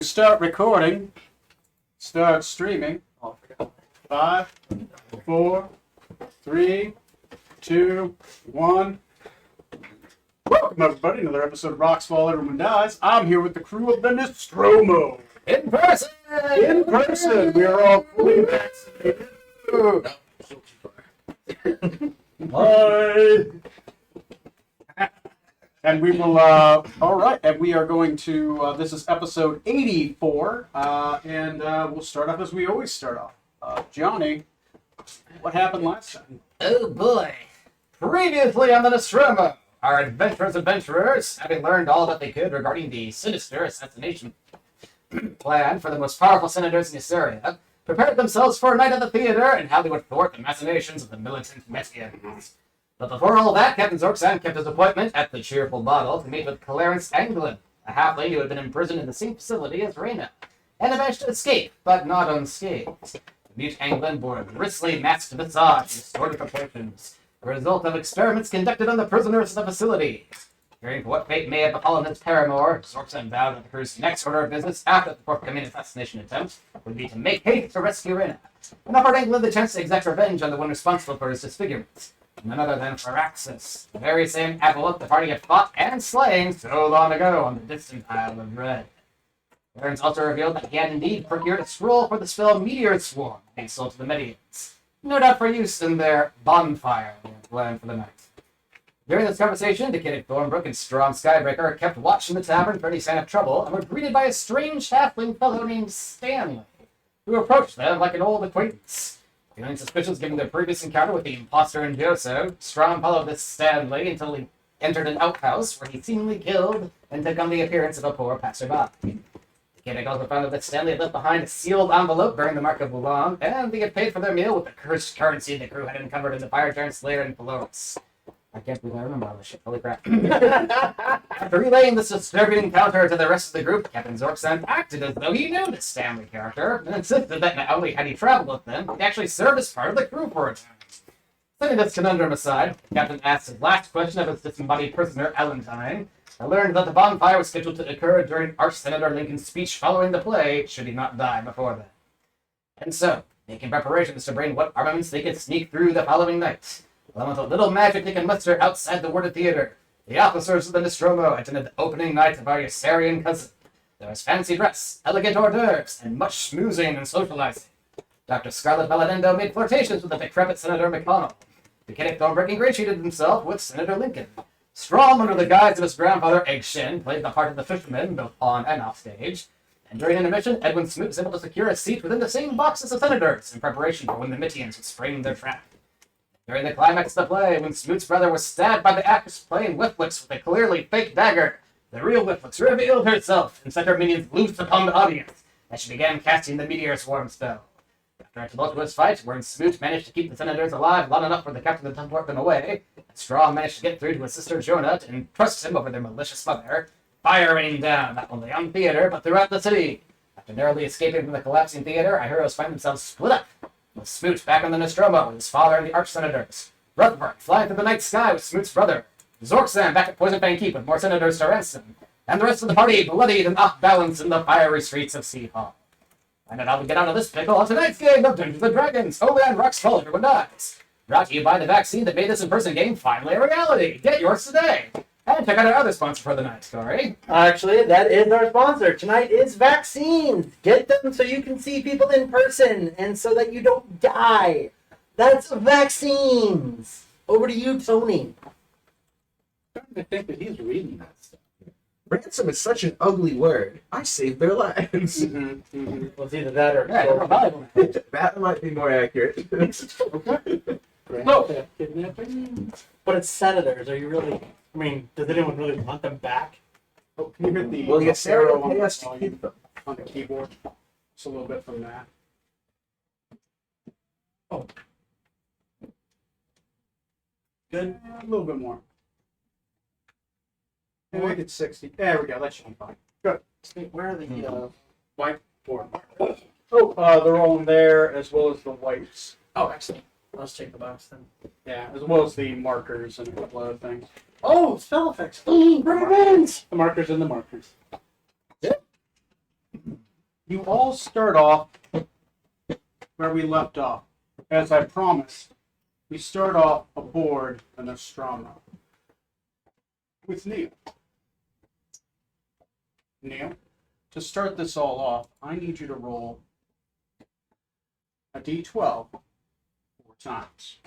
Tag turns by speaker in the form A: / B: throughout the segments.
A: Start recording. Start streaming. 5, 4, 3, 2, 1. Welcome everybody to another episode of Rocks Fall Everyone Dies. I'm here with the crew of the Nostromo.
B: In person!
A: In person. We are all fully vaccinated. Hi. And we will, all right, and we are going to, this is episode 84, and we'll start off as we always start off. Johnny, what happened last time?
B: Oh boy. Previously on the Nostromo, our adventurers, having learned all that they could regarding the sinister assassination plan for the most powerful senators in Issaria, prepared themselves for a night at the theater and how they would thwart the machinations of the militant Metians. But before all that, Captain Zorksan kept his appointment at the Cheerful Bottle to meet with Clarence Anglin, a halfling who had been imprisoned in the same facility as Reyna, and had managed to escape, but not unscathed. The mute Anglin bore a grisly masked visage and distorted proportions, a result of experiments conducted on the prisoners of the facility. Fearing for what fate may have befallen his paramour, Zorksan vowed that the crew's next order of business after the forthcoming assassination attempt would be to make haste to rescue Reyna, and offered Anglin the chance to exact revenge on the one responsible for his disfigurement. None other than Firaxis, the very same Avalok the party had fought and slain so long ago on the distant Isle of Red. Clarence also revealed that he had indeed procured a scroll for the spell Meteor Swarm, being sold to the Medians, no doubt for use in their bonfire they had planned for the night. During this conversation, Decayed Thornbrook and Strong Skybreaker kept watch in the tavern for any sign of trouble and were greeted by a strange halfling fellow named Stanley, who approached them like an old acquaintance. Feeling suspicious given their previous encounter with the imposter and Joso, Strom followed this Stanley until he entered an outhouse where he seemingly killed and took on the appearance of a poor passerby. The Kiddick also found that Stanley had left behind a sealed envelope bearing the mark of Wulan, and they had paid for their meal with the cursed currency the crew had uncovered in the Fire Giant's lair in Peloris. I can't believe I remember all this shit. Holy crap. After relaying this disturbing encounter to the rest of the group, Captain Zorksan acted as though he knew this Stanley character, and insisted that not only had he traveled with them, he actually served as part of the crew for a time. Setting this conundrum aside, the captain asked his last question of his disembodied prisoner, Ellentine, and learned that the bonfire was scheduled to occur during Arch-Senator Lincoln's speech following the play, should he not die before then. And so, making preparations to bring what armaments they could sneak through the following night, along with a little magic they can muster outside the Worded Theater, the officers of the Nostromo attended the opening night of our Yossarian cousin. There was fancy dress, elegant hors d'oeuvres, and much schmoozing and socializing. Dr. Scarlet Valadendo made flirtations with the decrepit Senator McConnell. The Kiddick Thornbrook ingratiated himself with Senator Lincoln. Strom, under the guise of his grandfather Eggshin, played the part of the fisherman, both on and off stage. And during intermission, Edwin Smoot was able to secure a seat within the same box as the senators, in preparation for when the Mitians would spring their trap. During the climax of the play, when Smoot's brother was stabbed by the actress playing Whifflix with a clearly fake dagger, the real Whifflix revealed herself and set her minions loose upon the audience as she began casting the Meteor Swarm spell. After a tumultuous fight, wherein Smoot managed to keep the senators alive long enough for the captain to teleport them away, and Straw managed to get through to his sister Jonah and trust him over their malicious mother, fire raining down not only on the theater but throughout the city. After narrowly escaping from the collapsing theater, our heroes find themselves split up, with Smoot back on the Nostromo with his father and the Arch-Senators, Rutherford flying through the night sky with Smoot's brother, Zorksan back at Poisonfang Keep with more senators to ransom, and the rest of the party bloodied and off balance in the fiery streets of Sea Hall. Find out how we get out of this pickle on tonight's game of Dungeons & Dragons, only on Rocks Fall Everyone Dies. Brought to you by the vaccine that made this in-person game finally a reality. Get yours today. And check out our other sponsor for the night, Corey.
C: Actually, that is our sponsor. Tonight is vaccines. Get them so you can see people in person and so that you don't die. That's vaccines. Over to you, Tony.
A: I think that he's reading that stuff.
D: Ransom is such an ugly word. I saved their lives.
C: Well, it's either that or...
B: Yeah, they're valuable.
D: That might be more accurate.
A: No. Kidnapping?
C: But it's senators. Are you really... I mean, does anyone really want them back?
A: Oh, can you hit the
D: Well, yes, Sarah
A: arrow
D: will
A: on
D: pay
A: the
D: us to
A: volume
D: keep them.
A: on the keyboard? Just a little bit from that. Oh. Good. A little bit more. Maybe make it 60. There we go. That should be fine. Good.
C: Where are the...
A: Whiteboard markers. Oh, they're all in there as well as the whites.
C: Oh, excellent. Let's take the box then.
A: Yeah, as well as the markers and a couple other things.
C: Oh, spell effects. Revenge!
A: The markers and the markers. You all start off where we left off. As I promised, we start off aboard the Nostromo with Neil. Neil, to start this all off, I need you to roll a d12 4 times.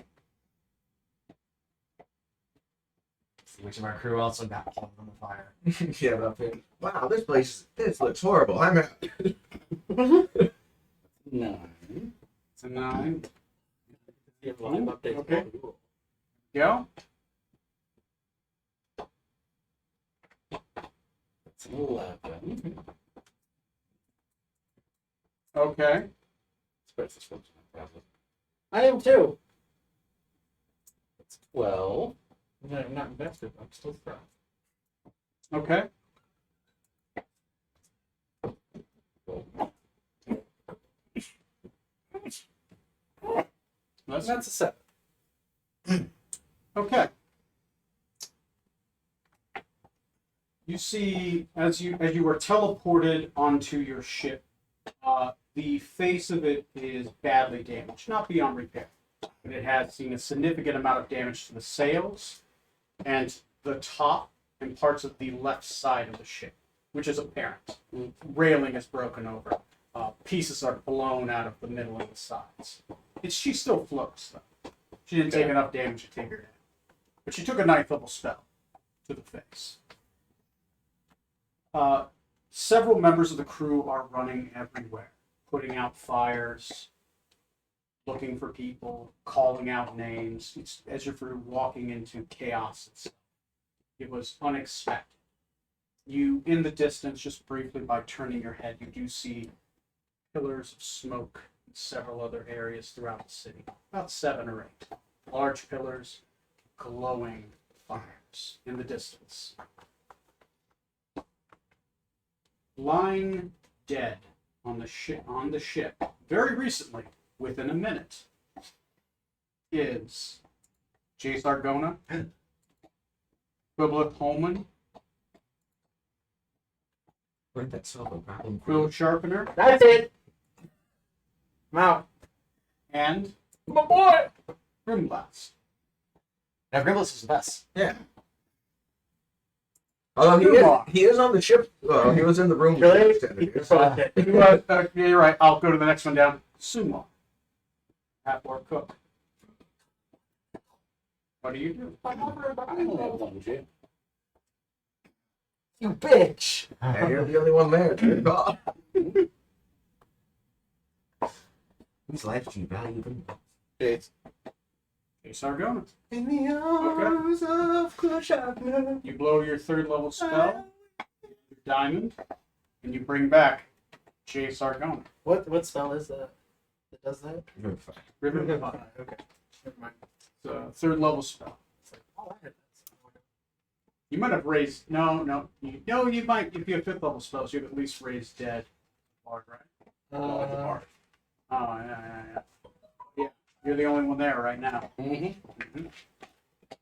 B: Which of our crew also got killed on the fire.
D: Yeah, up here. Wow, this looks horrible. I'm out.
A: 9. It's a 9.
C: You have live updates.
A: Okay. Go.
E: It's 11.
A: Okay.
E: Spice this one's not problem.
C: I am too.
E: It's 12.
C: No, I'm not invested. I'm still proud.
A: Okay.
E: That's a 7.
A: Okay. You see, as you were teleported onto your ship, the face of it is badly damaged, not beyond repair, but it has seen a significant amount of damage to the sails and the top and parts of the left side of the ship, which is apparent. Railing is broken over. Pieces are blown out of the middle and the sides. She still floats, though. She didn't take enough damage to take her down. But she took a 9th level spell to the face. Several members of the crew are running everywhere, putting out fires, looking for people, calling out names. It's as if you're walking into chaos itself. It was unexpected. You, in the distance, just briefly by turning your head, you do see pillars of smoke in several other areas throughout the city. About 7 or 8. Large pillars, glowing fires in the distance. Lying dead on the ship, very recently, within a minute, is Jace Argona, Quibble Holman,
D: Wouldn't that solve a problem?
A: Quill Sharpener,
C: That's it. I'm out.
A: and my boy, Grimblast.
B: Now, Grimbless is the best.
D: Yeah. Although he is on the ship. Well, he was in the room.
C: Really?
D: with the
A: Yeah, you're right. I'll go to the next one down. Sumo. Half-orc cook. What do you do?
E: I don't have one, Jim.
C: You bitch.
D: Yeah, you're the only one there. It's your call. Whose life do you value the most?
E: Jace.
A: Jace Argona.
D: In the arms of Kushagna.
A: You blow your 3rd level spell, your diamond, and you bring back Jace Argona.
C: What spell is that? That does that?
A: River Fire.
C: Okay. Never mind.
A: It's a 3rd level spell.
C: It's like, oh, I had that.
A: You might have raised. No. You might. If you have 5th level spells, you have at least raised dead. Bard, right? Oh, yeah. Yeah, you're the only one there right now.
E: Mm-hmm.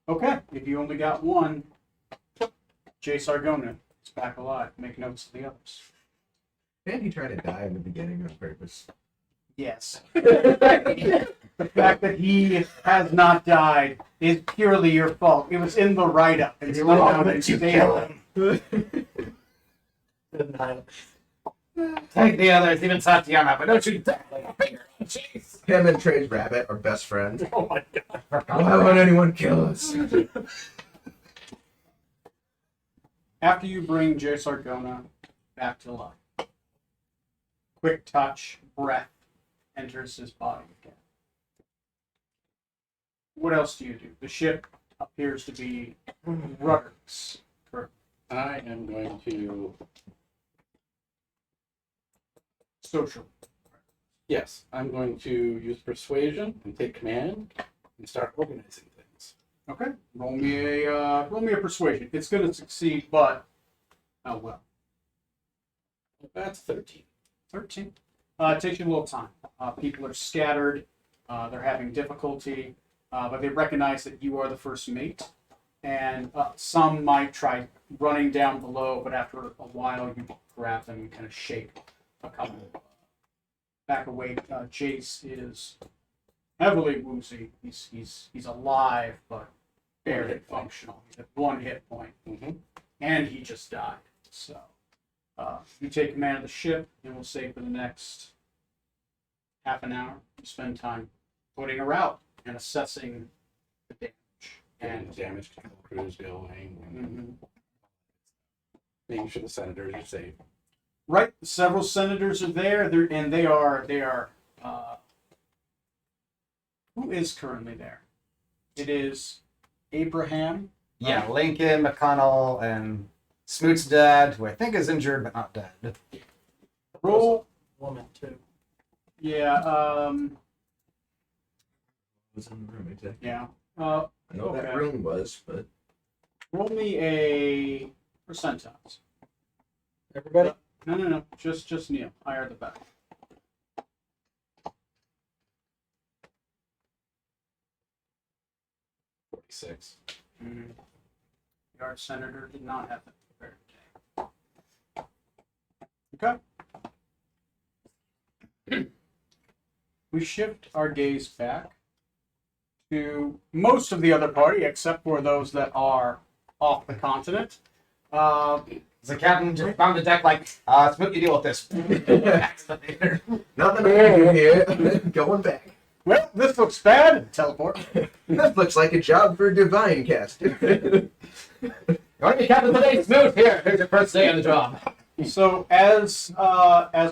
A: Okay, if you only got one, Jace Argona is back alive. Make notes of the others.
D: And he tried to die in the beginning on purpose.
A: Yes. The fact that he has not died is purely your fault. It was in the write-up. It's not that you kill him.
C: Denial.
B: Take the others, even Tatiana, but don't you dare lay a finger on Jace.
D: Him and Trey's rabbit are best friends.
C: Oh my god.
D: Why would anyone kill us?
A: After you bring Jace Argona back to life, quick touch, breath enters his body again. What else do you do? The ship appears to be rudderless. Correct.
E: I am going to.
A: Social.
E: Yes, I'm going to use persuasion and take command and start organizing things.
A: Okay. Roll me a persuasion. It's going to succeed, but oh well.
E: That's 13.
A: 13. It takes you a little time. People are scattered. They're having difficulty, but they recognize that you are the first mate. And some might try running down below, but after a while you grab them and kind of shake a couple back away. Jace is heavily woozy. He's alive, but barely functional. He's at 1 hit point, and he just died. So you take command of the ship, and we'll say for the next half an hour, you spend time putting her out and assessing the damage.
E: And the damage control crew is going.
A: Mhm.
E: Making sure the senators are safe.
A: Right, several senators are there, and they are. Who is currently there? It is Abraham.
B: Yeah, Lincoln, McConnell, and Smoot's dad, who I think is injured but not dead.
A: Roll.
C: Woman too.
A: Yeah.
D: Was in the room exactly.
A: Yeah.
D: I know that
A: Okay.
D: room was, but
A: Roll me a percentiles.
C: Everybody.
A: No. Just Neil. Higher the better.
E: 46.
A: Our senator did not have that prepared today. Okay. We shift our gaze back to most of the other party, except for those that are off the continent.
B: The captain just found the deck like, Smoot, you deal with this.
D: nothing I can do here. Going back.
A: Well, this looks bad. Teleport.
D: That looks like a job for a divine caster.
B: You want to be captain today? Smoot, here's your first day on the job.
A: So as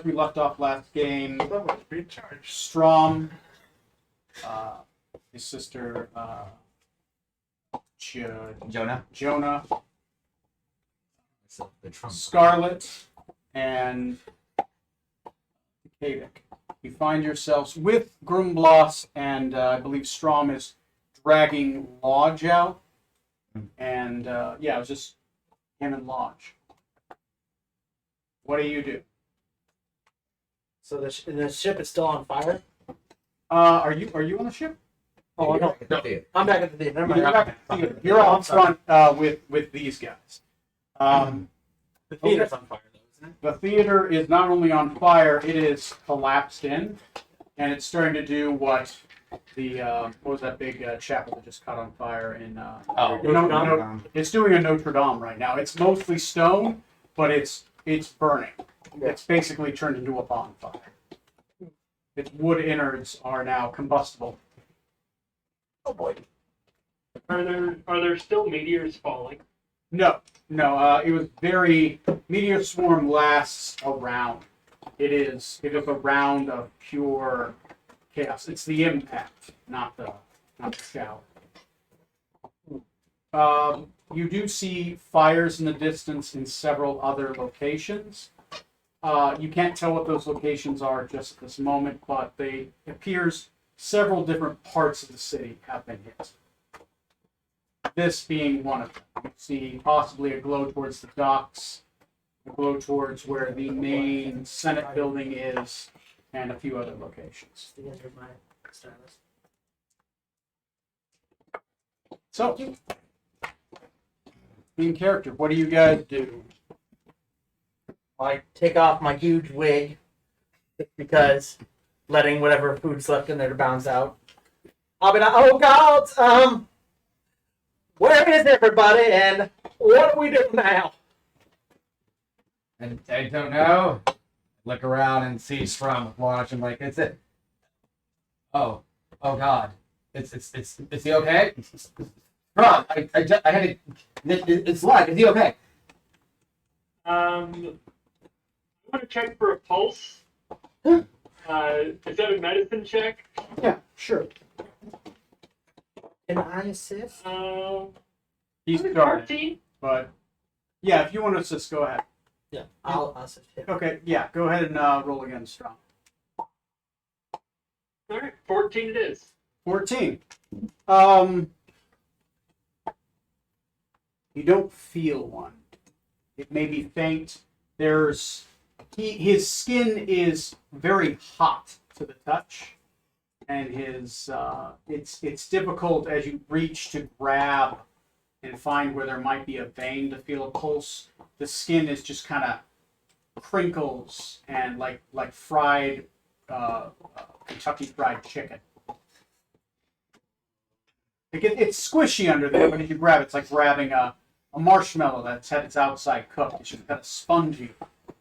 A: we left off last game, Strom, his sister
B: Jonah.
A: Jonah,
D: The Trump.
A: Scarlet, and Kavik. You find yourselves with Grumbloss, and I believe Strom is dragging Lodge out. And it was just him and Lodge. What do you do?
C: So the ship is still on fire.
A: Are you on the ship?
C: Oh no, I'm back at the theater. Never mind.
A: You're, back at the theater. You're out front with these guys.
C: The theater's on fire though, isn't it?
A: The theater is not only on fire; it is collapsed in, and it's starting to do what what was that big chapel that just caught on fire in? It's doing a Notre Dame right now. It's mostly stone, but it's burning.
C: Yeah.
A: It's basically turned into a bonfire. Its wood innards are now combustible.
C: Oh boy.
F: Are there still meteors falling?
A: No. It was meteor swarm lasts a round. It is a round of pure chaos. It's the impact, not the shower. You do see fires in the distance in several other locations. You can't tell what those locations are just at this moment, but it appears several different parts of the city have been hit. This being one of them. You see possibly a glow towards the docks, a glow towards where the main Senate building is, and a few other locations.
C: The end of my stylus.
A: So, in character, what do you guys do?
C: I take off my huge wig because letting whatever food's left in there to bounce out. I'll be like, oh God, where is everybody and what do we do now?
B: I don't know. Look around and see Strom watch. I'm like, it's it. Oh God. Is he okay? Strom, I had to. It's live. Is he okay?
F: I want to check for a pulse. Is that a medicine check?
A: Yeah, sure.
C: Can I assist?
A: He's started,
F: 14?
A: but yeah, if you want to assist, go ahead.
C: Yeah, I'll assist him.
A: Okay, yeah, go ahead and roll again, Strong.
F: All right, 14 it is.
A: 14. You don't feel one. It may be faint. His skin is very hot to the touch, and it's difficult as you reach to grab and find where there might be a vein to feel a pulse. The skin is just kind of crinkles and like fried Kentucky Fried Chicken. It's squishy under there, but if you grab it, it's like grabbing a marshmallow that's had its outside cooked. It's just kind of spongy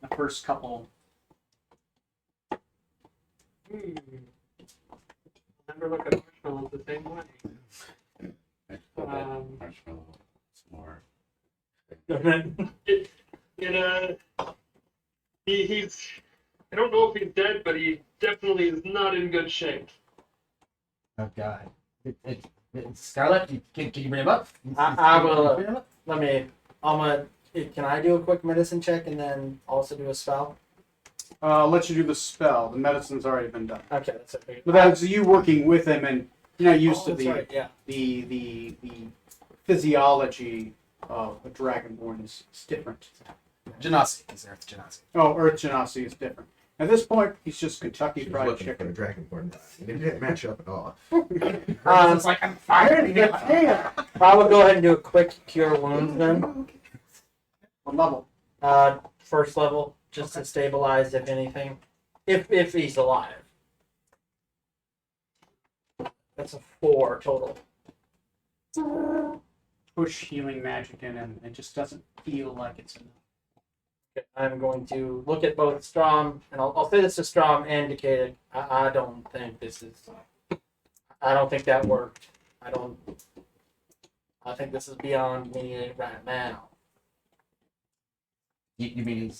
A: the first couple.
F: Never look at marshmallows the same way.
E: Marshmallow. It's more.
F: He's. I don't know if he's dead, but he definitely is not in good shape.
B: Oh God. Scarlet, can you bring him up?
C: I will.
B: Bring him up?
C: Let me. Can I do a quick medicine check and then also do a spell?
A: I'll let you do the spell. The medicine's already been done.
C: Okay, that's okay.
A: But that's you working with him, and you're not used to
C: That's
A: the
C: right, yeah.
A: the physiology of a dragonborn is different.
B: Genasi. He's Earth Genasi.
A: Oh, Earth Genasi is different. At this point, he's just Kentucky
D: She was
A: Fried
D: looking for
A: Chicken.
D: a dragonborn. It didn't match up at all.
B: It's like I'm fired.
C: I will go ahead and do a quick cure wounds then.
A: What level?
C: First level, just to stabilize if anything, if he's alive. That's a 4 total.
A: Push healing magic in, and it just doesn't feel like it's enough.
C: Okay, I'm going to look at both Strom, and I'll say this to Strom and Decayed. I don't think this is. I don't think that worked. I think this is beyond me right now.
B: You mean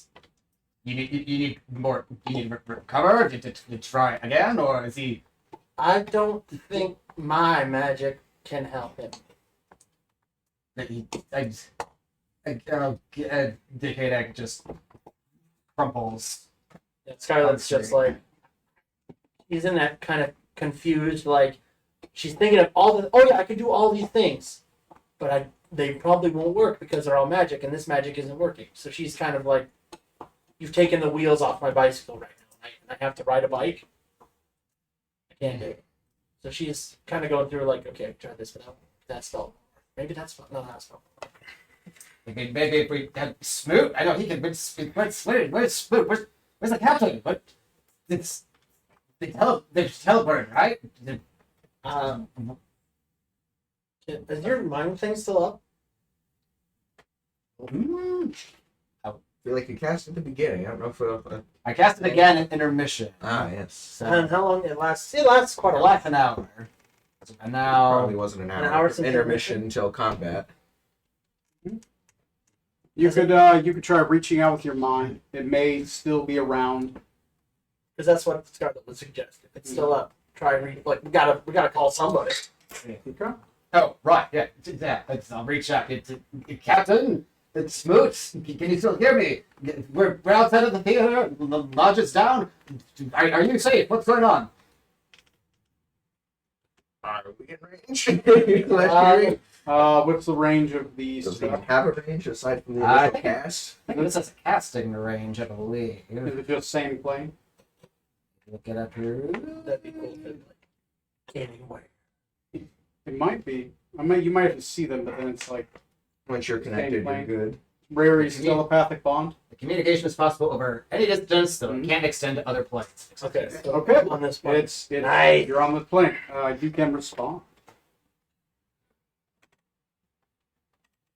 B: you need more? You need to recover to try again, or is he?
C: I don't think my magic can help him.
B: Decayed Egg just crumples.
C: Yeah, Scarlett's just like, he's in that kind of confused, like, she's thinking of oh yeah, I can do all these things, but they probably won't work because they're all magic, and this magic isn't working. So she's kind of like, you've taken the wheels off my bicycle right now, and I have to ride a bike. I can't do it. So she's kind of going through like, okay, try this, but that spell. Maybe that's no, that's spell.
B: Maybe if we had Smoot, I know he can. Where's Smoot? Where's the captain? What? It's there's teleported, right?
C: Is your mind thing still up?
D: I feel like you cast at the beginning. I don't know if
B: I cast it again at intermission.
D: yes.
B: So
C: And how long it lasts? It lasts quite a
B: for
C: while.
B: half an hour. And now
D: Probably wasn't an hour.
C: An hour since
D: intermission until combat.
A: You could try reaching out with your mind. It may still be around.
C: Because that's what Scarlet would suggest. If it's still up, try read. Like we gotta call somebody.
A: Okay.
B: oh right, yeah. I'll reach out. Captain. It's Smoot. Can you still hear me? We're outside of the theater. The lodge is down. Are you safe? What's going on?
D: Are we in range?
A: What's the range of these?
D: Does he
A: stuff?
D: have a range aside from the
B: I
D: initial
B: think-
D: cast?
B: I think this is a casting range, I believe.
A: Is it just same plane?
B: Look it up here.
C: That'd be cool. Anyway.
A: It might be. You might have to see them, but then it's like
D: Once you're connected, you're
A: plane.
D: good.
A: Rary's telepathic bond.
B: The communication is possible over any distance, though
A: Mhm.
B: it can't extend to other planes.
C: Okay. So
A: Okay.
C: On this one.
A: It's
C: Nice.
A: You're on the plane. You can respond.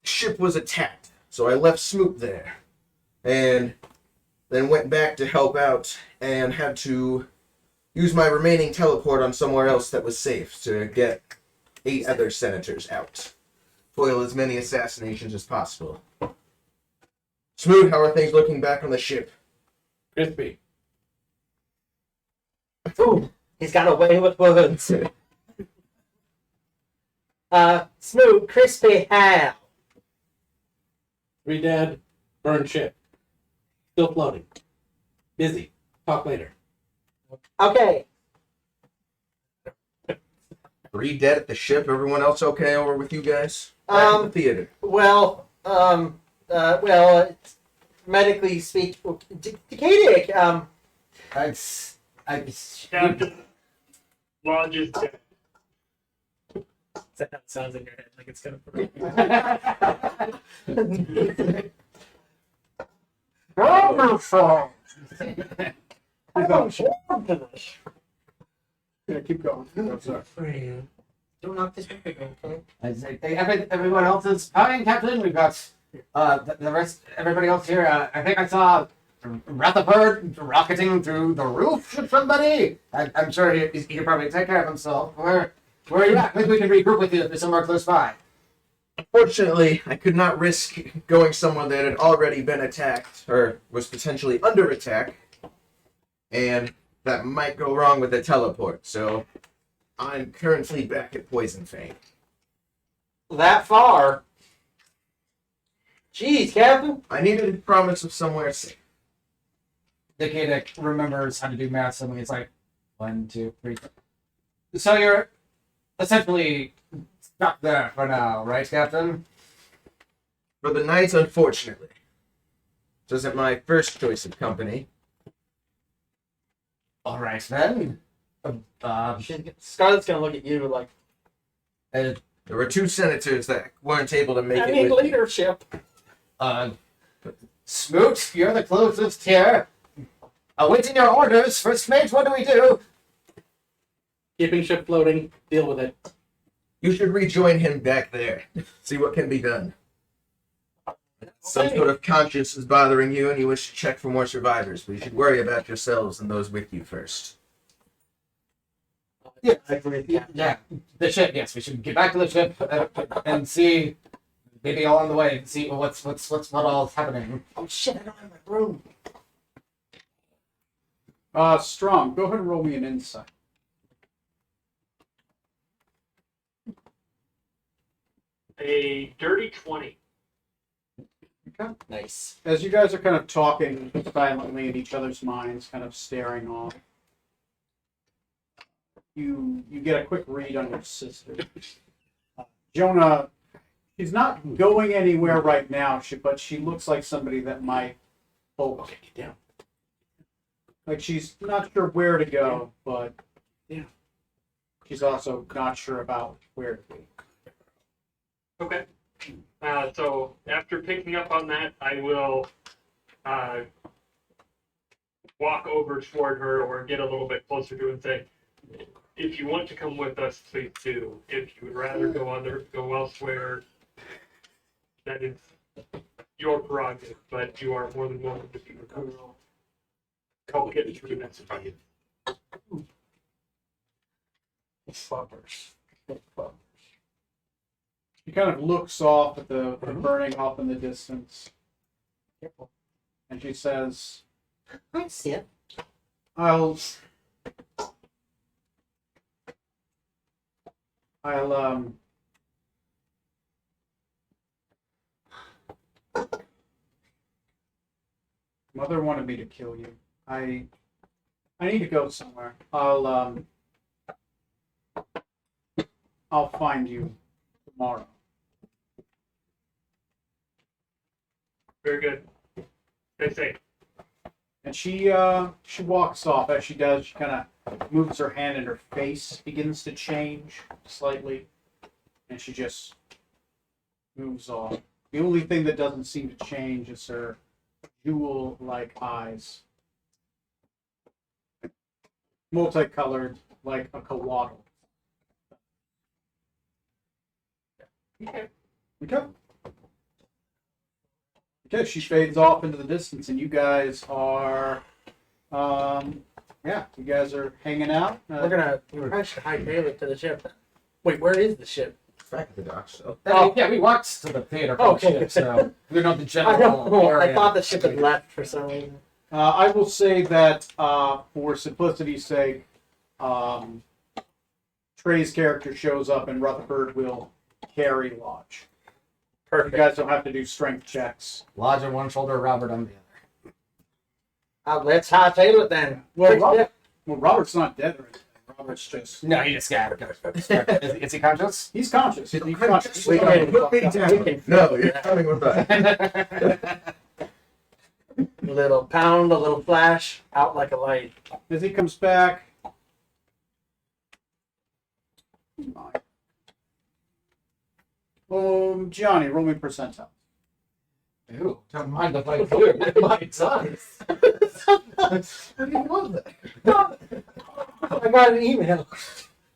D: Ship was attacked, so I left Smoot there, and then went back to help out, and had to use my remaining teleport on somewhere else that was safe to get 8 other senators out. Foil as many assassinations as possible. Smoot, how are things looking back on the ship?
E: Crispy.
C: Ooh, he's got away with words. Smooth, crispy, how?
E: 3 dead. Burned ship. Still floating. Busy. Talk later.
C: Okay.
D: 3 dead at the ship. Everyone else okay over with you guys? Back to the theater.
C: Well, medically speaking, Decadic,
F: Captain Lodge is dead.
C: that sounds in your head like it's gonna. Wonderful.
A: Keep going. Yeah, keep going. Oh, sorry.
C: Don't knock this window, okay?
B: Everyone else is fine, Captain. We've got the rest, everybody else here. I think I saw Rutherford rocketing through the roof with somebody. I'm sure he can probably take care of himself. Where are you at? Maybe we can regroup with you if you're somewhere close by.
D: Fortunately, I could not risk going somewhere that had already been attacked or was potentially under attack, and that might go wrong with the teleport. So I'm currently back at Poison Fang.
C: That far? Jeez, Captain.
D: I needed a promise of somewhere safe.
B: The kid that remembers how to do math suddenly it's like 1, 2, 3. So you're essentially stuck there for now, right, Captain?
D: For the night, unfortunately. This isn't my first choice of company.
B: All right then.
C: Scarlett's gonna look at you like,
D: There were 2 senators that weren't able to make
C: I
D: it
C: need
D: with me.
C: leadership.
B: Smoot, you're the closest here. Awaiting your orders, first mate. What do we do?
E: Keeping ship floating. Deal with it.
D: You should rejoin him back there. See what can be done. Some sort of conscience is bothering you and you wish to check for more survivors, but you should worry about yourselves and those with you first.
B: Yeah.
C: I agree with Captain.
B: Yeah, the ship. Yes, we should get back to the ship and see. Maybe all on the way. See what all's happening.
C: Oh shit, I don't have my broom.
A: Strong, go ahead and roll me an insight.
F: A dirty 20.
A: Okay.
C: Nice.
A: As you guys are kind of talking silently in each other's minds, kind of staring off, you get a quick read on your sister. Jonah, she's not going anywhere right now, but she looks like somebody that might hope.
E: Okay, get down.
A: Like she's not sure where to go, but
E: Yeah.
A: she's also not sure about where to be.
F: Okay. So after picking up on that, I will walk over toward her or get a little bit closer to her and say, if you want to come with us, please do. If you would rather go elsewhere, that is your prerogative, but you are more than welcome to be with us. Help get through this fight.
C: Fuckers.
A: She kind of looks off at the burning off in the distance, and she says,
C: I see it.
A: I'll Mother wanted me to kill you. I need to go somewhere. I'll find you tomorrow.
F: Very good. Stay safe.
A: And she walks off. As she does, she kind of moves her hand and her face begins to change slightly. And she just moves off. The only thing that doesn't seem to change is her jewel-like eyes. Multicolored, like a coatl.
F: Okay.
A: Okay. Okay, she fades off into the distance, and you guys are, you guys are hanging out.
C: We probably should hightail it to the ship. Wait, where is the ship?
D: Back at the dock, so.
B: Yeah, we walked to the theater. For
C: Okay.
B: the ship, so we know the
C: I
B: general
C: don't know.
B: area.
C: I thought the ship had left for some reason.
A: I will say that for simplicity's sake, Trey's character shows up, and Rutherford will carry Lodge. You
C: Perfect.
A: guys don't have to do strength checks.
B: Lodge on one shoulder, Robert on the other.
C: Let's hightail it then.
A: Well,
C: Quick
A: Robert's not dead or anything. Robert's just...
B: No, he just got is he conscious?
A: He's conscious. He's conscious.
C: We can-
D: Put me down.
C: can-
D: No, you're coming with us.
C: A little pound, a little flash, out like a light.
A: As he comes back... Johnny, roll me percentile.
B: Ew, don't mind if I do. My tongues.
D: What do you want that?
C: I got an email.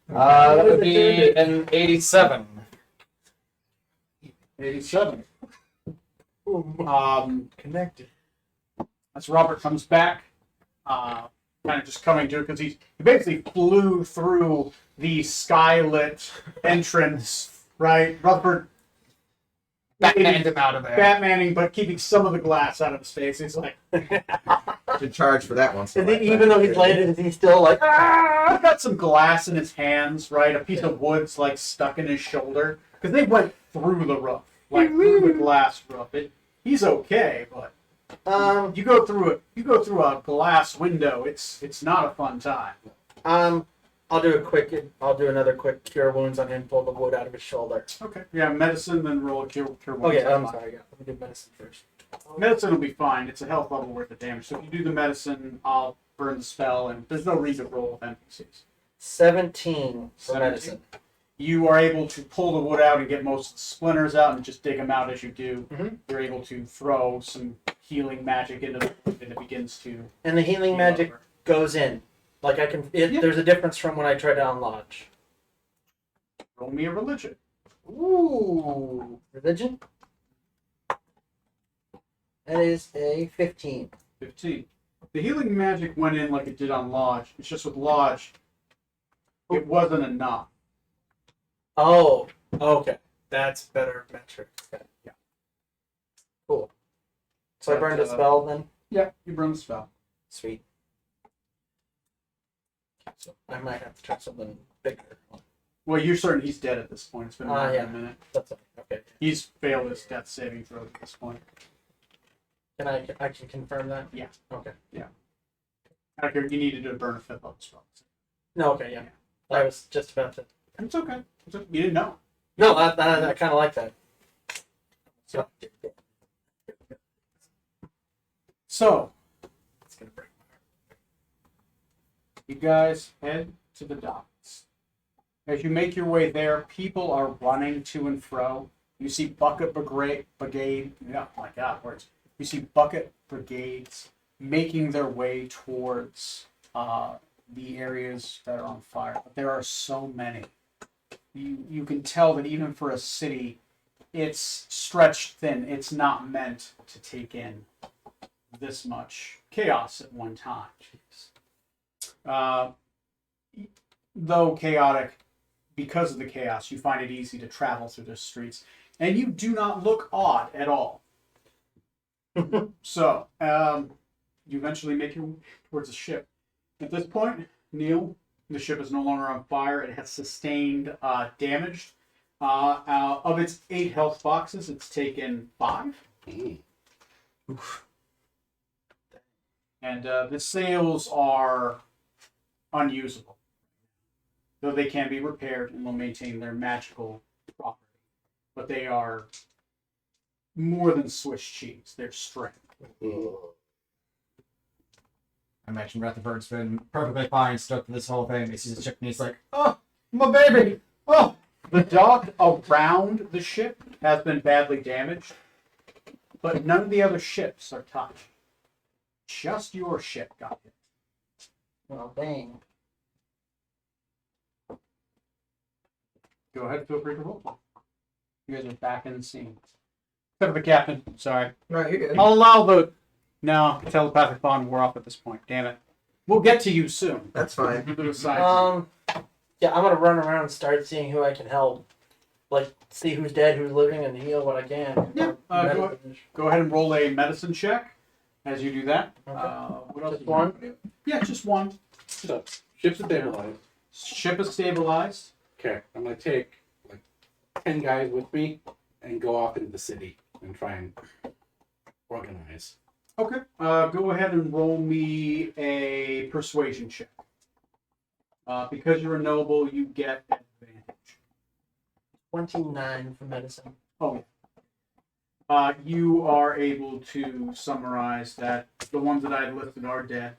B: That would be an 87.
A: 87.
C: Connected.
A: As Robert comes back, kind of just coming to it because he basically flew through the skylit entrance, right? Rutherford
B: Batmaned him out of there.
A: Batmaning, but keeping some of the glass out of his face. He's like,
D: Should charge for that one.
C: Is he, even though he's landed, is he still like,
A: I've got some glass in his hands, right? A piece of wood's like stuck in his shoulder because they went through the roof, like through the glass roof. He's okay, but you go through a glass window. It's not a fun time.
C: I'll do another quick cure wounds on him, pull the wood out of his shoulder.
A: Okay. Yeah, medicine, then roll a cure wounds.
C: Okay, I'm sorry, yeah. Let me do medicine first.
A: Medicine will be fine. It's a health level worth of damage. So if you do the medicine, I'll burn the spell, and there's no reason to roll with NPCs.
C: 17 for
A: 17.
C: medicine.
A: You are able to pull the wood out and get most of the splinters out and just dig them out as you do.
C: Mhm.
A: You're able to throw some healing magic into the wood and it begins to
C: And the healing
A: heal
C: magic
A: over.
C: goes in. Like I can,
A: Yeah.
C: there's a difference from when I try to unlodge.
A: Roll me a religion.
C: Ooh, religion. That is a 15.
A: 15. The healing magic went in like it did on Lodge. It's just with Lodge, it wasn't enough.
C: Oh, okay. That's better metric. Okay.
A: Yeah.
C: Cool. So I
A: But,
C: burned a spell then?
A: Yeah, you burn the spell.
C: Sweet. So I might have to try something bigger.
A: Well, you're certain he's dead at this point. It's been more
C: Ah,
A: than
C: yeah.
A: a minute.
C: That's okay.
A: He's failed his death saving throw at this point.
C: Can I can confirm that?
A: Yeah.
C: Okay.
A: I don't care. You needed to burn a fifth level spell.
C: No, okay, yeah. I was just about to.
A: It's okay. It's okay. You didn't know.
C: No, I kind of like that. So
A: So,
C: it's gonna break my heart.
A: you guys head to the docks. As you make your way there, people are running to and fro. You see bucket brigade. Yeah, my God, words. You see bucket brigades making their way towards the areas that are on fire. But there are so many. You can tell that even for a city, it's stretched thin. It's not meant to take in this much chaos at one time. Though chaotic, because of the chaos, you find it easy to travel through the streets, and you do not look odd at all. So, you eventually make your way towards the ship. At this point, Neil, the ship is no longer on fire. It has sustained damage. Of its 8 health boxes, it's taken 5. And the sails are unusable, though they can be repaired and will maintain their magical property. But they are more than Swiss cheese. They're strength.
B: I imagine Rutherford's been perfectly fine, stuck to this whole thing. He sees the ship and he's like, "Oh, my baby! Oh!"
A: The dock around the ship has been badly damaged, but none of the other ships are touched. Just your ship got hit.
C: Well, dang.
A: Go ahead, feel free to roll. You guys are back in the scene. Except for the captain. Sorry.
D: No, you're good.
A: I'll allow the... No, telepathic bond wore off at this point. Damn it. We'll get to you soon.
D: That's fine.
A: Do the side.
C: Yeah, I'm gonna run around and start seeing who I can help. Like, see who's dead, who's living, and heal what I can.
A: Yeah, Go ahead and roll a medicine check as you do that.
C: Okay.
A: What else?
C: Just
A: do you want
C: one?
A: to do? Yeah, just one.
E: So, ship's stabilized.
A: Ship is stabilized.
E: Okay, I'm gonna take like 10 guys with me and go off into the city and try and organize.
A: Okay. Go ahead and roll me a persuasion check. Because you're a noble, you get advantage.
C: 29 for medicine.
A: Oh, you are able to summarize that the ones that I had listed are dead.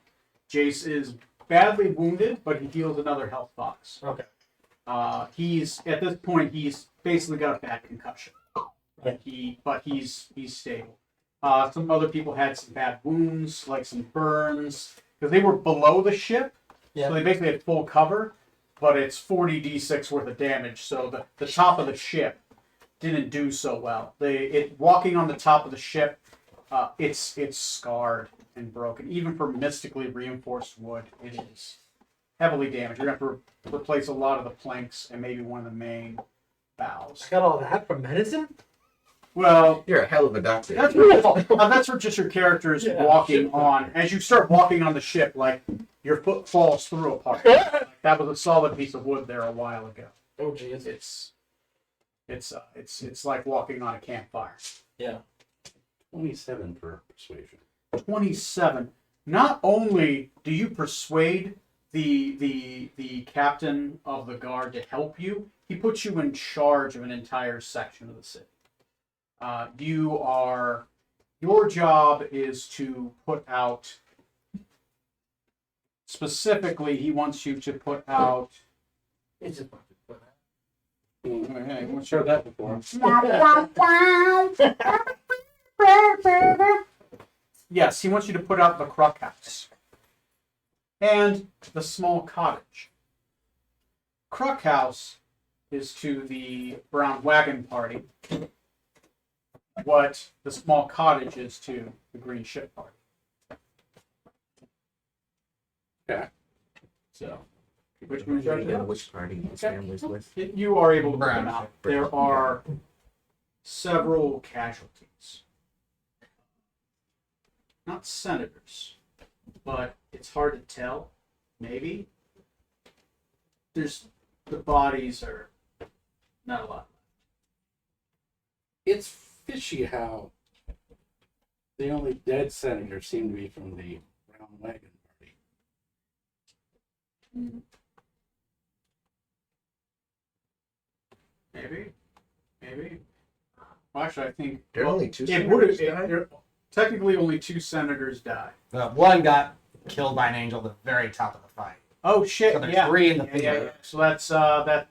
A: Jace is badly wounded, but he heals another health box.
C: Okay.
A: He's at this point he's basically got a bad concussion.
C: Yeah.
A: But he's stable. Some other people had some bad wounds, like some burns, because they were below the ship.
C: Yeah.
A: So they basically had full cover, but it's 40d6 worth of damage. So the top of the ship didn't do so well. Walking on the top of the ship, it's scarred and broken. Even for mystically reinforced wood, it is heavily damaged. You're gonna have to replace a lot of the planks and maybe one of the main bows.
C: I got all that from medicine?
A: Well,
D: You're a hell of a doctor.
A: that's for just your characters
C: Yeah,
A: walking on. As you start walking on the ship, like your foot falls through a part. Like, that was a solid piece of wood there a while ago.
C: Oh, jeez.
A: It's like walking on a campfire.
E: 27 for persuasion.
A: 27. Not only do you persuade the captain of the guard to help you, he puts you in charge of an entire section of the city. Your job is to put out, specifically, he wants you to put out,
C: It's just
A: hey, we'll show that before. Yes, he wants you to put out the Crook House and the small cottage. Crook House is to the Brown Wagon Party what the small cottage is to the Green Ship Party.
E: Okay.
A: So, which one should I do?
D: Which party his
A: Okay.
D: family's with?
A: You are able to put them
B: Brown
A: out.
B: Ship.
A: There are several casualties. Not senators, but it's hard to tell. Maybe. The bodies are not a lot.
E: It's fishy how the only dead senators seem to be from the Brown Wagon Party.
A: Maybe. Well, actually, I think
D: There are only two
A: it would
D: senators died?
A: technically only 2 senators died.
B: One got killed by an angel at the very top of the fight.
A: Oh shit!
B: So there's
A: Yeah.
B: 3 in the
A: Yeah,
B: field.
A: yeah. So that's that.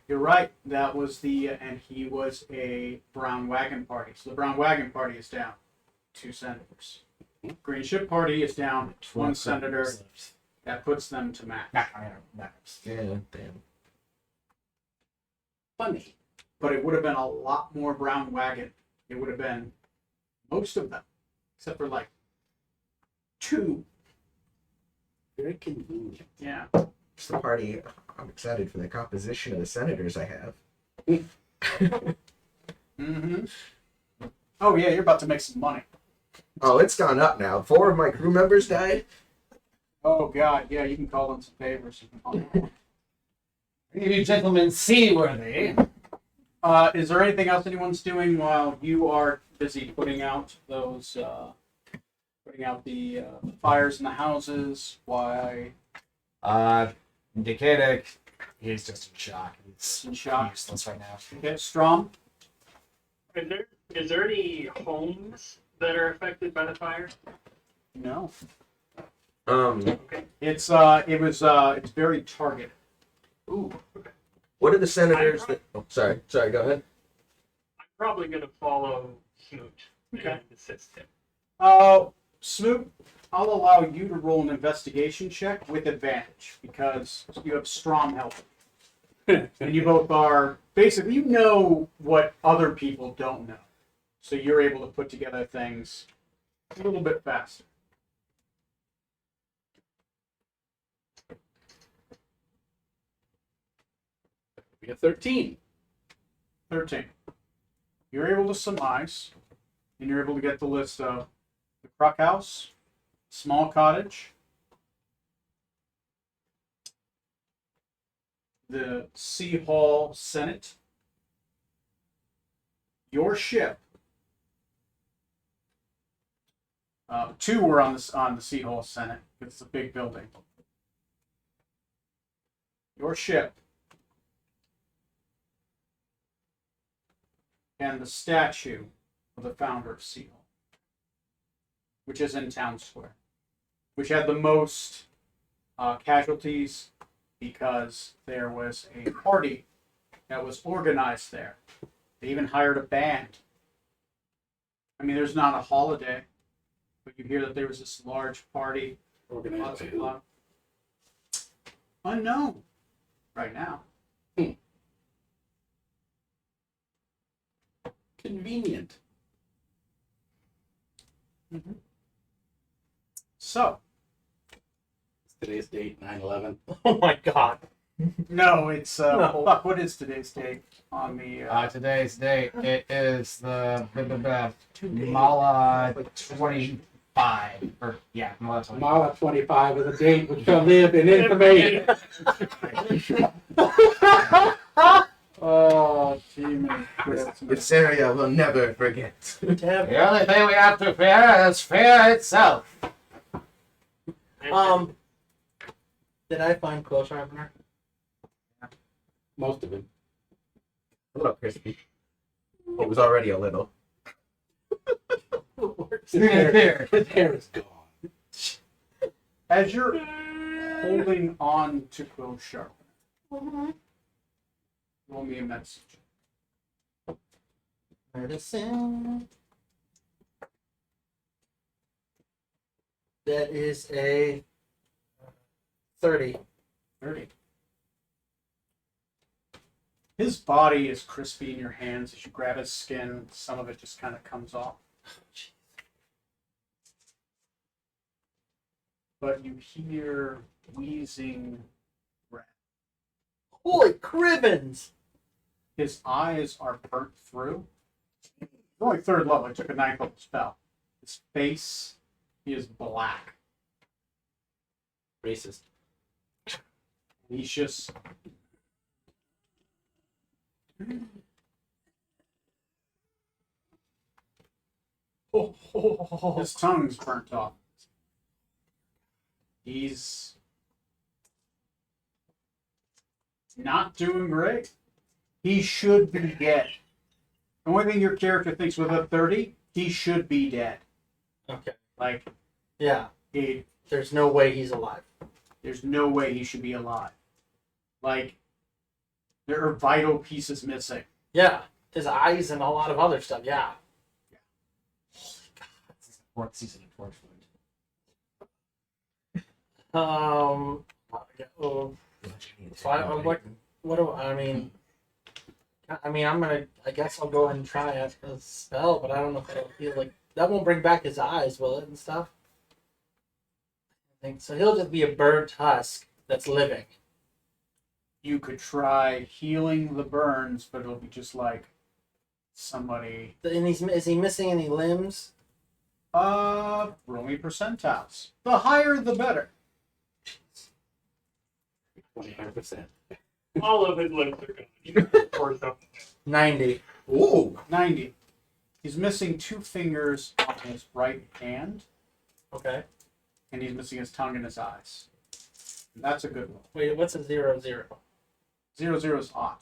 A: You're right. That was and he was a Brown Wagon Party. So the Brown Wagon Party is down 2 senators. Green Ship Party is down 1 senator. That puts them to match.
D: Yeah, damn.
E: Funny.
A: But it would have been a lot more Brown Wagon. It would have been most of them, except for like 2.
E: Very convenient.
A: Yeah.
D: It's the party. I'm excited for the composition of the senators I have.
A: Mm-hmm. Oh yeah, you're about to make some money.
D: Oh, it's gone up now. 4 of my crew members died.
A: Oh god, yeah, you can call in some favors.
B: You gentlemen seaworthy.
A: Is there anything else anyone's doing while you are busy putting out those, putting out the fires in the houses? Why?
B: Decadic, he's just in shock. He's
A: In shock.
B: useless right now.
A: Okay, Strom.
F: Is there any homes that are affected by the fire?
A: No.
F: Okay.
A: It's it's very targeted.
F: Ooh. Okay.
D: What are the senators that? Oh, sorry. Go ahead.
F: I'm probably gonna follow Smoot
A: Okay.
F: and assist him.
A: Smoot, I'll allow you to roll an investigation check with advantage because you have strong help. And you both are basically, you know what other people don't know. So you're able to put together things a little bit faster.
E: We have 13.
A: 13. You're able to surmise, and you're able to get the list of the Crook House, small cottage, the Sea Hall Senate, your ship. 2 were on the Sea Hall Senate. It's a big building. Your ship. And the statue of the founder of Sea Hall, which is in Town Square, which had the most casualties because there was a party that was organized there. They even hired a band I mean, there's not a holiday, but you hear that there was this large party.
E: Organized
A: Lots
E: by
A: of
E: who?
A: fun. Unknown right now.
E: Convenient.
A: So,
E: Today's date, 9/11.
C: Oh my god.
A: no, it's
C: No.
A: fuck. What is today's date on the?
B: Today's date, it is the Mala 25. Or, yeah, Mala 25.
E: Mala 25 is a date which shall live in infamy.
A: Oh, Jiminy
D: This
A: Christmas.
D: area will never forget.
B: The only thing we have to fear is fear itself.
C: Did I find quill sharpener?
E: Most of it.
D: A little crispy. It was already a little.
E: His hair is gone.
A: As you're holding on to Quill Sharpener, roll me a message.
C: Medicine. That is a 30.
A: 30. His body is crispy in your hands as you grab his skin. Some of it just kind of comes off. But you hear wheezing breath.
C: Holy cribbins!
A: His eyes are burnt through. He's only third level. He took a 9th level spell. His face, he is black.
C: Racist.
A: He's just. His tongue's burnt off. He's not doing great. He should be dead. The only thing your character thinks with a 30, he should be dead.
C: Okay.
A: Like,
C: Yeah.
A: he,
C: There's no way he's alive.
A: there's no way he should be alive. Like, there are vital pieces missing.
C: Yeah. His eyes and a lot of other stuff. Yeah.
B: This is the 4th season of Torchwood.
C: Oh, so what do I mean? I guess I'll go ahead and try a spell, but I don't know if it'll feel like that won't bring back his eyes, will it, and stuff? I think so. He'll just be a burnt husk that's living.
A: You could try healing the burns, but it'll be just like somebody.
C: And is he missing any limbs?
A: Roll me percentiles. The higher, the better.
E: 25%.
F: All of his limbs are gone. Or something.
C: 90.
D: Ooh.
A: 90. He's missing 2 fingers on his right hand,
C: Okay.
A: and he's missing his tongue and his eyes. And that's a good one.
C: Wait, what's a 0, 0?
A: 0 is odd.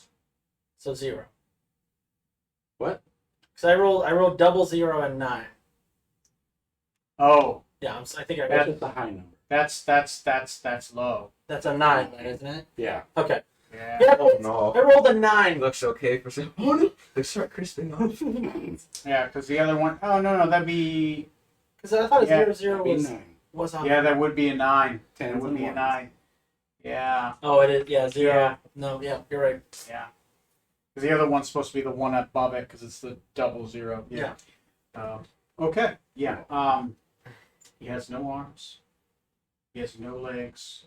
C: So 0.
E: What?
C: Because I rolled double 0 and 9.
A: Oh,
C: Yeah, I think I
E: That's
C: got
E: just a high number.
A: that's low.
C: that's a 9, then, isn't it?
E: Yeah.
C: Okay.
A: Yeah.
C: Yeah,
D: Oh no.
C: I rolled a 9.
D: Looks okay for some. Oh no. They start crisping off.
A: Yeah, because the other one, oh no, that'd be,
C: Because I thought a
A: Yeah,
C: 0, 0
E: Be
C: was
E: 9.
C: on.
A: yeah, that would be a 9. That
E: Tens
A: would
E: and
A: be a
E: ones.
A: 9. Yeah,
C: Oh, it is. Yeah, 0.
A: Yeah.
C: No, yeah, you're right.
A: yeah. Because the other one's supposed to be the one above it, because it's the double 0. Yeah. Okay. Yeah. He has no arms. He has no legs.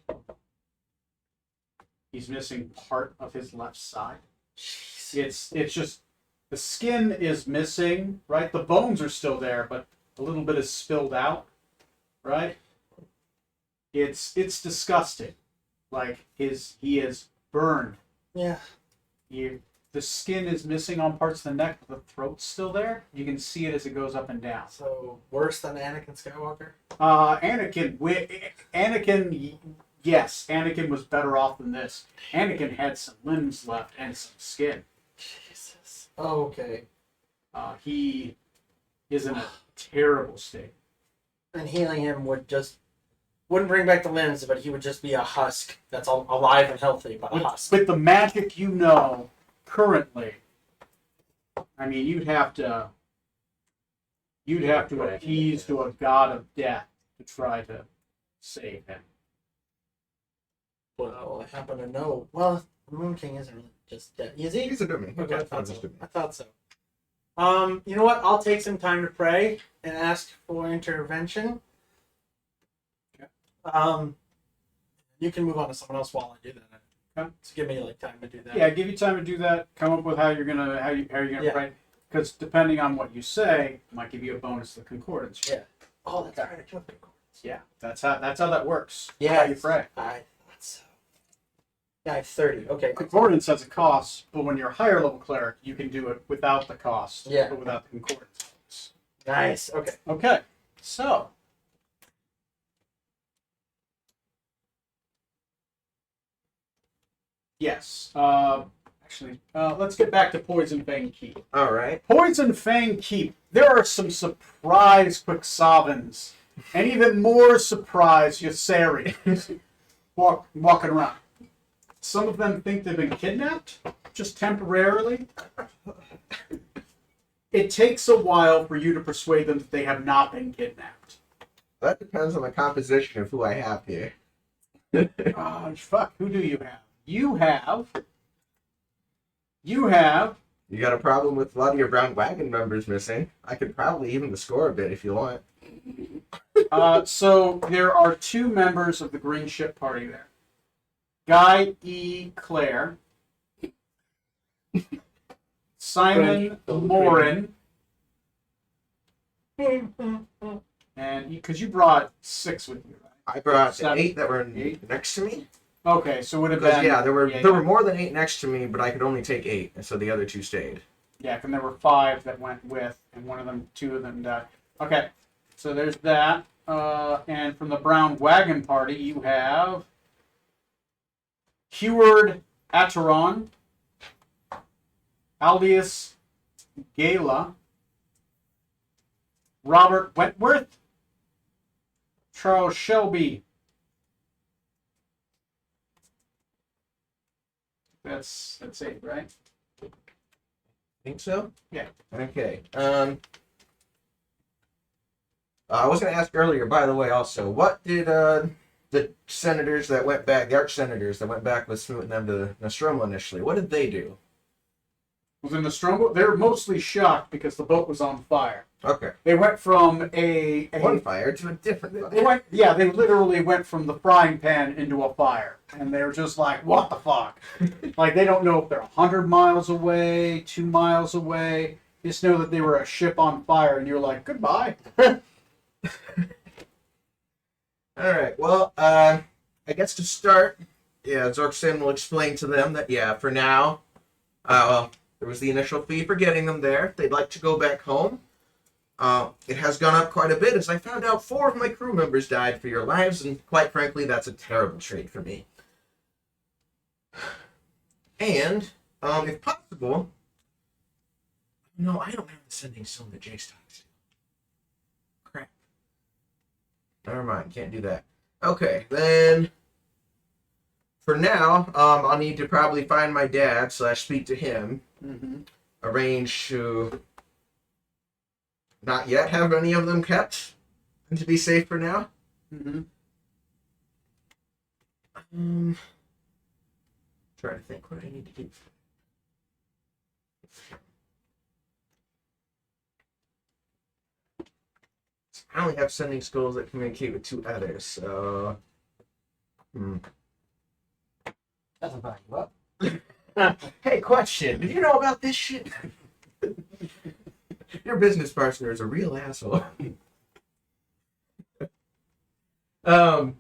A: He's missing part of his left side.
C: Jeez.
A: It's just the skin is missing, right? The bones are still there, but a little bit is spilled out, right? It's disgusting. Like he is burned.
C: Yeah.
A: The skin is missing on parts of the neck, but the throat's still there. You can see it as it goes up and down.
C: So worse than Anakin Skywalker.
A: Anakin, yes, Anakin was better off than this. Anakin had some limbs left and some skin.
C: Jesus. Oh, okay.
A: He is in a terrible state.
C: And healing him wouldn't bring back the limbs, but he would just be a husk that's alive and healthy, but a husk.
A: With the magic you know currently, I mean, you'd have to You'd have to appease to a god of death to try to save him.
C: Well, I happen to know. Well, the Moon King isn't really just dead. Is he?
D: He's a dummy.
C: Okay, I
D: He's
C: thought
D: just
C: so.
D: a dummy.
C: I thought so. You know what? I'll take some time to pray and ask for intervention.
A: Okay.
C: You can move on to someone else while I do that.
A: Okay.
C: So give me like time to do that.
A: Yeah, give you time to do that. Come up with how you're gonna
C: Yeah.
A: pray. Because depending on what you say, it might give you a bonus to the concordance.
C: Yeah. Oh, that's right. I do have to go.
A: Yeah, that's how that works.
C: Yeah.
A: How you pray.
C: I thought so. Yeah, I have 30. Okay.
A: Concordance has a cost, but when you're a higher level cleric, you can do it without the cost.
C: Yeah.
A: But without the concordance.
C: Nice. Okay.
A: Okay. So. Yes. Actually, let's get back to Poison Fang Keep.
D: All right.
A: Poison Fang Keep. There are some surprise Quicksavans, and even more surprise Ysarians walking around. Some of them think they've been kidnapped, just temporarily. It takes a while for you to persuade them that they have not been kidnapped.
D: That depends on the composition of who I have here.
A: Fuck, who do you have? You have...
D: You got a problem with a lot of your brown wagon members missing. I could probably even the score a bit if you want.
A: So there are 2 members of the Green Ship Party there. Guy E. Clare, Simon Morin, and because you brought 6 with you, right?
D: I brought
A: 7,
D: 8 that were
A: 8.
D: next to me.
A: Okay, so it would have
D: Because
A: been
D: yeah, there were more than 8 next to me, but I could only take 8, and so the other 2 stayed.
A: Yeah, and there were 5 that went with, and 2 of them died. Okay, so there's that. And from the Brown Wagon Party, you have Heward Acheron, Aldius Gala, Robert Wentworth, Charles Shelby. That's 8, right?
D: Think so?
A: Yeah.
D: Okay. I was going to ask earlier, by the way, also, what did the senators that went back, the arch senators that went back with Smoot and them to Nostromo initially, what did they do?
A: Was in Nostromo? They were mostly shocked because the boat was on fire.
D: Okay.
A: They went from a
D: One fire to a different
A: they
D: fire.
A: they literally went from the frying pan into a fire, and they were just like, "What the fuck?" Like they don't know if they're 100 miles away, 2 miles away. They just know that they were a ship on fire, and you're like, "Goodbye."
D: All right. Well, I guess to start, yeah, Zorkson will explain to them that, yeah, for now, well, there was the initial fee for getting them there. They'd like to go back home. It has gone up quite a bit as I found out 4 of my crew members died for your lives, and quite frankly, that's a terrible trade for me. And, if possible, no, I don't have the sending stone that Jace talks to. Crap. Never mind, can't do that. Okay, then, for now, I'll need to probably find my dad / speak to him.
A: Mm-hmm.
D: Arrange to not yet have any of them kept, and to be safe for now.
A: Mm-hmm.
D: Trying to think what I need to do. I only have sending schools that communicate with 2 others, so.
B: Doesn't bug you up.
D: Hey, question. Did you know about this shit? Your business partner is a real asshole. When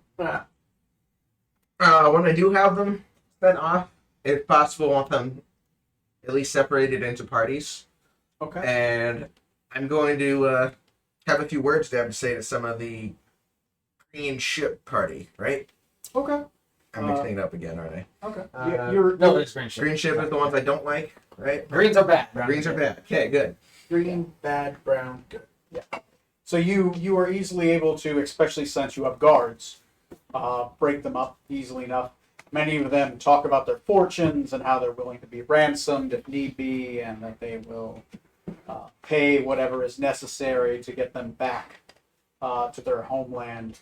D: I do have them sent off, if possible, I want them at least separated into parties.
A: Okay.
D: And I'm going to have a few words to have to say to some of the Green Ship Party, right?
A: Okay.
D: I'm mixing it up again, aren't I?
A: Okay.
B: No, it's green ship.
D: Green Ship is the ones I don't like, right?
B: Greens are bad. Brown
D: Greens are bad. Okay, good.
C: Green, bad, brown, good.
A: So you are easily able to, especially since you have guards, break them up easily enough. Many of them talk about their fortunes and how they're willing to be ransomed if need be, and that they will pay whatever is necessary to get them back to their homeland.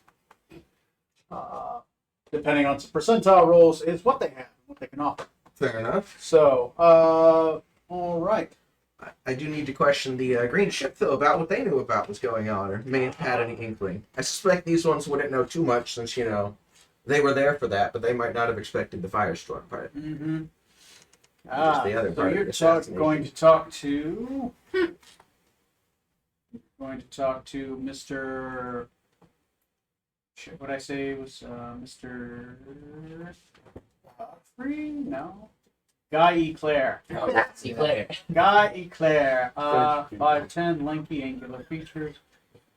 A: Depending on some percentile rolls, is what they have, what they can offer.
D: Fair enough.
A: So, all right.
D: I do need to question the green ship, though, about what they knew about what's going on, or may have had any inkling. I suspect these ones wouldn't know too much, since, you know, they were there for that, but they might not have expected the firestorm part.
A: Mm-hmm.
D: the other
A: So
D: part of
A: you're
D: the assassination.
A: going to talk to Mr. Shit, what I say was Mr. Free? No. Guy Eclair.
B: Oh, that's Eclair.
A: Guy Eclair. 5'10", lanky, angular features.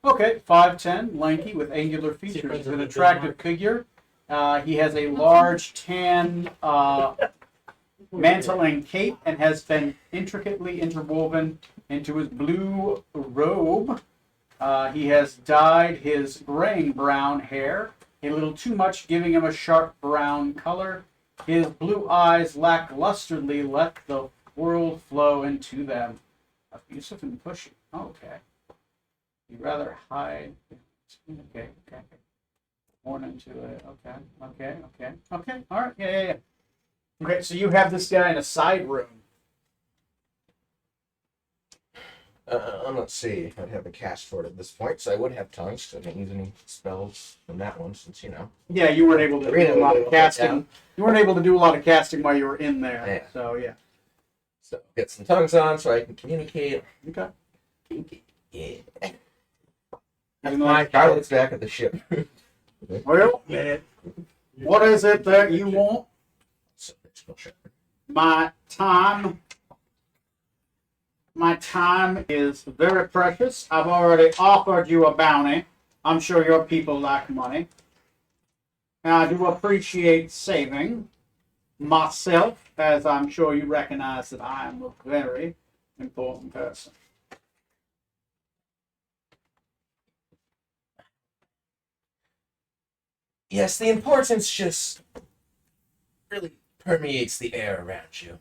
A: Okay, 5'10", lanky with angular features. An attractive figure. He has a large tan mantle and cape, and has been intricately interwoven into his blue robe. He has dyed his graying brown hair a little too much, giving him a sharp brown color. His blue eyes lacklusterly let the world flow into them. Abusive and pushy. Okay. You'd rather hide. Okay. Born into it. Okay. All right. Yeah. Okay, so you have this guy in a side room.
D: Let's see. I'd have a cast for it at this point, so I would have tongues. So I didn't use any spells from that one, since, you know.
A: Yeah, you weren't able to do a lot of casting. You weren't able to do a lot of casting while you were in there.
D: Yeah.
A: So yeah.
D: So get some tongues on so I can communicate.
A: Okay.
D: Yeah.
A: And like,
D: Charlotte's back at the ship.
A: well, what is it that you want?
D: So, let's go ship.
A: My time is very precious. I've already offered you a bounty. I'm sure your people like money. And I do appreciate saving myself, as I'm sure you recognize that I am a very important person.
D: Yes, the importance just really permeates the air around you.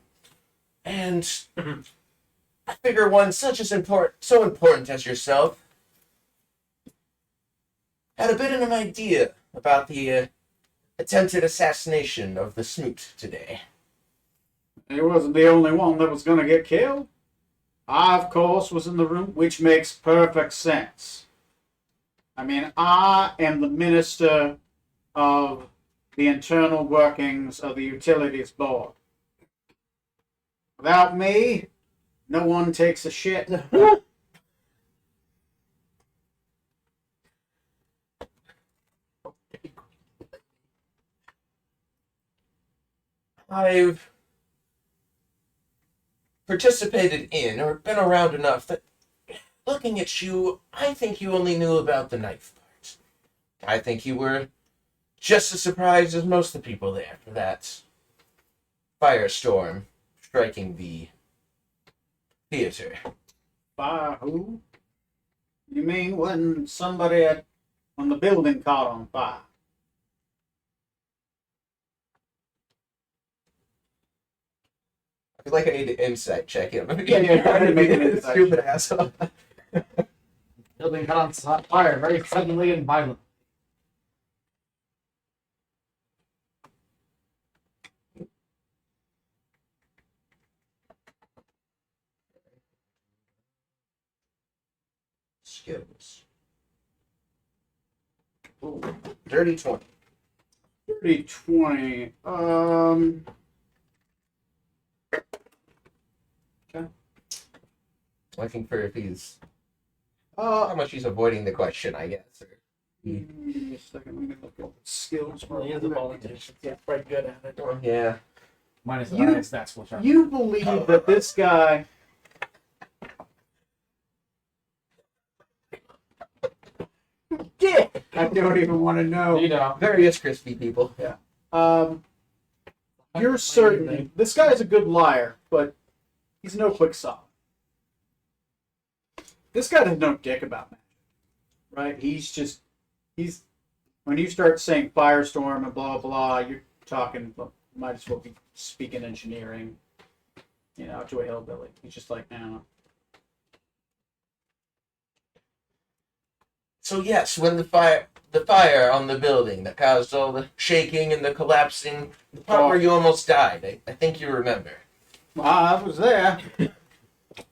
D: And I figure one such as so important as yourself had a bit of an idea about the attempted assassination of the Snoot today.
A: He wasn't the only one that was going to get killed. I, of course, was in the room, which makes perfect sense. I mean, I am the minister of the internal workings of the Utilities Board. Without me, no one takes a shit.
D: I've participated in, or been around enough that, looking at you, I think you only knew about the knife part. I think you were just as surprised as most of the people there for that firestorm striking the theater.
A: Fire who? You mean when when the building caught on fire?
D: I feel like I need to insight check him.
A: Yeah, I didn't make an insight
D: Stupid asshole.
B: Building caught on fire very suddenly and violently.
D: Skills. Ooh, dirty 20.
A: 30-20.
D: Looking for if he's how much he's avoiding the question, I guess. Or,
A: Give me a second, let me look at the skills.
C: Well, he is a politician. Yeah, quite good at it.
D: oh, yeah.
B: Minus the
A: You-
B: highest stats will sharp.
A: You believe that this guy dick? I don't even want to know.
B: You know.
D: Various crispy people.
A: You're certain this guy is a good liar, but he's no Quicksilver. This guy doesn't know dick about magic, right? He's when you start saying firestorm and blah blah, you're talking. Well, might as well be speaking engineering, to a hillbilly. He's just like, no.
D: So yes, when the fire on the building that caused all the shaking and the collapsing, the part where you almost died, I think you remember.
A: Well, I was there.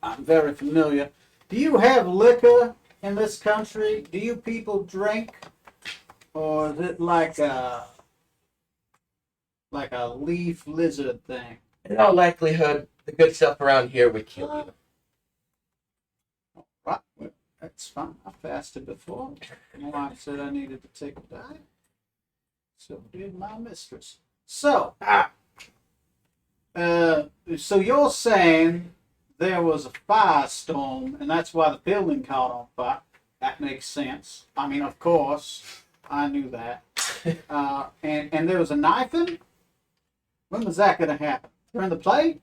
A: I'm very familiar. Do you have liquor in this country? Do you people drink? Or is it like a leaf lizard thing?
D: In all likelihood, the good stuff around here would kill you.
A: Right. Well, that's fine. I fasted before. My wife said I needed to take a diet. So did my mistress. So, so you're saying there was a firestorm, and that's why the building caught on fire. That makes sense. I mean, of course, I knew that. And there was a knifing? When was that going to happen? During the play?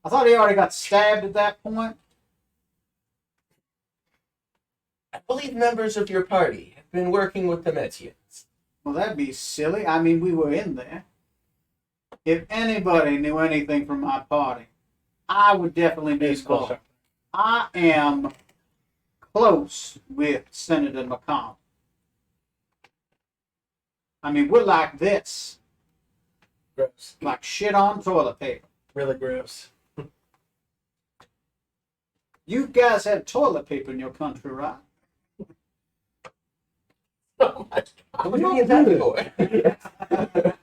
A: I thought he already got stabbed at that point.
D: I believe members of your party have been working with the Metians.
A: Well, that'd be silly. I mean, we were in there. If anybody knew anything from my party, I would definitely be involved. I am close with Senator McConnell. I mean, we're like this.
C: Gross.
A: Like shit on toilet paper.
C: Really gross.
A: You guys have toilet paper in your country, right?
C: Oh my God.
D: What are you that for?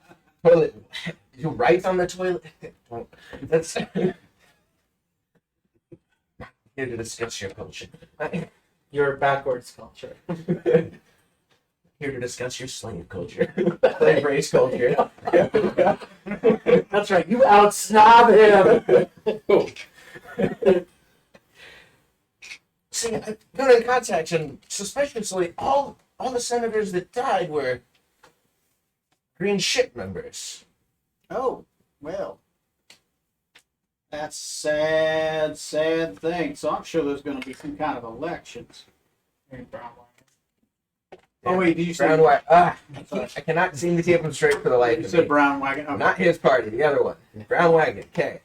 D: Toilet. You write on the toilet? That's here to discuss your culture.
C: Your backwards culture.
D: Here to discuss your slave culture. Slave race culture.
C: That's right. You out snob him.
D: See, I've been in contact, and suspiciously, all the senators that died were Green Ship members.
A: Oh, well. That's sad, sad thing. So I'm sure there's going to be some kind of elections. Oh, wait, did you say
D: Brown Wagon.
A: Sorry.
D: I cannot seem to keep him straight for the life
A: You
D: of
A: said
D: me.
A: brown wagon. Okay.
D: Not his party, the other one. Brown Wagon. Okay.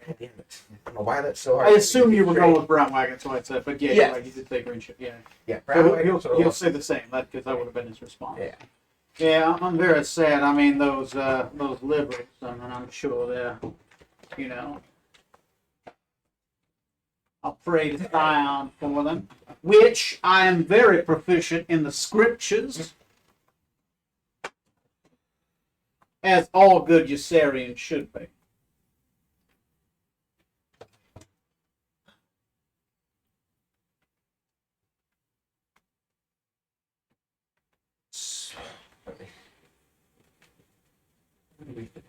D: God damn it. I don't know why that's so hard.
A: I
D: to
A: assume
D: keep
A: you were
D: straight.
A: going with brown wagon, so I said, but yeah,
D: Yeah.
A: you're right, he did say green ship, yeah.
D: Yeah, Brown
A: So
D: Wagon.
A: he'll say the same, because that would have been his response.
D: Yeah.
A: Yeah, I'm very sad. I mean, those liberals, I mean, I'm sure they're, I'll pray to Zion for them, which I am very proficient in the scriptures, as all good Yossarians should be.
D: What do we think?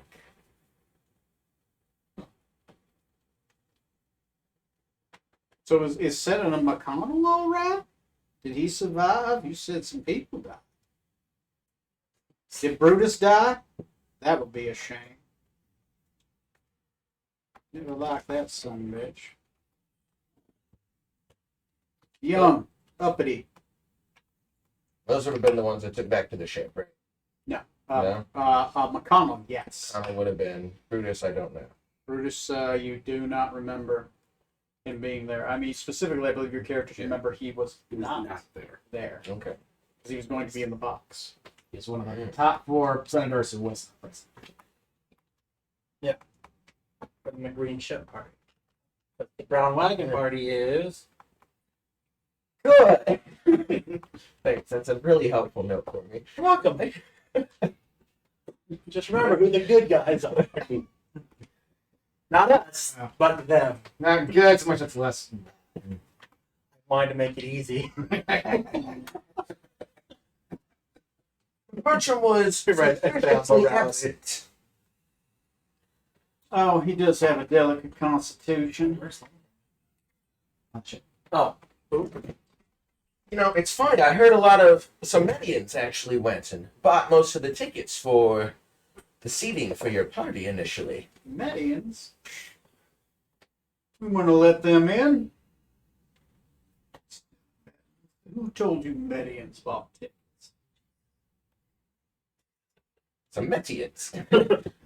A: So is Senator McConnell all right? Did he survive? You said some people died. Did Brutus die? That would be a shame. Never liked that son of a bitch. Young, uppity.
D: Those would have been the ones that took back to the ship, right?
A: McConnell, yes.
D: Would have been. Brutus, I don't know.
A: Brutus, you do not remember him being there. I mean, specifically, I believe your characters remember he was not there
D: Okay.
A: because he was going to be in the box.
B: He's one of the top 4 senators who was president.
C: From the Green Ship Party. But the Brown Wagon Party is
D: Good. Thanks. That's a really helpful note for me.
C: you're welcome. Just remember who the good guys are. Not us, but them.
B: Not good so much, that's less.
C: Wanted to make it easy.
D: Bertram was
C: Right,
D: suspiciously
C: morality.
D: absent.
A: Oh, he does have a delicate constitution.
C: Oh,
D: You know, it's fine. I heard a lot of some Medians actually went and bought most of the tickets for the seating for your party initially.
A: Medians? We want to let them in? Who told you Medians bought tickets?
D: Some Metians.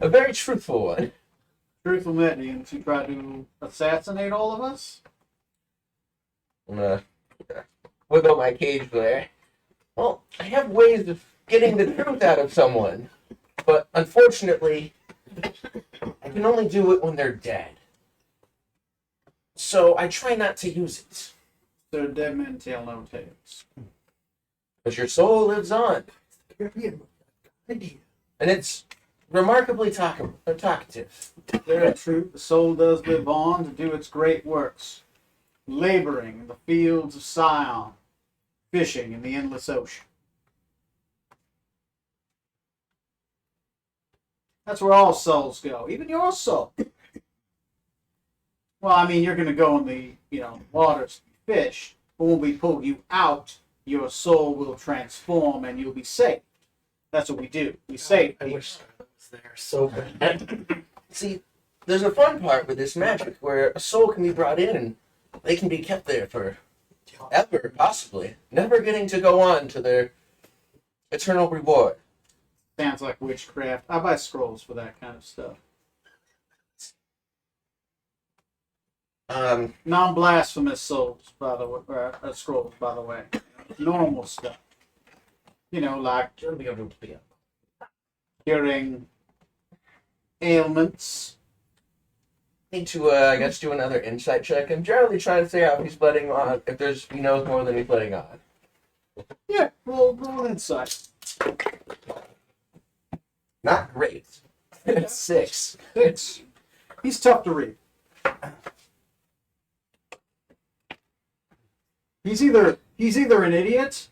D: A very truthful one.
A: Truthful Medians who tried to assassinate all of us?
D: wiggle my cage there. Well, I have ways of getting the truth out of someone, but unfortunately, I can only do it when they're dead. So I try not to use it.
A: So dead men tell no tales.
D: But your soul lives on. And it's remarkably talkative.
A: Very true. The soul does live on to do its great works, laboring in the fields of Sion, fishing in the endless ocean. That's where all souls go, even your soul. Well, I mean, you're going to go in the waters to fish, but when we pull you out, your soul will transform and you'll be saved. That's what we do. We save
C: I
A: people.
C: wish I was there so bad.
D: See, there's a fun part with this magic where a soul can be brought in and they can be kept there for ever, possibly, never getting to go on to their eternal reward.
A: Sounds like witchcraft. I buy scrolls for that kind of stuff. Non-blasphemous souls, by the way, scrolls, by the way. Normal stuff. Like curing ailments.
D: Need to, I guess, do another insight check. I'm generally trying to say how he's letting on, if he knows more than he's letting on.
A: Yeah, roll insight.
D: Not great. 6.
A: 6. He's tough to read. He's either an idiot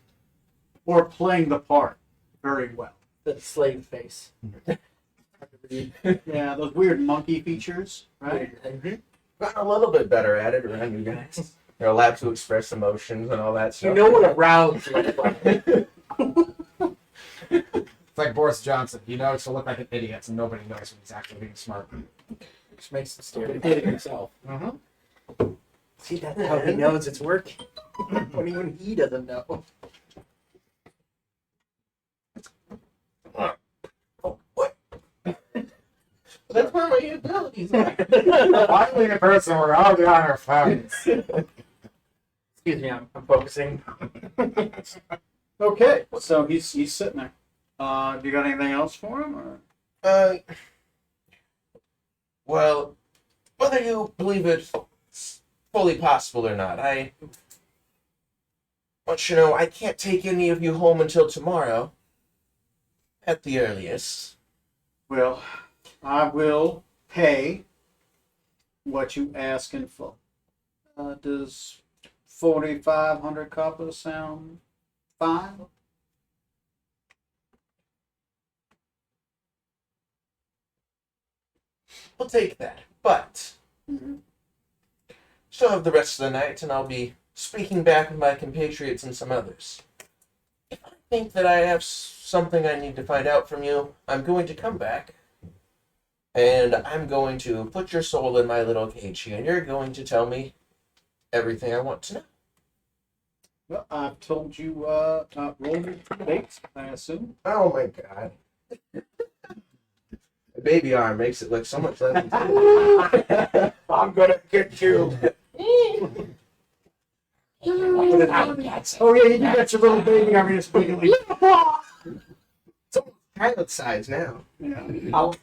A: or playing the part very well.
C: The slave face.
A: Yeah, those weird monkey features, right?
D: Got a little bit better at it around you guys. You're allowed to express emotions and all that stuff.
C: You know what a round looks like.
B: It's like Boris Johnson. He knows to look like an idiot, and nobody knows when he's actually being smart.
C: Which makes it scary.
E: He did it himself.
C: See, that's how he knows it's working. When even he doesn't know.
D: Oh, what? That's where my abilities are.
B: Finally, in person, we're already on our phones.
C: Excuse me, I'm focusing.
A: Okay, so he's sitting there. Do you got anything else for him? Or?
D: Well, whether you believe it's fully possible or not, I want you to know I can't take any of you home until tomorrow, at the earliest.
A: Well, I will pay what you ask in full. Does 4,500 copper sound fine?
D: I'll take that, but still have the rest of the night, and I'll be speaking back with my compatriots and some others. If I think that I have something I need to find out from you, I'm going to come back, and I'm going to put your soul in my little cage here, and you're going to tell me everything I want to know.
A: Well, I've told you, roll dates, I assume.
D: Oh my god. The baby arm makes it look so much less.
C: I'm gonna get you.
A: Oh yeah, you got your little baby arm just squiggly.
D: Pilot size now.
A: Yeah.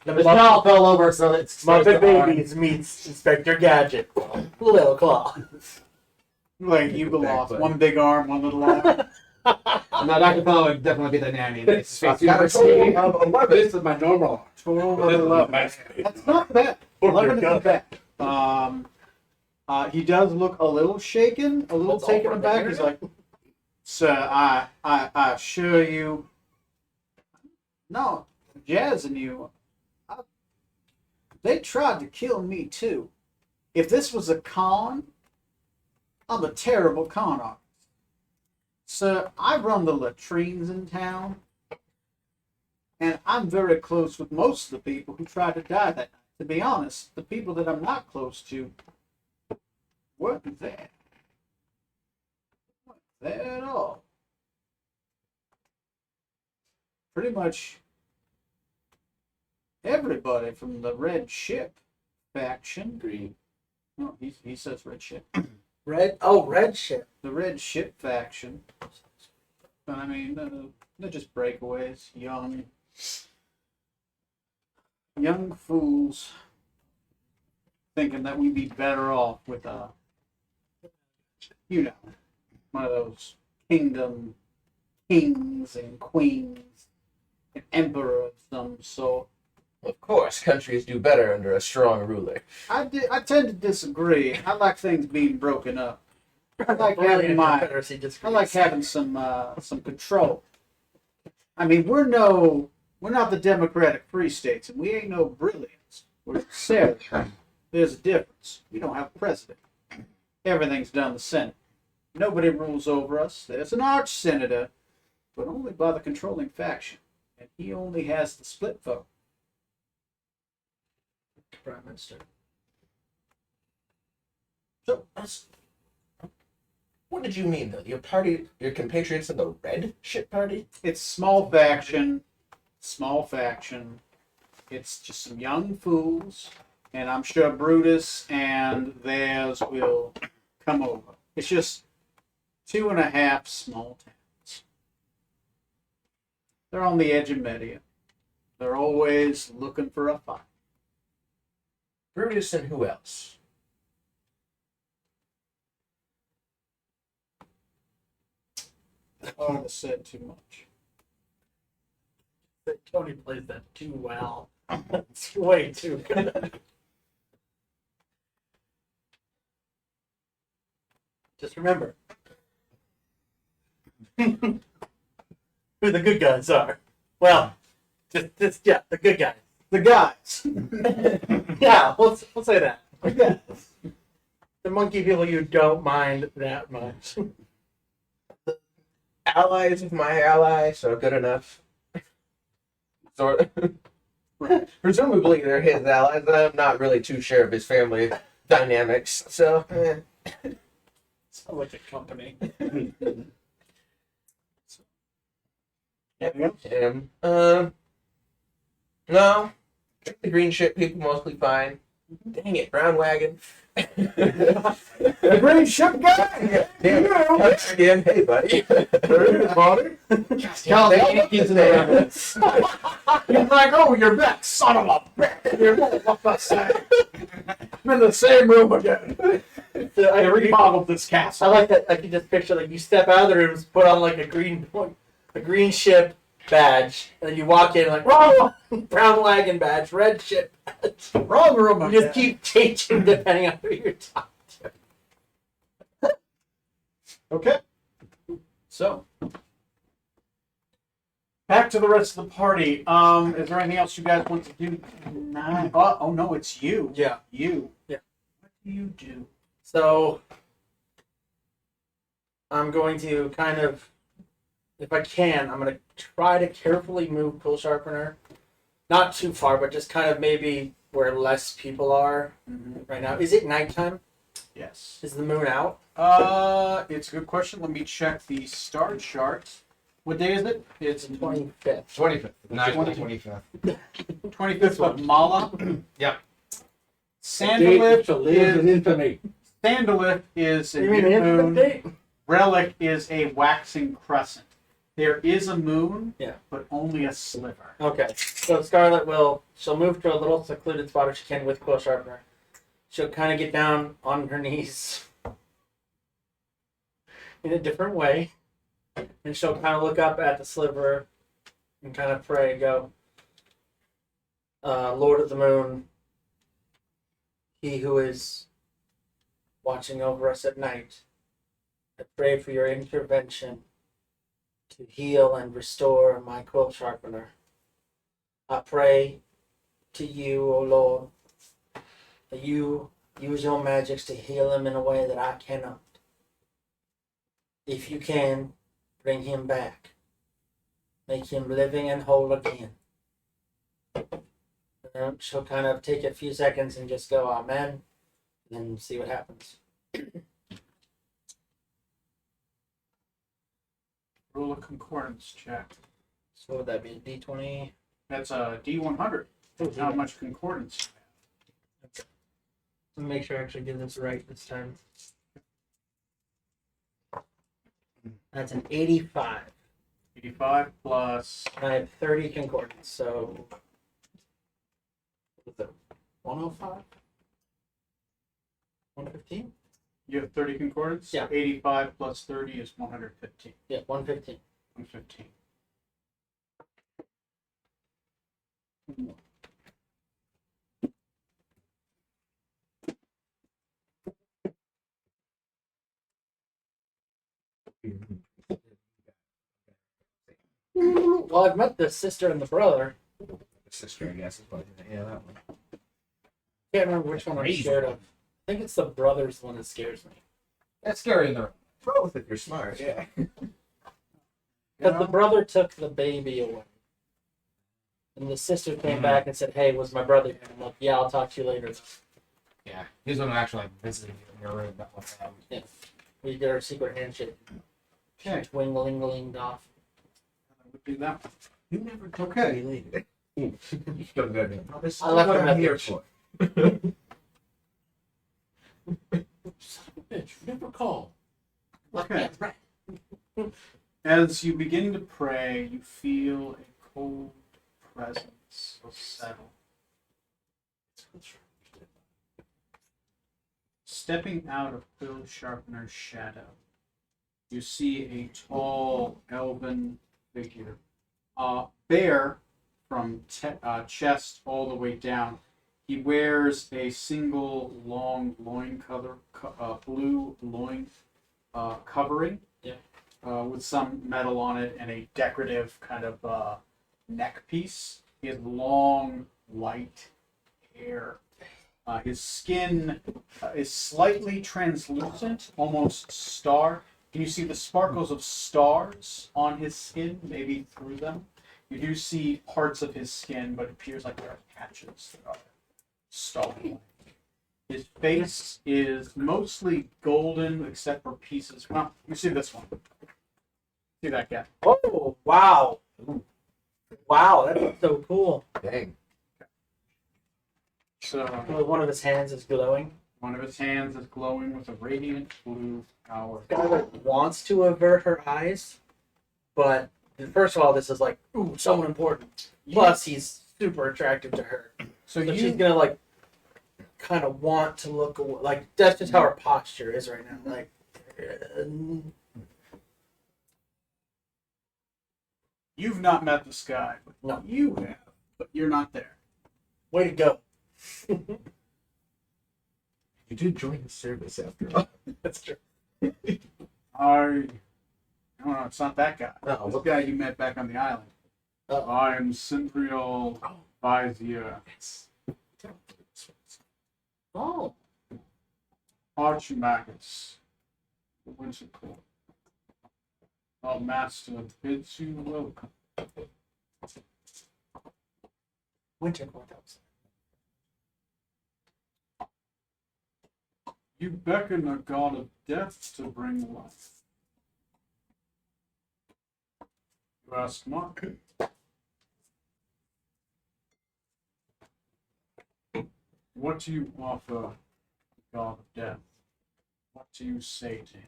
B: The Michelle fell over, so it's
C: Mother Babies meets Inspector Gadget. Little Claw.
A: Like you lost one big arm, one little arm.
B: No, Dr. Fellow would definitely be the nanny. It's
D: I've got a total of 11.
E: This is my normal.
A: Total of 11. That's not bad. 11 isn't bad. He does look a little shaken, a little
C: That's all
A: taken
C: for
A: aback.
C: dinner?
A: He's like, "Sir, I assure you, no, Jazz and you, they tried to kill me too. If this was a con, I'm a terrible con artist. Sir, I run the latrines in town, and I'm very close with most of the people who tried to die that night. To be honest, the people that I'm not close to weren't there. Weren't there at all. Pretty much everybody from the Red Ship faction.
E: Green.
A: No, he says Red Ship.
C: Red ship.
A: The red ship faction. But I mean, they're just breakaways, young fools, thinking that we'd be better off with one of those kingdom kings and queens, an emperor of some sort.
D: Of course, countries do better under a strong ruler.
A: I tend to disagree. I like things being broken up. I like having
C: Brilliant
A: my
C: Confederacy just
A: I like having some control. I mean, we're not the Democratic Free States, and we ain't no brilliance. We're Sarah. There's a difference. We don't have a president. Everything's done in the Senate. Nobody rules over us. There's an arch senator, but only by the controlling faction, and he only has the split vote.
C: Prime Minister.
D: So, what did you mean, though? Your compatriots in the red ship party?
A: It's small faction. It's just some young fools, and I'm sure Brutus and theirs will come over. It's just 2.5 small towns. They're on the edge of Media. They're always looking for a fight.
D: Brutus and who else?
A: Oh, I said too much.
C: Tony plays that too well. It's way too good. Just remember who the good guys are. Well, just the good guys.
A: The guys.
C: Yeah, we'll say that.
A: The guys.
C: The monkey people you don't mind that much.
D: Allies of my ally, so good enough. Sort of. Presumably they're his allies. I'm not really too sure of his family dynamics, so.
A: Sound like a company.
D: No. The green ship people mostly fine. Dang it, brown wagon.
A: The green ship guy.
D: Damn it. Again, hey buddy.
B: Call the Yankees in the Rebels.
A: He's like, oh, you're back, son of a bitch. You're what I say. I'm in the same room again. I remodeled this
C: I
A: castle.
C: like that. I can just picture like you step out of the room, put on like a green ship badge, and then you walk in like whoa, brown wagon badge, red ship badge.
A: Wrong room
C: You
A: again.
C: just keep changing depending on who you're talking to.
A: Okay. So, back to the rest of the party. Is there anything else you guys want to do? Oh no, it's you.
C: Yeah.
A: You.
C: Yeah.
A: What do you do?
C: So I'm going to kind of, if I can, I'm going to try to carefully move Quill Sharpener. Not too far, but just kind of maybe where less people are right now. Is it nighttime?
A: Yes.
C: Is the moon out?
A: It's a good question. Let me check the star chart. What day is it? It's
C: 25th.
B: 25th. Night 25th.
A: 25th of Mala.
B: Yep.
A: Sandalith
E: shall live in
A: is
E: infamy.
A: Sandalith is a
C: You mean
A: new
C: the infinite
A: moon.
C: date?
A: Relic is a waxing crescent. There is a moon,
C: Yeah.
A: but only a sliver.
C: Okay. So Scarlet she'll move to a little secluded spot if she can with Quill Sharpener. She'll kind of get down on her knees in a different way. And she'll kind of look up at the sliver and kind of pray and go, Lord of the Moon, he who is watching over us at night, I pray for your intervention to heal and restore my Quill Sharpener. I pray to you, O Lord, that you use your magics to heal him in a way that I cannot. If you can, bring him back. Make him living and whole again. She'll kind of take a few seconds and just go, Amen, and then see what happens.
A: Rule of concordance check.
C: So what would that be? D20?
A: That's a D100. How much concordance?
C: Let me make sure I actually get this right this time. That's an 85.
A: 85 plus.
C: And I have 30 concordance, so. What's it? 105? 115?
A: You have 30 concordance?
C: Yeah.
A: 85 plus 30 is 115.
C: Yeah, 115.
A: 115.
C: Well, I've met the sister and the brother.
B: Sister, I guess. Yeah, that one.
C: Can't remember which one I'm
B: Crazy.
C: scared of. I think it's the brother's one that scares me.
B: That's scary in the
D: Both if you're smart.
B: Yeah.
C: Because the brother took the baby away. And the sister came back and said, "Hey, was my brother here?" I'm like, "Yeah, I'll talk to you later."
B: Yeah. He's the one who actually visited you in your room that one time.
C: We did our secret handshake.
A: Okay.
C: Twingling off.
A: That would be that one.
D: You never took
A: Okay.
D: me later.
B: This
C: I left
D: what
C: him
D: I'm
C: at
D: here
C: the-
D: for.
E: Bitch, never call.
A: Okay. As you begin to pray, you feel a cold presence settle. Stepping out of Quill Sharpener's shadow, you see a tall elven figure, bare from chest all the way down. He wears a single long loin blue loin covering, with some metal on it and a decorative kind of neck piece. He has long white hair. His skin is slightly translucent, almost star. Can you see the sparkles of stars on his skin, maybe through them? You do see parts of his skin, but it appears like there are patches that are star-like. His face is mostly golden, except for pieces. Come on, you see this one. See that guy.
C: Oh, wow. Wow, that's so cool.
D: Dang.
A: So
C: One of his hands is glowing.
A: one of his hands is glowing with a radiant blue power.
C: Guy like wants to avert her eyes, but first of all, this is like, ooh, someone important. Plus, he's super attractive to her,
A: So
C: so she's
A: you
C: gonna like kind of want to look away. Like that's just how her posture is right now. Like,
A: you've not met this guy, but
C: No.
A: you have, but you're not there.
C: way to go.
D: You did join the service after all.
C: That's true.
A: No, it's not that guy.
D: No,
A: This guy you met back on the island.
C: Oh.
A: I am Centrial Vizier,
C: Oh,
A: Archimachus, Whimsical. Our master bids you welcome.
C: winter courthouse.
A: You beckon a god of death to bring life. You ask Mark. What do you offer, god of death? What do you say to him?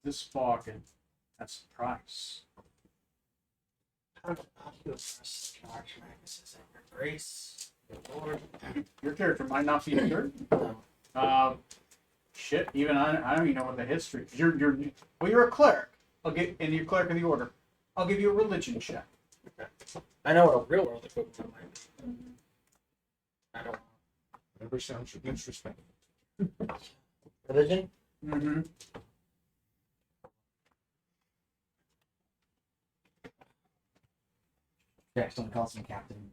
A: This bargain, that's the price.
C: How do you address the Archimachus? Is it your grace, your lord?
A: Your character might not be sure.
C: No.
A: Shit. Even I don't even know what the history. You're a cleric. And you're cleric of the order. I'll give you a religion check.
C: I know what a real world equivalent might be. I don't know.
D: Never sounds disrespectful.
C: Religion?
A: Mm-hmm.
B: Jack still calls him captain.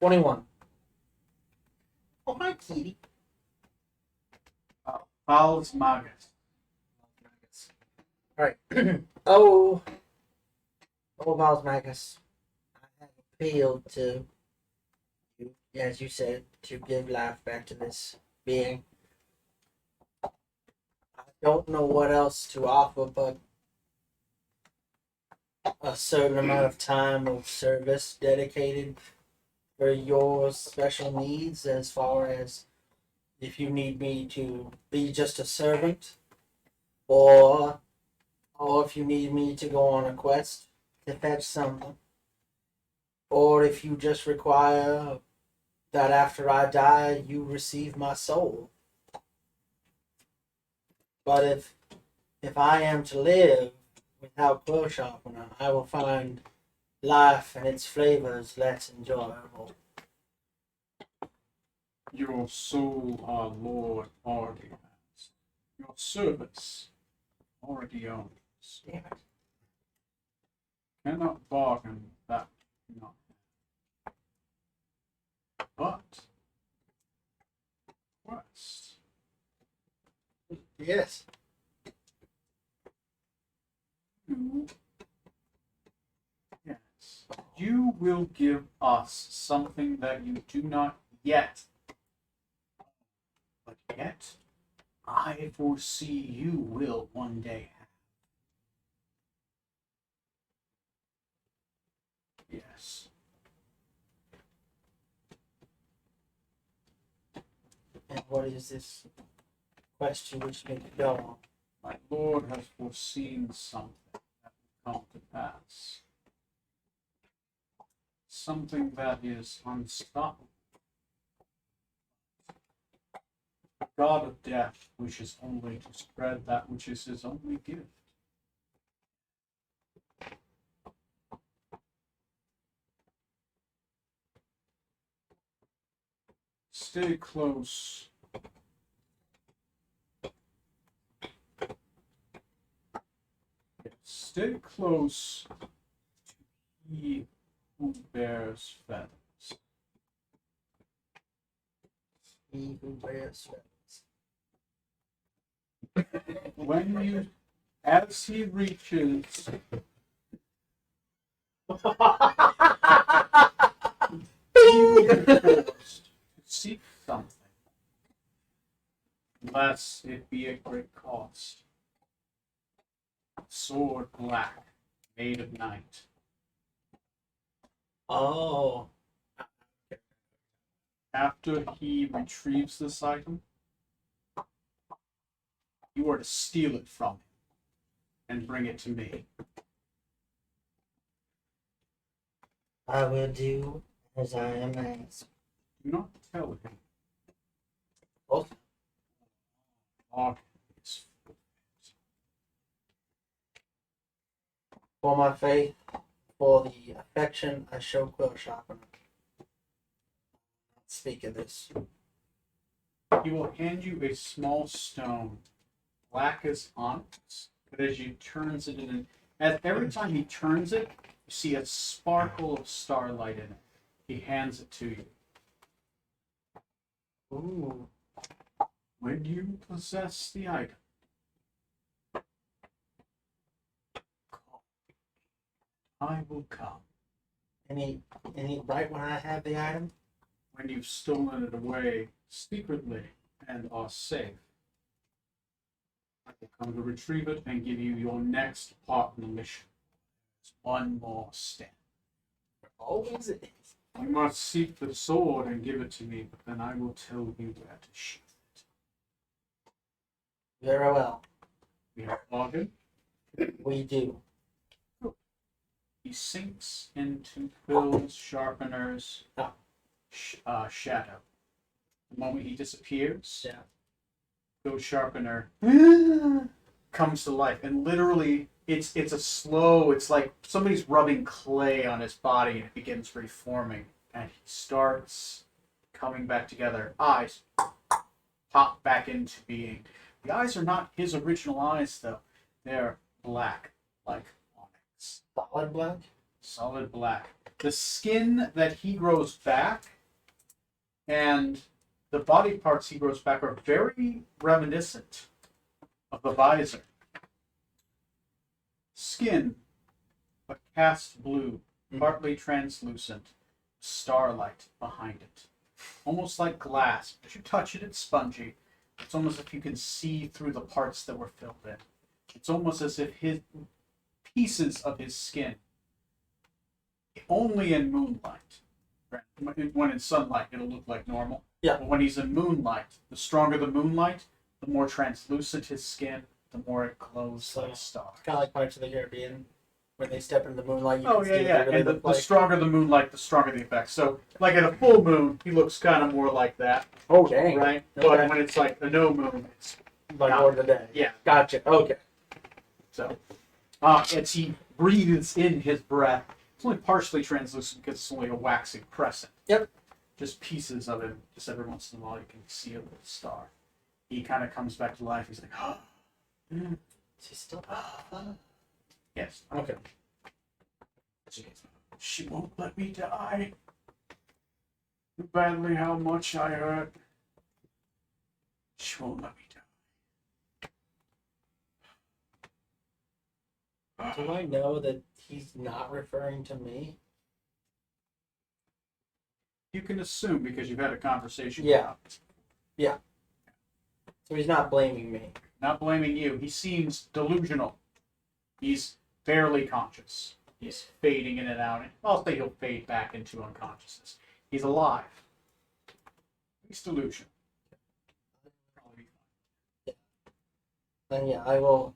C: 21. Oh, hi, kitty.
A: Vals Magus.
C: Alright. Oh, Miles Magus. I have appealed to you, as you said, to give life back to this being. I don't know what else to offer but a certain amount of time of service dedicated for your special needs as far as if you need me to be just a servant, or if you need me to go on a quest to fetch something, or if you just require that after I die you receive my soul. But if I am to live without Quill Sharpener, I will find life and its flavors less enjoyable.
A: Your soul, our Lord, already has. Your service already owns.
C: Damn it.
A: Cannot bargain that you not have. But quest.
C: Yes.
A: Yes. You will give us something that you do not yet. But yet, I foresee you will one day have. Yes.
C: And what is this quest you wish me to go on?
A: My Lord has foreseen something that will come to pass. Something that is unstoppable. The God of death wishes only to spread that which is his only gift. Stay close. Stay close to he who bears feathers.
C: He who bears
A: When you, as he reaches, he will be forced to seek something, lest it be at great cost. Sword black, made of night.
C: Oh.
A: After he retrieves this item, you are to steal it from him and bring it to me.
C: I will do as I am asked.
A: Do not tell him.
C: Oh.
A: Log is
C: For my faith, for the affection I show Quill Sharpener. Speak of this.
A: He will hand you a small stone, black as onyx, but as you turns it in, as every time he turns it, you see a sparkle of starlight in it. He hands it to you.
C: Ooh.
A: When you possess the item, call. I will come.
C: Any right when I have the item?
A: When you've stolen it away secretly and are safe, I will come to retrieve it and give you your next part in the mission. There's one more step.
C: Always is.
A: You must seek the sword and give it to me, but then I will tell you where to sheath it.
C: Very well.
A: We have bargained.
C: We do.
A: He sinks into Quill Sharpener's shadow. The moment he disappears,
C: Yeah.
A: Quill Sharpener comes to life, and literally, it's a slow. It's like somebody's rubbing clay on his body, and it begins reforming, and he starts coming back together. Eyes pop back into being. The eyes are not his original eyes, though. They're black, like onyx.
C: Solid black?
A: Solid black. The skin that he grows back and the body parts he grows back are very reminiscent of the visor. Skin, a cast blue, partly translucent, starlight behind it. Almost like glass. As you touch it, it's spongy. It's almost as if you can see through the parts that were filled in. It's almost as if his pieces of his skin, only in moonlight, render when in sunlight, it'll look like normal.
C: Yeah.
A: But when he's in moonlight, the stronger the moonlight, the more translucent his skin, the more it glows like a star.
C: Kind of like Pirates of the Caribbean, when they step into the moonlight. You
A: Oh
C: can
A: yeah,
C: see
A: yeah.
C: what they really
A: And the
C: look like.
A: stronger the moonlight, the stronger the effect. So, like at a full moon, he looks kind of more like that,
C: Oh dang!
A: right?
C: Okay.
A: But when it's like a no moon, it's
C: Like more of the day.
A: yeah.
C: Gotcha. Okay.
A: So, as he breathes in his breath, it's only partially translucent because it's only a waxing crescent.
C: Yep.
A: Just pieces of it. Just every once in a while, you can see a little star. He kind of comes back to life. He's like, oh,
C: Is he still?
A: yes.
C: Okay.
A: She won't let me die. Badly how much I hurt. She won't let me die.
C: Do I know that he's not referring to me?
A: You can assume because you've had a conversation.
C: Yeah.
A: With him.
C: So he's not blaming me.
A: Not blaming you. He seems delusional. He's barely conscious. He's fading in and out. I'll say he'll fade back into unconsciousness. He's alive. He's delusional. Probably be
C: Then yeah, I will.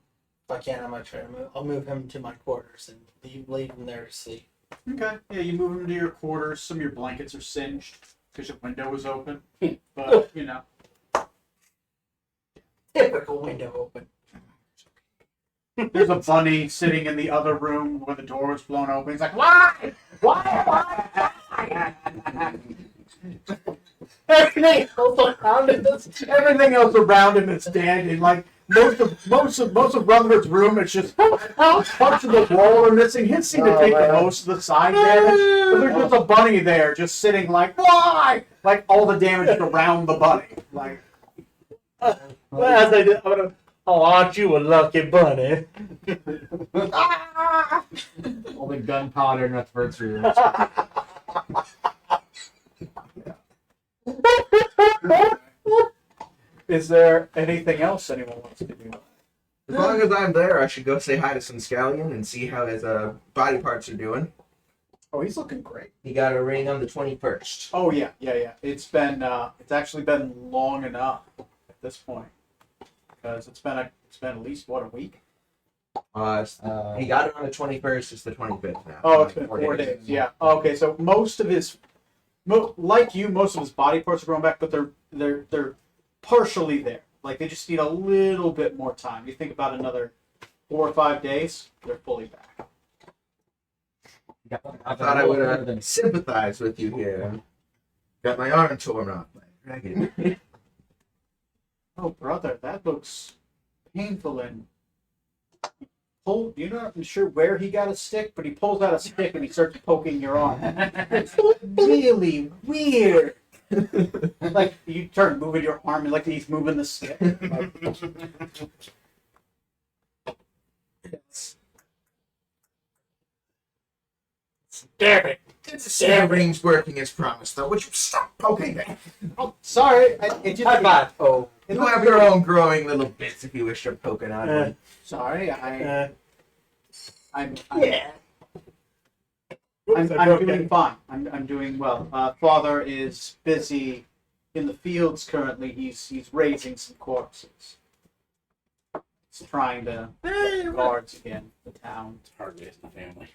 C: If I can, I'm gonna try to move. I'll move him to my quarters and leave him there to sleep.
A: fine. Okay. Yeah, you move him to your quarters. Some of your blankets are singed because your window was open. But, you know.
C: Typical window open.
A: There's a bunny sitting in the other room where the door was blown open. He's like, why? Why? Everything else around him is dead, and like most of Rutherford's room, it's just parts of the wall are missing. His seem to take the most of the side damage. But there's just a bunny there, just sitting like, why? Like all the damage is around the bunny. Like,
C: Well, as I did, I'm gonna. Oh, aren't you a lucky bunny?
B: All the gunpowder in Rutherford's room.
A: is there anything else anyone wants to do?
D: As long as I'm there, I should go say hi to some Scallion and see how his body parts are doing.
A: Oh, he's looking great.
D: He got a ring on the 21st.
A: Oh yeah. It's been it's actually been long enough at this point because it's been at least what, a week.
D: He got it on the 21st. It's the 25th now.
A: Oh, it's been 4 days. Yeah. Okay, so most of his, like you, most of his body parts are growing back, but they're partially there. Like they just need a little bit more time. You think about another 4 or 5 days, they're fully back.
D: I thought I would sympathize with you here. Got my arm torn off by a dragon.
A: Oh, brother, that looks painful and. You're not sure where he got a stick, but he pulls out a stick and he starts poking your arm. It's really weird. Like you start moving your arm and like he's moving the stick. Like,
C: Damn it!
D: The ring's working as promised, though. Would you stop poking me?
A: oh, sorry. It just,
C: High five. Oh.
A: it
D: You
A: looks
D: have your own growing little bits if you wish to poke it on me.
A: Sorry, I'm
C: Yeah.
A: I'm doing fine. I'm doing well. Father is busy in the fields currently. He's raising some corpses. He's trying to get guards again, the town.
E: It's hard raising a family.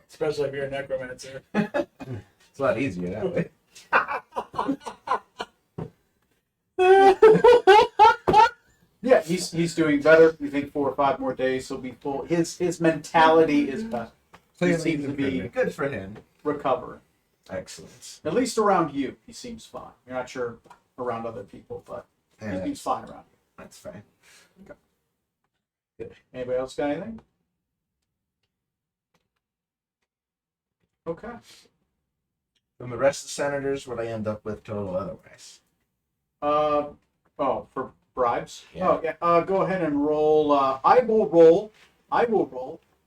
C: Especially if you're a necromancer.
D: It's a lot easier that way.
A: Yeah, he's doing better. We think 4 or 5 more days he'll be full. His mentality is better. He seems to be
D: good for him.
A: recovering.
D: Excellent.
A: At least around you, he seems fine. You're not sure around other people, but
D: Yeah,
A: he seems fine around you.
D: that's fine.
A: Anybody else got anything? Okay.
D: From the rest of the senators, what I end up with total otherwise.
A: Oh, for bribes?
D: Yeah.
A: Oh, yeah. Go ahead and roll. I will roll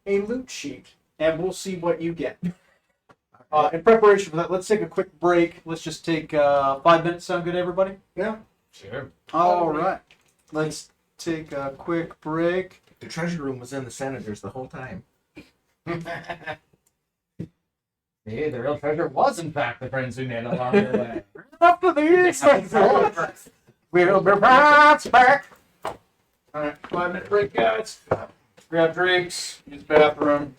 A: a loot sheet, and we'll see what you get. In preparation for that, let's take a quick break. Let's just take 5 minutes. Sound good, everybody?
C: Yeah.
B: Sure.
A: All right. Let's take a quick break.
D: The treasure room was in the senators the whole time.
B: The real treasure was, in fact, the friends we made along the way.
A: After these,
B: We'll be right back.
A: all right, 5-minute break, guys. Grab drinks, use bathroom.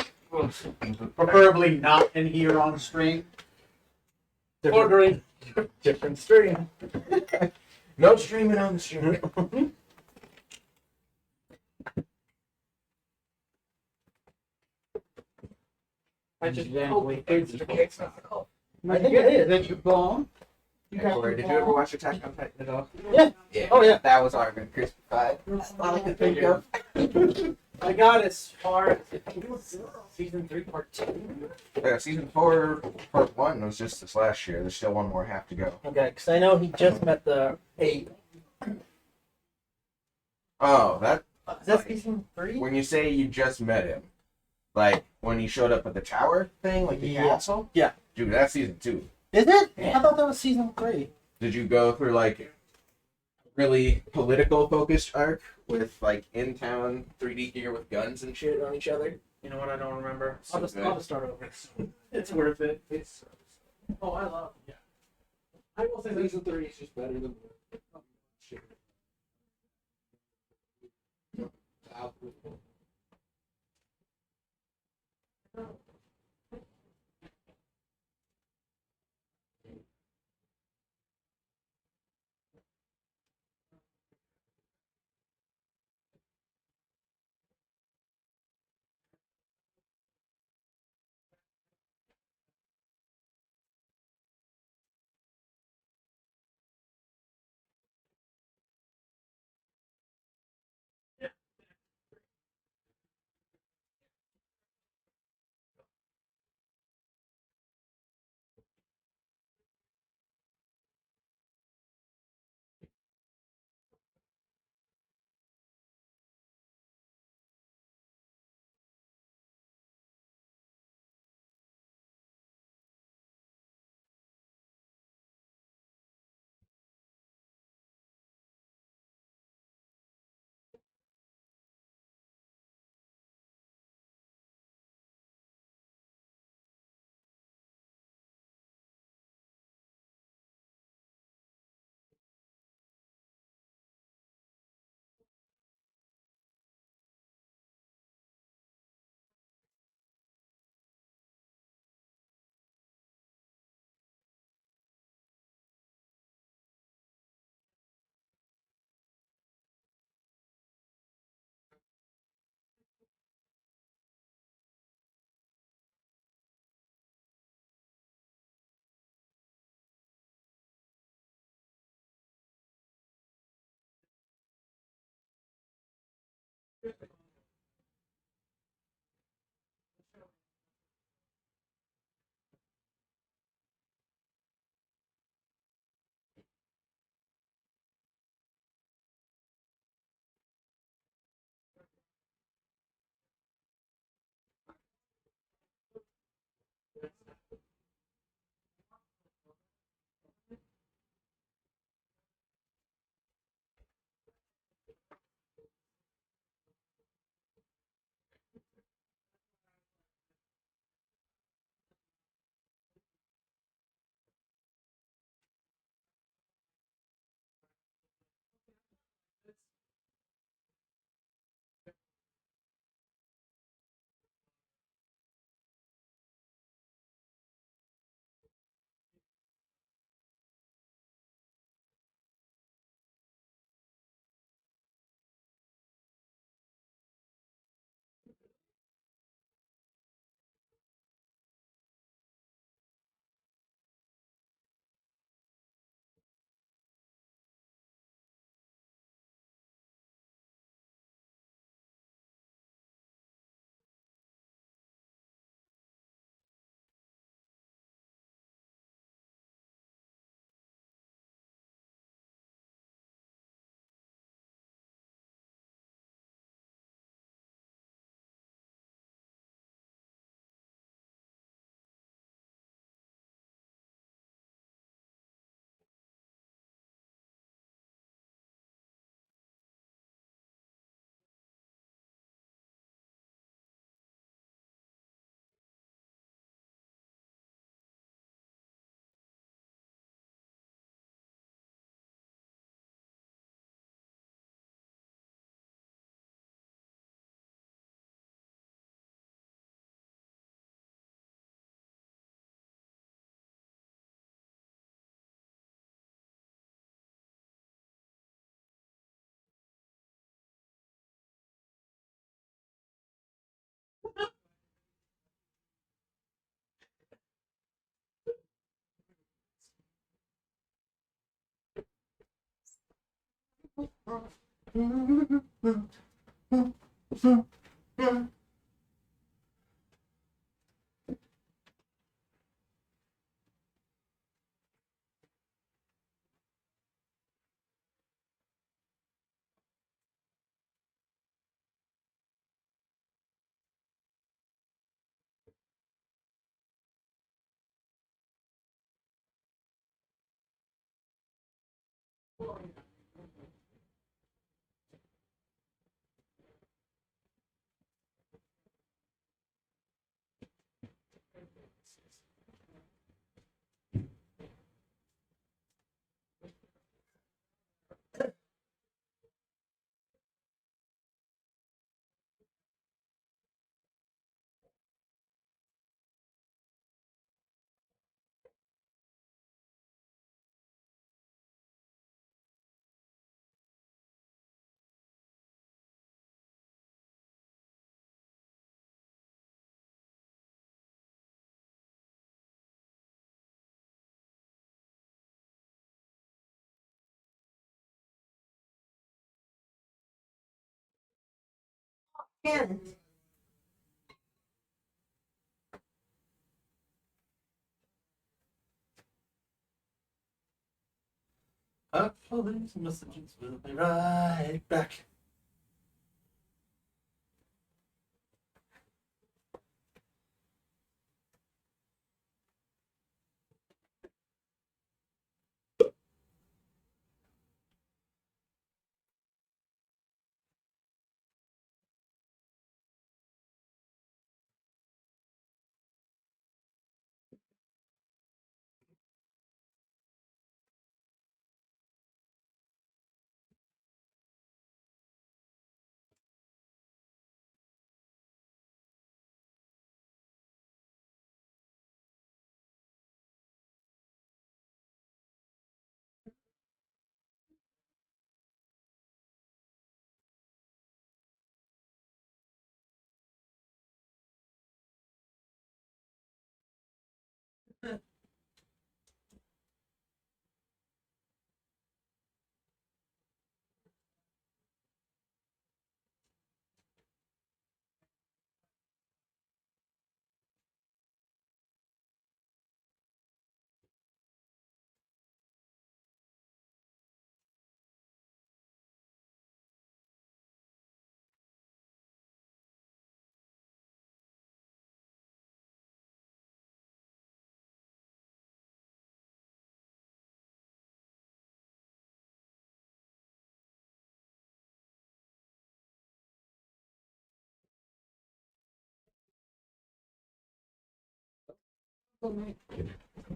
A: Preferably not in here on stream.
E: Ordering.
C: Different stream.
D: No streaming on the stream.
A: I just
B: hope
A: it's
C: I think it is.
A: that you belong.
D: Corey, did you ever watch Attack on Titan at all?
C: Yeah.
D: Yeah.
C: Oh, yeah.
D: That was Armin crucified. That's all I could think of.
C: I got as far as I think it was season 3, part 2.
D: Yeah, season 4, part 1 was just this last year. There's still one more half to go.
C: Okay, because I know he just met the 8.
D: Oh, that
C: Is that season 3?
D: when you say you just met him, like when he showed up at the tower thing, like the
C: Yeah.
D: castle.
C: Yeah.
D: Dude, that's season 2.
C: Is it?
D: Yeah.
C: I thought that was season 3.
D: Did you go through like really political focused arc with like in town 3D gear with guns and shit on each other?
C: You know what? I don't remember.
D: So
C: I'll just
D: good.
C: start over.
A: It's worth it.
E: It's.
C: Oh, I love it.
E: Yeah. I will say season 3 is just better than. Shit.
C: Ken.
E: Police messages will be right back.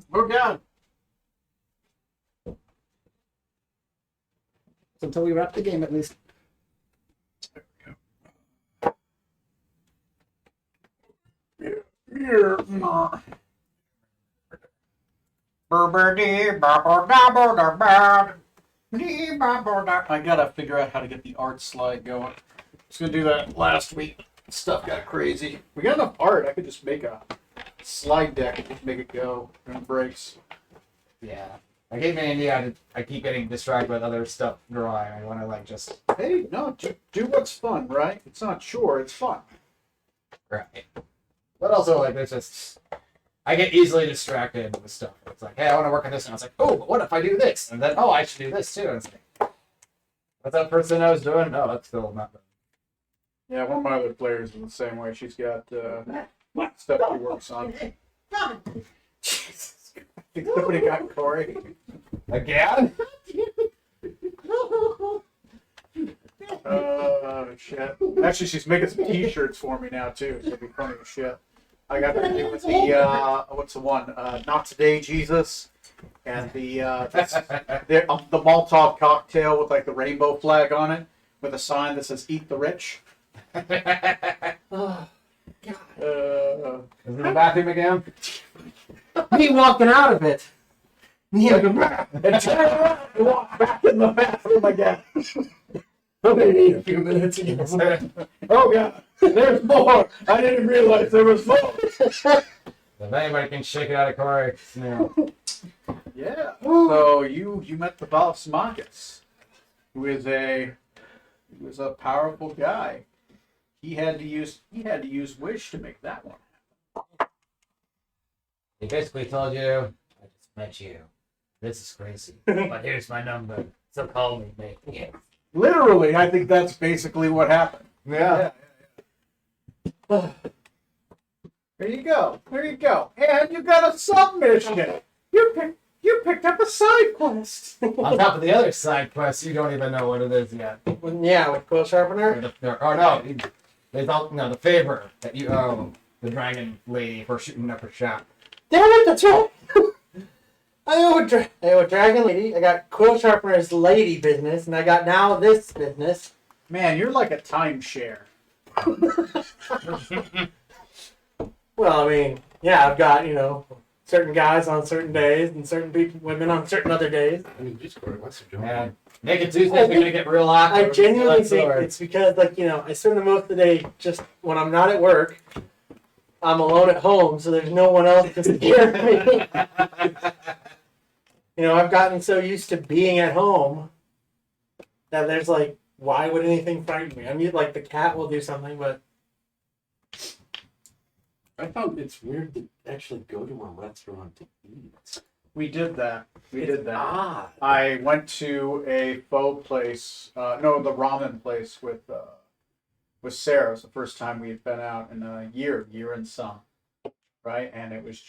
A: We're down.
B: Until we wrap the game, at least.
A: I gotta figure out how to get the art slide going. I was gonna do that last week. Stuff got crazy. We got enough art. I could just make a slide deck and just make it go when it breaks.
B: Yeah. I gave me an idea. I keep getting distracted with other stuff drawing. I want to like just
A: Hey, no, do what's fun, right? It's not chore, it's fun.
B: right. But also like it's just I get easily distracted with stuff. It's like, hey, I want to work on this, and I was like, oh, but what if I do this? And then, oh, I should do this too. And it's like, what's that first thing I was doing? No, that's still not.
A: Yeah, one of my other players is the same way. She's got stuff she works on. Jesus. I think somebody got Corey.
B: Again?
A: Oh, shit. Actually, she's making some t-shirts for me now, too. It's going to be funny as shit. I got to do with the, what's the one? Not Today, Jesus. And the Molotov cocktail with, like, the rainbow flag on it. With a sign that says, Eat the Rich. Oh, God.
B: Is it the bathroom again?
C: Me walking out of it.
A: And turn around and walk back in the bathroom again. Only need a few minutes again. Oh, God. There's more. I didn't realize there was more.
B: If anybody can shake it out of Corey, it's new.
A: Yeah. So you met the boss Marcus, who is a He was a powerful guy. He had to use wish to make that one.
B: He basically told you, I just met you. This is crazy. But here's my number. So call me, mate. Yeah.
A: Literally, I think that's basically what happened.
B: Yeah.
A: There you go. There you go. And you got a submission. You picked up a side quest.
B: On top of the other side quests, you don't even know what it is yet.
C: Yeah, with quill sharpener.
B: The favor that you owe the dragon lady for shooting up her shop.
C: Damn it, that's right. I owe a dragon lady. I got quill sharpener's lady business, and I got now this business.
A: Man, you're like a timeshare.
C: Well, I mean, yeah, I've got certain guys on certain days and certain women on certain other days.
E: I mean, Discord, what's the joke?
B: And Naked Tuesday, we're gonna get real awkward.
C: I genuinely
B: That's
C: think
B: all right.
C: it's because, I spend the most of the day just when I'm not at work. I'm alone at home, so there's no one else to scare me. I've gotten so used to being at home that there's why would anything frighten me? I mean, the cat will do something, but
E: I found it's weird to actually go to a restaurant to eat.
A: We did that.
C: it's odd.
A: I went to a pho place, the ramen place with Sarah. It was the first time we had been out in a year and some, right? And it was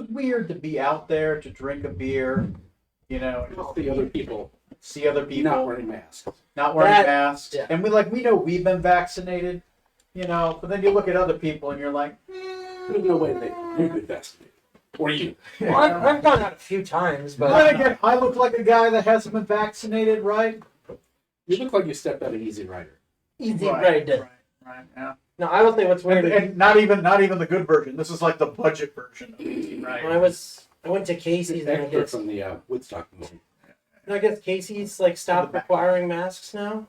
A: weird to be out there, to drink a beer,
E: The other people
A: see other people
E: not wearing masks.
A: not wearing
C: That-
A: masks.
C: yeah.
A: And we know we've been vaccinated, but then you look at other people and you're like,
E: There's no way you've been vaccinated. Or you.
C: Well, I've gone out a few times, but
A: Then again, I look like a guy that hasn't been vaccinated, right?
E: You look like you stepped out of Easy Rider.
C: easy right.
A: Right, yeah.
C: No, I will say what's weird.
A: And not even the good version. This is like the budget version of it, right?
C: When I went to Casey's, and I
E: Extra
C: guess
E: from the Woodstock movie.
C: Casey's stopped requiring masks now.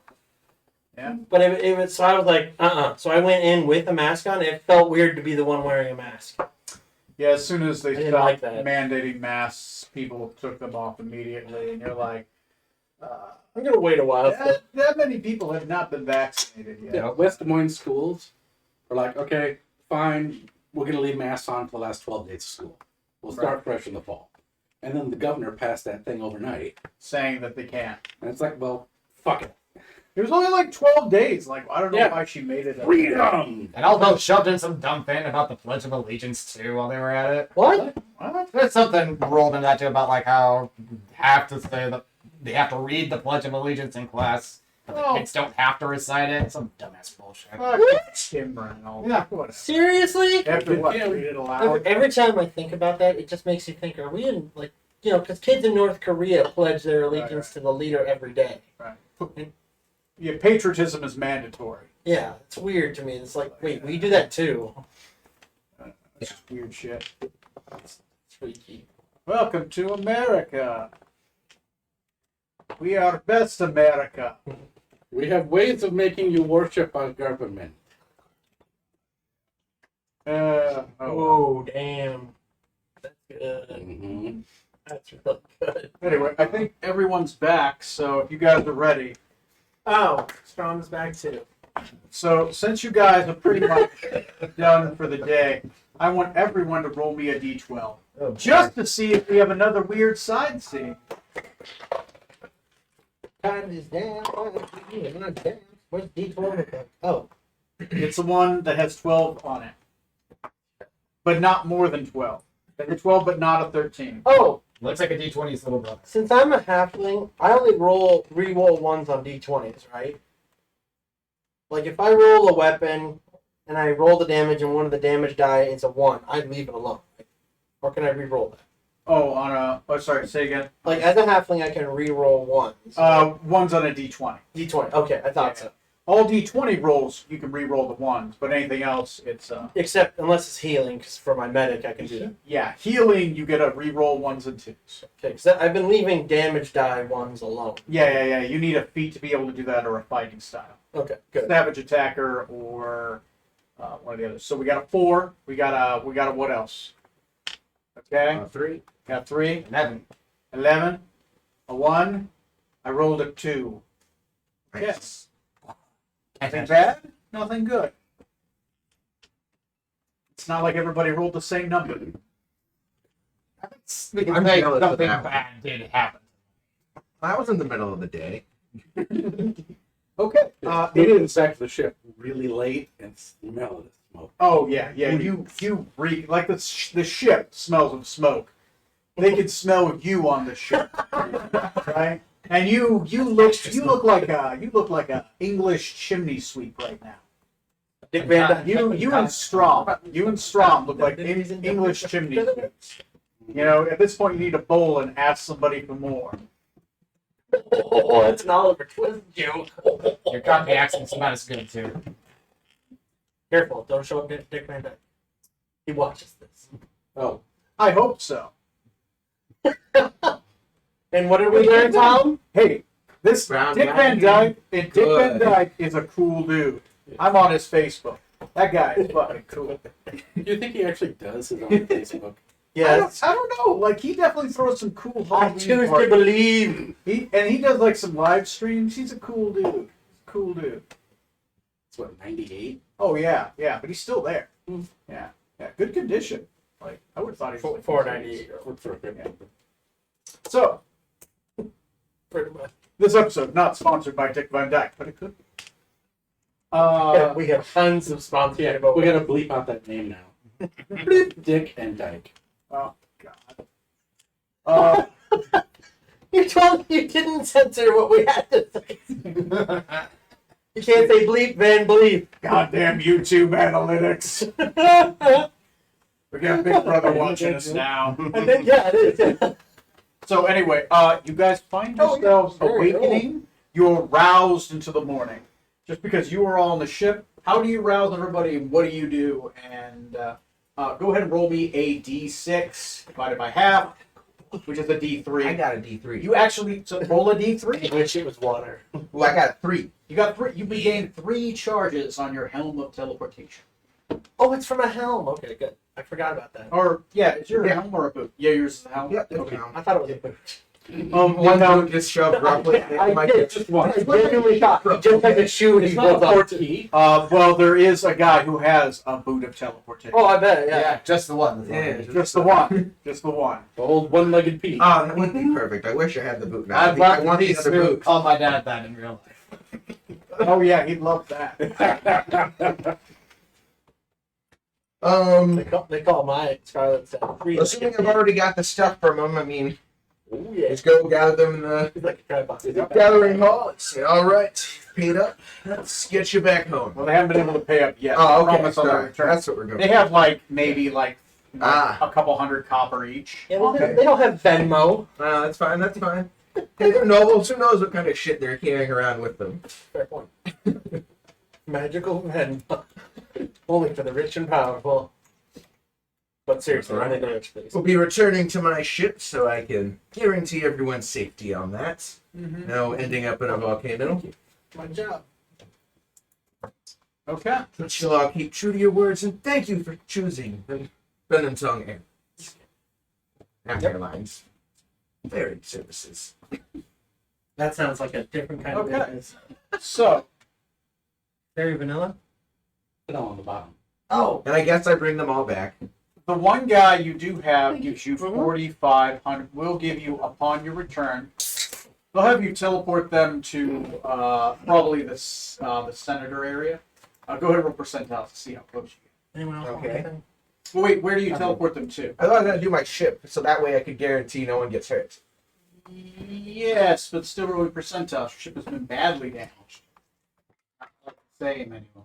A: Yeah.
C: But it was so I was like, So I went in with a mask on. It felt weird to be the one wearing a mask.
A: Yeah, as soon as
C: I
A: they
C: didn't
A: stopped
C: like that.
A: mandating masks, people took them off immediately, and you're like,
C: I'm gonna wait a while.
A: that many people have not been vaccinated yet.
E: Yeah, West Des Moines schools are like, okay, fine, we're going to leave masks on for the last 12 days of school. We'll start fresh in the fall. And then the governor passed that thing overnight.
A: Saying that they can't.
E: And it's like, well, fuck it.
A: It was only like 12 days. Like, I don't know
E: Yeah.
A: why she made it.
E: Freedom!
B: And also shoved in some dumb thing about the Pledge of Allegiance too while they were at it.
C: What?
A: What?
B: There's something rolled in that too about how you have to say that they have to read the Pledge of Allegiance in class, but the
A: Oh.
B: kids don't have to recite it. Some dumbass bullshit.
A: Fuck
C: What?
A: Timber and all.
B: Yeah.
A: Whatever.
C: Seriously?
A: After what?
E: Yeah.
A: Read it aloud.
C: Every time I think about that, it just makes you think: are we in because kids in North Korea pledge their allegiance to the leader every day.
A: Right. Yeah, patriotism is mandatory.
C: Yeah, it's weird to me. It's like, wait, we do that too.
A: It's just weird shit.
C: It's freaky.
A: Welcome to America. We are best America.
E: We have ways of making you worship our government.
C: Oh, damn. That's good.
E: Mm-hmm.
C: That's really good.
A: Anyway, I think everyone's back, so if you guys are ready.
C: Oh, Strom's back too.
A: So since you guys are pretty much done for the day, I want everyone to roll me a d12.
B: Oh,
A: Just to see if we have another weird side scene.
C: Time is down. Where's D12? Oh,
A: It's the one that has 12 on it. But not more than 12. It's 12 but not a 13.
C: oh.
B: looks like a D20's little brother.
C: Since I'm a halfling, I only re-roll ones on D20s, right? Like if I roll a weapon and I roll the damage and one of the damage die is a 1, I'd leave it alone. Or can I re-roll that?
A: Sorry, say again.
C: Like as a halfling, I can re-roll ones.
A: One's on a d20.
C: D20. Okay, I thought so.
A: All d20 rolls, you can re-roll the ones, but anything else, it's
C: Except unless it's healing, because for my medic, I can do that.
A: yeah, healing. You get a re-roll ones and twos.
C: Okay, because I've been leaving damage die ones alone.
A: Yeah. You need a feat to be able to do that, or a fighting style,
C: Okay, good.
A: savage attacker, or one of the others. So we got a 4. We got a what else? Okay,
B: 3.
A: got 3,
B: 11.
A: 11, a 1. I rolled a 2. Yes. Nothing bad, nothing good. It's not like everybody rolled the same number.
B: We can
D: I'm
B: say
D: jealous of
B: something
D: that one.
B: bad did happen.
D: I was in the middle of the day.
A: Okay.
E: They did inside the ship really late and smell the smoke.
A: Oh yeah, yeah. You reek like the ship smells of smoke. They can smell you on the ship, right? And you look like a English chimney sweep right now.
C: Dick Van Dyke.
A: You and Strom look like English chimney sweeps. You know, at this point, you need a bowl and ask somebody for more.
C: Oh, that's an Oliver Twist joke.
B: Your Cockney accent's not as good too.
C: Careful, don't show up Dick Van Dyke. He watches this.
E: Oh,
A: I hope so.
C: And what did we learn, Tom?
A: Hey, this
D: Brown
A: Dick Van Dyke. Dick Van
D: Good.
A: Dyke is a cool dude. I'm on his Facebook. That guy is fucking cool.
E: do you think he actually does his own Facebook?
C: Yes.
A: I don't know. Like he definitely throws some cool
C: I
A: Halloween
C: choose to
A: parties.
C: believe.
A: He does like some live streams. He's a cool dude. Cool dude.
E: It's what, 98?
A: Oh yeah, yeah. But he's still there. Yeah, yeah. Good condition. Like I would have thought he was like
C: 498.
A: Yeah. So
C: Pretty much.
A: this episode not sponsored by Dick Van Dyke, but it could be.
C: We have tons of sponsors.
E: Yeah,
C: but
E: we gotta bleep out that name now. Dick and Dyke.
A: Oh God.
C: You told me you didn't censor what we had to say. You can't say bleep, Van bleep.
A: Goddamn YouTube analytics. We got Big Brother watching us now.
C: I think, yeah, it is. Yeah.
A: So anyway, you guys find
C: Oh, yeah.
A: yourselves
C: Very
A: awakening. You're roused into the morning. Just because you were all on the ship, how do you rouse everybody and what do you do? And go ahead and roll me a d6 divided by half, which is a d3.
D: I got a D3.
A: You actually roll a d3.
C: I wish it was water.
D: Ooh, I got a 3.
A: You got 3. You regain 3 charges on your helm of teleportation.
C: Oh, it's from a helm. Okay, good. I forgot about that.
A: Or yeah, is your
D: Yeah.
A: helm or a boot? Yeah, yours is a helm.
D: Yep.
A: Okay.
C: I thought it was a boot.
D: One boot just shoved roughly.
C: I did.
E: Just one.
C: I genuinely thought he just like a shoe and
E: It's
C: he
E: not
C: pulled
E: a
C: off.
E: key.
A: Well, there is a guy who has a boot of teleportation.
C: Oh, I bet. Yeah.
B: Yeah, just the one.
D: Yeah.
A: Just the one. Just the one.
E: The old one-legged Pete.
D: Oh, that would be perfect. I wish I had the boot now.
B: I'd love
D: I want
B: to
D: the
B: be
D: other
B: smooth.
D: boot.
B: Call my dad that in real life.
A: Oh yeah, he'd love that.
C: They call my Scarlet Set.
D: Assuming I've already got the stuff from them, I mean,
C: Oh, yeah.
D: let's go gather them in the
C: He's like a tripod.
D: gathering hall. Let's say, all right, paid up. Let's get you back home.
A: Well, they haven't been able to pay up yet.
D: Oh,
A: I
D: okay.
A: promise on their
D: Sorry.
A: return.
D: That's what we're going.
A: They have maybe
D: Ah.
A: a couple hundred copper each.
C: Yeah, well,
D: Okay.
C: they don't have Venmo.
D: That's fine. That's fine. Hey, they're nobles. Who knows what kind of shit they're carrying around with them?
C: Fair point. Magical Venmo. Only for the rich and powerful. But seriously,
D: Alright.
C: only the rich, please.
D: We'll be returning to my ship so I can guarantee everyone's safety on that. No ending up in a volcano.
C: My job.
A: Okay.
D: But you'll all keep true to your words, and thank you for choosing the Benentong Airlines. Very services.
C: That sounds like a different kind
A: Okay.
C: of business.
A: So
C: Very vanilla?
E: Put it on the bottom.
C: Oh.
D: And I guess I bring them all back.
A: the one guy you do have
C: Thank
A: gives
C: you.
A: you 4,500. Will give you upon your return. They'll have you teleport them to probably the senator area. Go ahead and roll percentiles to see how close you get.
C: Anyone else want
D: Okay.
C: anything?
A: Well, wait, where do you teleport them to?
D: I thought I was gonna do my ship, so that way I could guarantee no one gets hurt.
A: Yes, but still rolling percentiles. Your ship has been badly damaged. Not like the same anymore.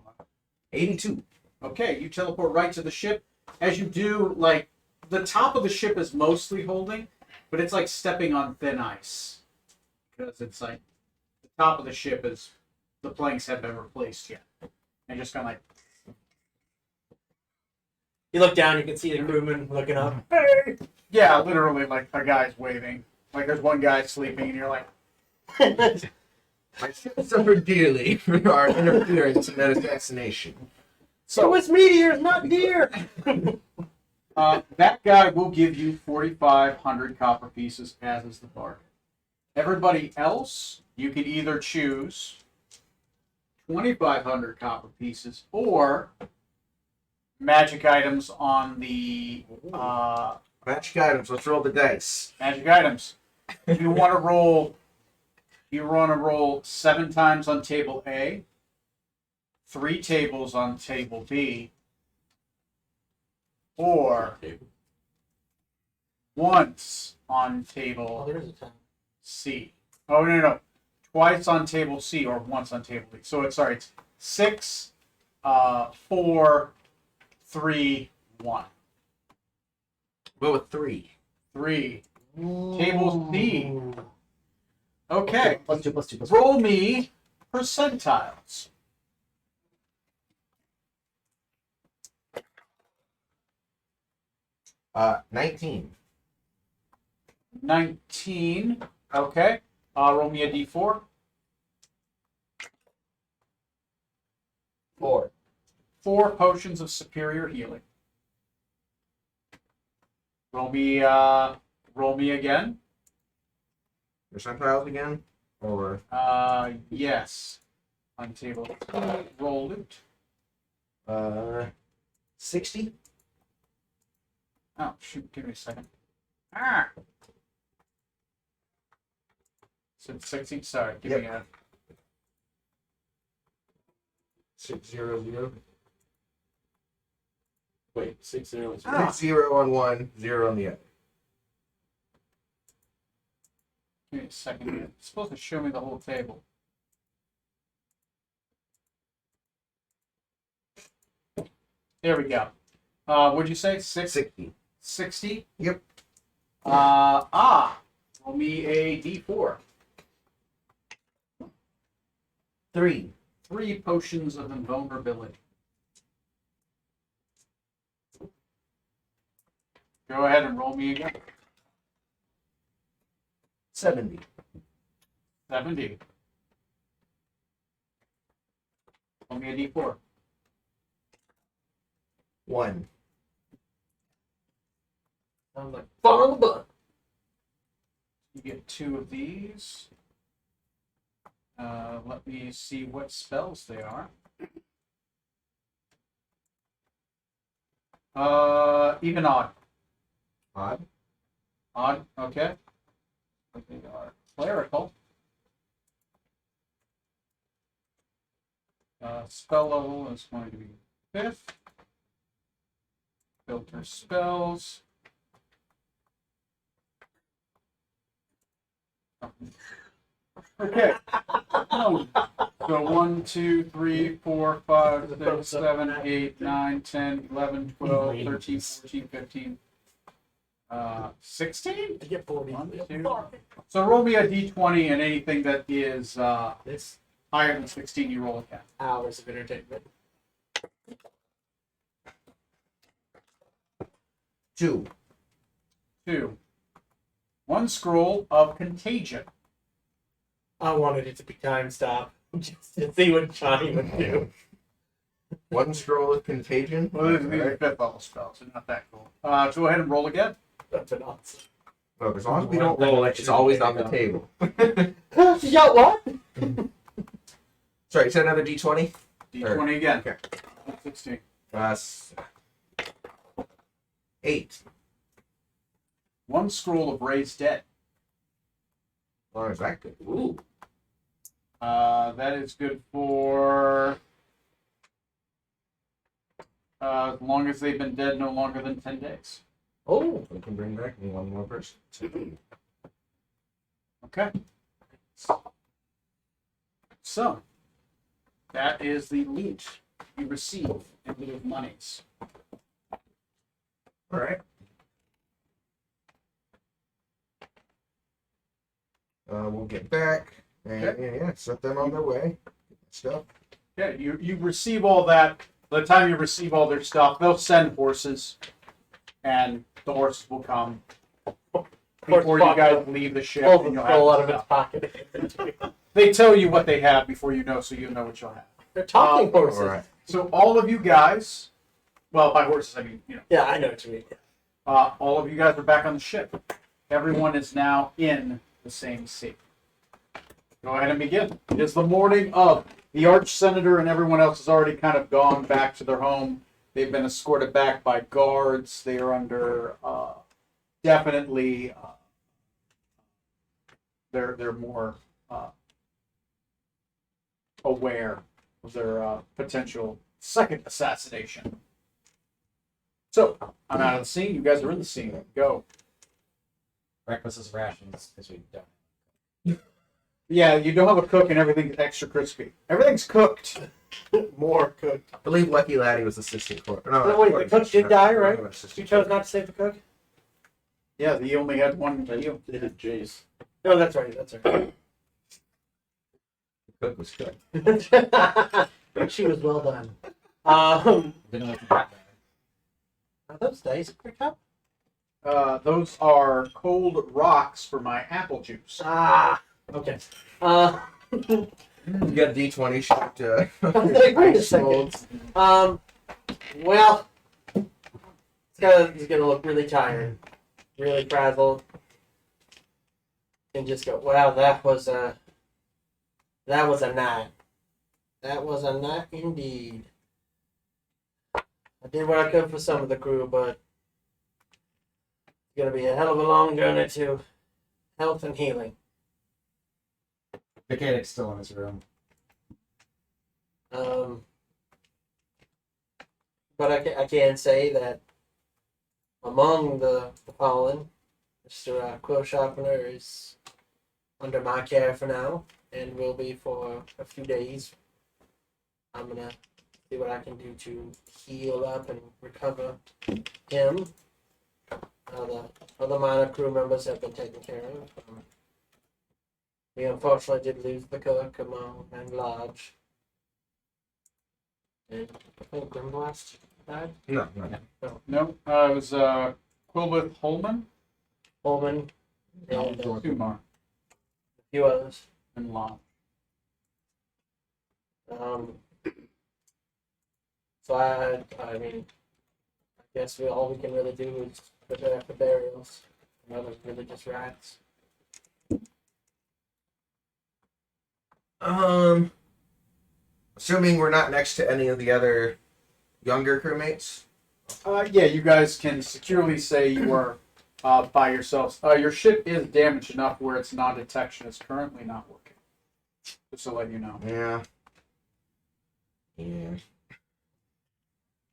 D: 82.
A: Okay, you teleport right to the ship. As you do, the top of the ship is mostly holding, but it's like stepping on thin ice. Because it's like, the top of the ship is, the planks haven't been replaced yet. And just kind of like,
C: You look down, you can see the crewman looking up.
A: hey! Yeah, literally, like, a guy's waving. Like, there's one guy sleeping, and you're like,
D: My ship suffered dearly for our interference in that assassination.
C: So it's meteors, not deer.
A: that guy will give you 4,500 copper pieces, as is the bargain. Everybody else, you can either choose 2,500 copper pieces, or magic items on the
D: Magic items. Let's roll the dice.
A: magic items. You want to roll. You want to roll 7 times on table A, 3 tables on table B, or once on
C: Oh,
A: table
C: there is a time.
A: C. Oh no. Twice on table C or once on table B. So it's sorry, it's 6, 4, 3, 1.
D: Go with 3.
A: 3. Table C. Okay.
C: +2, +2, +1.
A: Roll me percentiles.
D: Uh, 19.
A: 19. Okay. Roll me a d4.
C: 4.
A: 4 potions of superior healing. Roll me again.
D: Percentiles again? Or
A: Yes. On table 2, roll loot.
D: 60?
A: Oh, shoot, give me a second. Ah! Said 60, sorry, give me a
D: 600.
E: Wait, 6 0 is
A: Ah.
D: 0 on one, 0 on the other.
A: Give me a second here. It's supposed to show me the whole table. There we go. What'd you say?
D: 60.
A: 60?
D: Yep.
A: Roll me a d4.
D: 3.
A: 3 potions of invulnerability. Go ahead and roll me again.
D: 70.
A: 70. Roll me a d4.
D: 1.
C: I'm like, far on the butt.
A: You get 2 of these. Let me see what spells they are. Even odd.
D: Odd.
A: Odd, okay. They are clerical. Spell level is going to be 5th. Filter spells. Okay. So 1, 2, 3, 4, 5, 6, 7, 8, 9, 10, 11, 12, 13, 14, 15, 16?
C: I get 40.
A: 1, 2. So roll me a d20 and anything that is
C: This
A: higher than 16 you roll again.
C: hours of entertainment.
D: 2.
A: 2. 1 scroll of contagion.
C: I wanted it to be time stop just to see what Johnny would do.
D: 1 scroll of contagion.
A: Well, these are
D: Alright.
A: 5th level spells, so not that cool. Go ahead and roll again.
C: That's an awesome.
D: Look, as long as we don't roll it, it's always on the table.
C: You got what?
D: Sorry, you said another d20?
A: D20 again.
D: Okay.
A: 16.
D: 8.
A: 1 scroll of raised dead.
D: As long as that good.
C: Ooh.
A: That is good for as long as they've been dead no longer than 10 days.
C: Oh.
D: We can bring back one more person.
A: Okay. So, that is the loot you receive in lieu of monies.
D: Alright. We'll get back and yeah, set them on their way. Stuff.
A: Okay, you receive all that. By the time you receive all their stuff, they'll send horses, and the horses will come before you guys leave the ship.
C: Pulls
A: And
C: the
A: you'll
C: scroll
A: have
C: out
A: the
C: of its
A: stuff.
C: pocket.
A: They tell you what they have before you know, so you know what you'll have.
C: They're talking horses.
D: Alright.
A: So all of you guys, well, by horses I mean
C: Yeah, I know what you mean.
A: all of you guys are back on the ship. Everyone is now in the same seat. Go ahead and begin. It is the morning of The arch senator and everyone else has already kind of gone back to their home. They've been escorted back by guards. They are under definitely. They're more aware of their potential second assassination. So I'm out of the scene. You guys are in the scene. Go.
B: Breakfast is rations because we don't.
A: Yeah, you don't have a cook and everything's extra crispy. Everything's cooked.
C: More cooked.
D: I believe Lucky Laddie was assistant court. No,
C: Oh, wait, the cook did die, right?
D: Assistant
C: You chose
D: court.
C: not to save the cook?
A: Yeah, he only had one deal.
E: They did Jace.
C: No, that's right. That's right.
D: The cook was good.
C: She was well done.
B: Didn't know if you got that.
C: Are those dice picked up?
A: Those are cold rocks for my apple juice.
C: Ah, okay.
D: You got a D20 shot.
C: Wait a second. Well, he's gonna look really tired, really frazzled, and just go, "Wow, that was a night. That was a night indeed. I did what I could for some of the crew, but it's gonna be a hell of a long journey to health and healing."
B: Vacatic's still in his room.
C: But I can say that among the fallen, Mr. Quill Sharpener is under my care for now, and will be for a few days. I'm gonna see what I can do to heal up and recover him. The other minor crew members have been taken care of. We unfortunately did lose the cook and Lodge. And I think Grimblast died.
D: No.
A: No, it was Quilwith Holman,
C: Holman and a
A: Kumar,
C: few others.
A: and Lon.
C: So I mean, I guess all we can really do is prepare for burials and other religious rites.
D: Assuming we're not next to any of the other younger crewmates.
A: Yeah, you guys can securely say you are by yourselves. Your ship is damaged enough where its non-detection is currently not working. Just to let you know.
D: Yeah.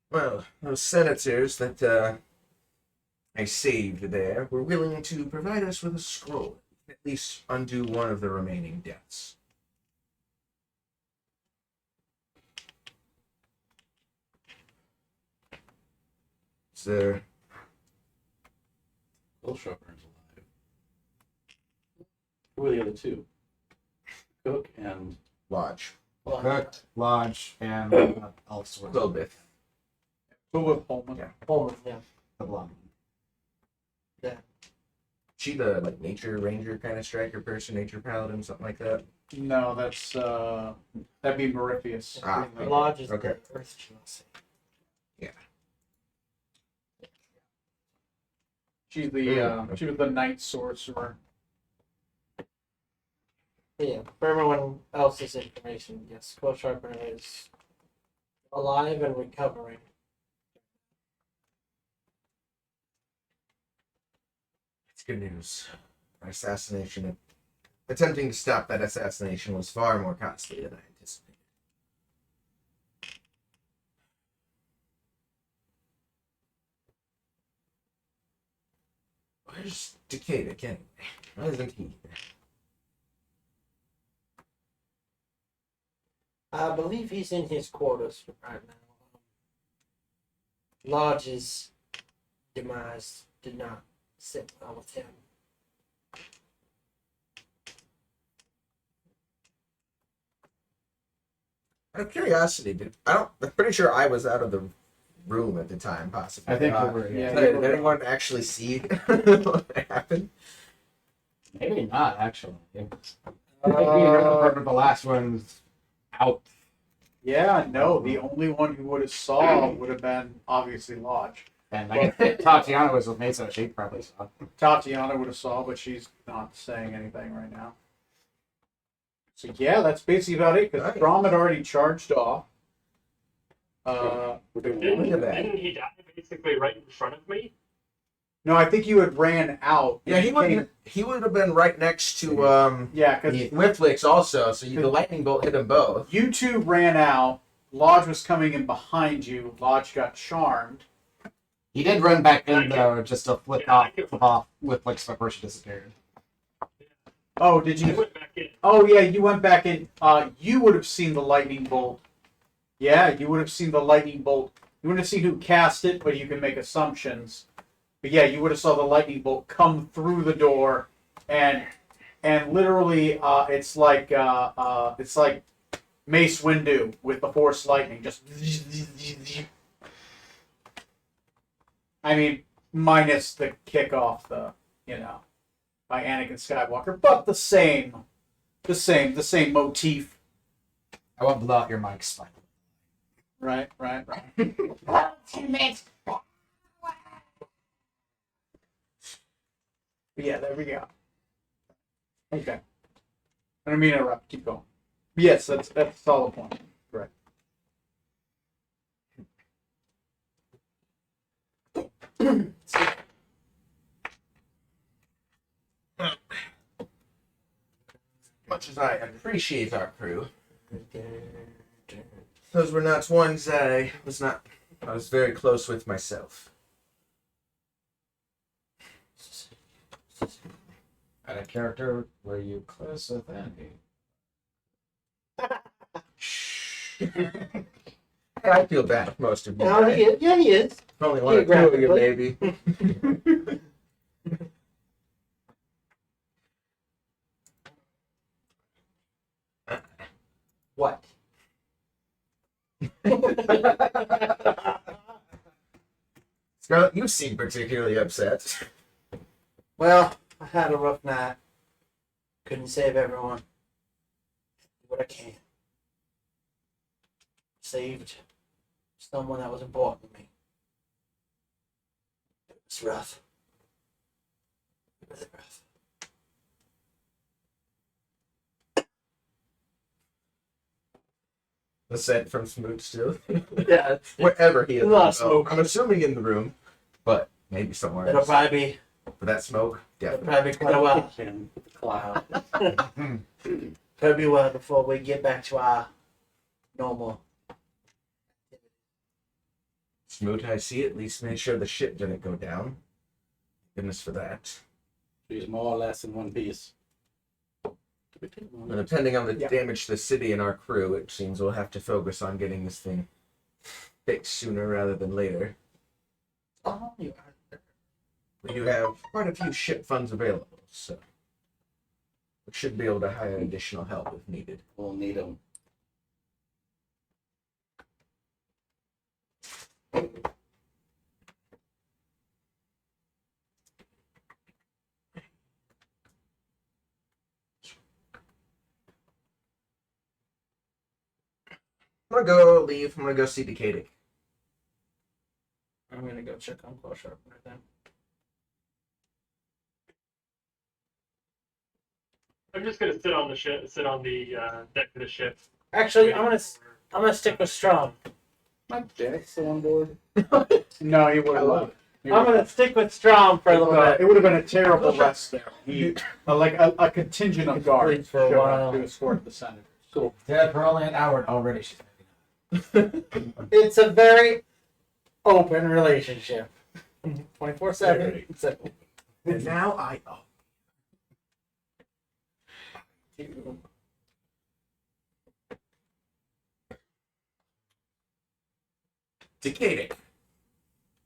D: Well, those senators that I saved there were willing to provide us with a scroll, at least undo one of the remaining deaths. Is there?
E: Will Sharpener's alive. Who were the other two? Cook and
D: Lodge.
B: Cook, Lodge, and Elfsworth.
D: Lilbith.
A: Quilwith Holman.
D: Yeah.
C: Holman, yeah.
B: The blonde.
D: She the nature ranger kind of striker person, nature paladin, something like that.
A: No, that's that'd be Merifius.
D: Ah,
C: The Lodge is
D: okay.
C: the Earth Genasi.
A: She's the she was the night sorcerer.
C: Yeah, for everyone else's information, yes, Quill Sharpener is alive and recovering.
D: It's good news. Our assassination, attempting to stop that assassination was far more costly than I anticipated. Where's Decadic anyway? Why isn't he here?
C: I believe he's in his quarters right now. Lodge's demise did not sit well with him.
D: Out of curiosity, I'm pretty sure I was out of the room at the time, possibly.
A: I think
D: Uh,
A: you were. Yeah.
D: Did anyone actually see what happened?
B: Maybe not, actually. I think the last one's out.
A: Yeah, no. The only one who would have saw would have been obviously Lodge.
B: And Tatiana was with me, so she probably saw.
A: Tatiana would have saw, but she's not saying anything right now. So yeah, that's basically about it. Because
D: Nice.
A: Strom had already charged off.
E: We're doing
F: Didn't,
D: Look at that.
F: didn't he die basically right in front of me?
A: No, I think you had ran out.
D: Yeah, he
A: came-
D: would have been right next to
A: Yeah, because
D: Whifflix also. So the lightning bolt hit them both.
A: you two ran out. Lodge was coming in behind you. Lodge got charmed.
B: He did run back in though, just to flip
F: Yeah, I
B: off with like before she disappeared.
A: Oh, did
F: I
A: you?
F: went back in.
A: Oh yeah, you went back in. You would have seen the lightning bolt. Yeah, you would have seen the lightning bolt. You wouldn't have seen who cast it, but you can make assumptions. But yeah, you would have saw the lightning bolt come through the door, and literally, it's like Mace Windu with the Force lightning, just. I mean, minus the kickoff, by Anakin Skywalker, but the same motif.
B: I won't blow out your mic, Spike.
A: Right. But yeah, there we go. Okay. I don't mean to interrupt. Keep going. Yes, that's a solid point. Correct.
D: Much as I appreciate our crew, those were not ones I was very close with myself.
B: At a character were you close with Andy?
D: I feel bad for most of you.
C: No, he is. Yeah, he is.
D: Only one or two of you, maybe.
C: What?
D: Scarlet, you seem particularly upset.
C: Well, I had a rough night. Couldn't save everyone. Do what I can. Saved someone that was important to me. It was rough. Really rough.
D: The scent from Smoot still.
C: Yeah,
D: Wherever he is.
C: A lot of smoke.
D: I'm assuming in the room, but maybe somewhere
C: it'll
D: else.
C: probably
D: But that smoke,
C: it'll
D: definitely.
C: probably be quite a while.
E: in the cloud.
C: Probably a while before we get back to our normal.
D: Smoot, I see. At least made sure the ship didn't go down. Goodness for that.
E: She's more or less in one piece.
D: And depending on the
A: Yeah.
D: damage to the city and our crew, it seems we'll have to focus on getting this thing fixed sooner rather than later.
C: Oh, you are.
D: We do have quite a few ship funds available, so we should be able to hire additional help if needed.
E: We'll need them.
D: I'm gonna go leave. I'm gonna go see Decadic.
C: I'm gonna go check on Claw Sharpener then.
F: I'm just gonna sit on the ship, sit on the deck of the ship.
C: Actually, I'm gonna stick with Strom.
E: My dad's still on board.
A: No, he would
D: I
A: have.
D: love
C: I'm gonna stick with Strom for a little bit.
A: It would have been a terrible rest there. Like a contingent of guards
C: Please, for a
A: showed up
C: while.
A: to escort the senator.
E: Cool.
B: Dead for only an hour already. She's
C: It's a very open relationship. 24/7. So,
D: And now I Decadic.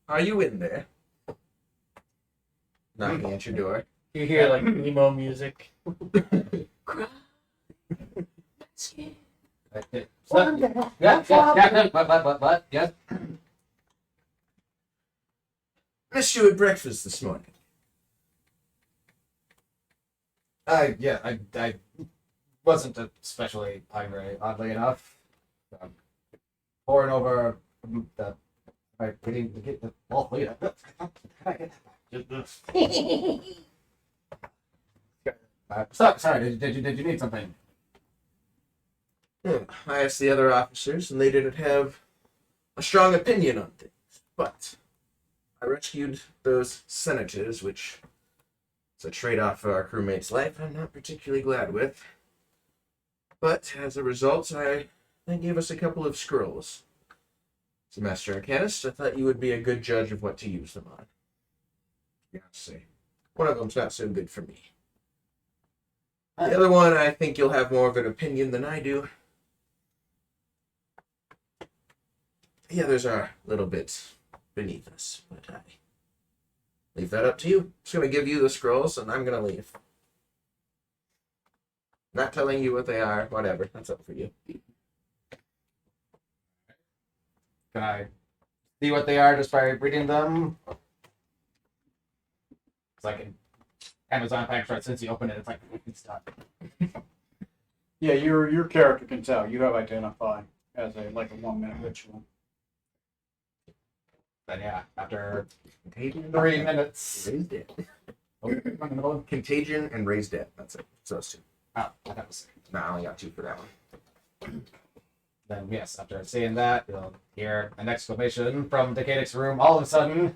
D: Are you in there? Knocking at your door.
C: you hear like emo music.
B: Yeah. What? Yes.
D: Missed you at breakfast this morning.
B: I wasn't especially hungry, oddly enough. Pouring over the. I didn't get the whole plate. Sorry, did you need something?
D: I asked the other officers, and they didn't have a strong opinion on things. But I rescued those senators, which is a trade-off for our crewmate's life I'm not particularly glad with. But as a result, they gave us a couple of scrolls. As a master arcanist, I thought you would be a good judge of what to use them on. Yeah, see. One of them's not so good for me. The other one, I think you'll have more of an opinion than I do. The others are a little bit beneath us, but I leave that up to you. I'm just going to give you the scrolls, and I'm going to leave. Not telling you what they are, whatever. That's up for you.
B: Can I see what they are just by reading them? It's like an Amazon pack short. Since you open it, it's like it's done.
A: Yeah, your character can tell. You have identified as a 1-minute ritual.
B: Then yeah, after
D: Contagion,
B: 3 minutes.
D: Raise dead.
B: Oh,
D: Contagion and raise dead. That's it. So those two.
B: I thought it was.
D: No, I only got 2 for that one.
B: Then yes, after seeing that, you'll hear an exclamation from Decadix room. All of a sudden,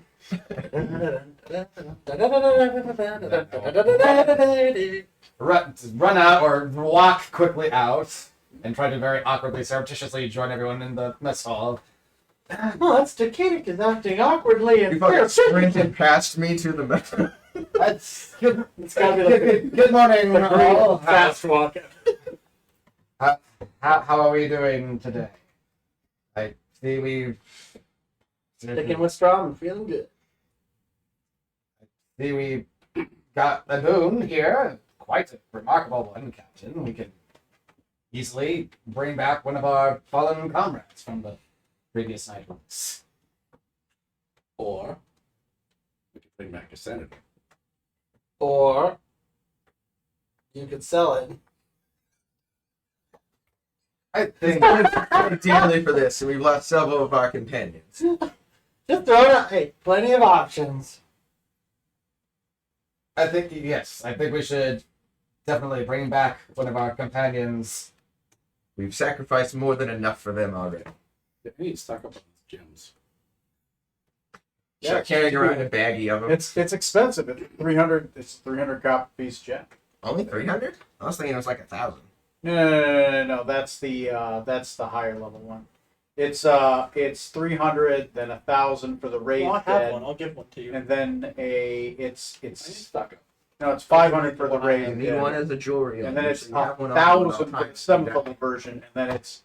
B: run out or walk quickly out and try to very awkwardly, surreptitiously join everyone in the mess hall.
C: Oh, that's Decadic is acting awkwardly
D: You
C: and
D: fucking sprinted past me to the metal.
B: That's good.
C: It's gotta be like
B: Good morning, all.
C: fast walk.
B: How are we doing today? I see we've
C: Sticking with straw and feeling good.
B: got a boon here. Quite a remarkable one, Captain. We can easily bring back one of our fallen comrades from the previous night once.
E: Or we could bring back a senator.
C: Or you could sell it.
B: I think
D: Paid dearly for this, and we've lost several of our companions.
C: Just throw it out. Hey, plenty of options.
B: yes. I think we should definitely bring back one of our companions.
D: We've sacrificed more than enough for them already.
E: Yeah, we need to stock up on those gems.
D: Start carrying around a baggie of them.
A: It's expensive. It's 300. It's 300 copper piece gem.
D: Only 300? I was thinking it was like 1,000.
A: No. That's the higher level one. It's 300, then 1,000 for the raised
C: Well, I have
A: dead,
C: one. I'll give one to you.
A: and then it's
E: I need to stock up.
A: no, it's 500 for the
D: You
A: raised
D: need
A: dead,
D: one as a jewelry.
A: and
D: item,
A: then it's
D: so you have one on
A: 1,000
D: all
A: for the 7th level version, and then it's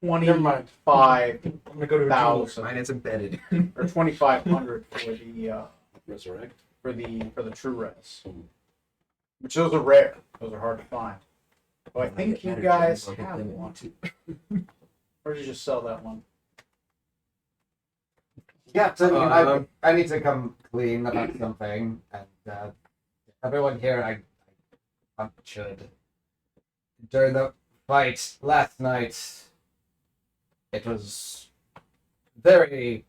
C: Never mind.
A: 25,000
C: I'm gonna go to a jeweler.
D: Mine is embedded.
A: or 2,500
E: Resurrect.
A: for the true res, which those are rare. Those are hard to find. Oh, I think you guys have one. Or did you just sell that one?
B: Yeah, so
D: Um,
B: I need to come clean about something, and everyone here, I should. During the fight last night, it was very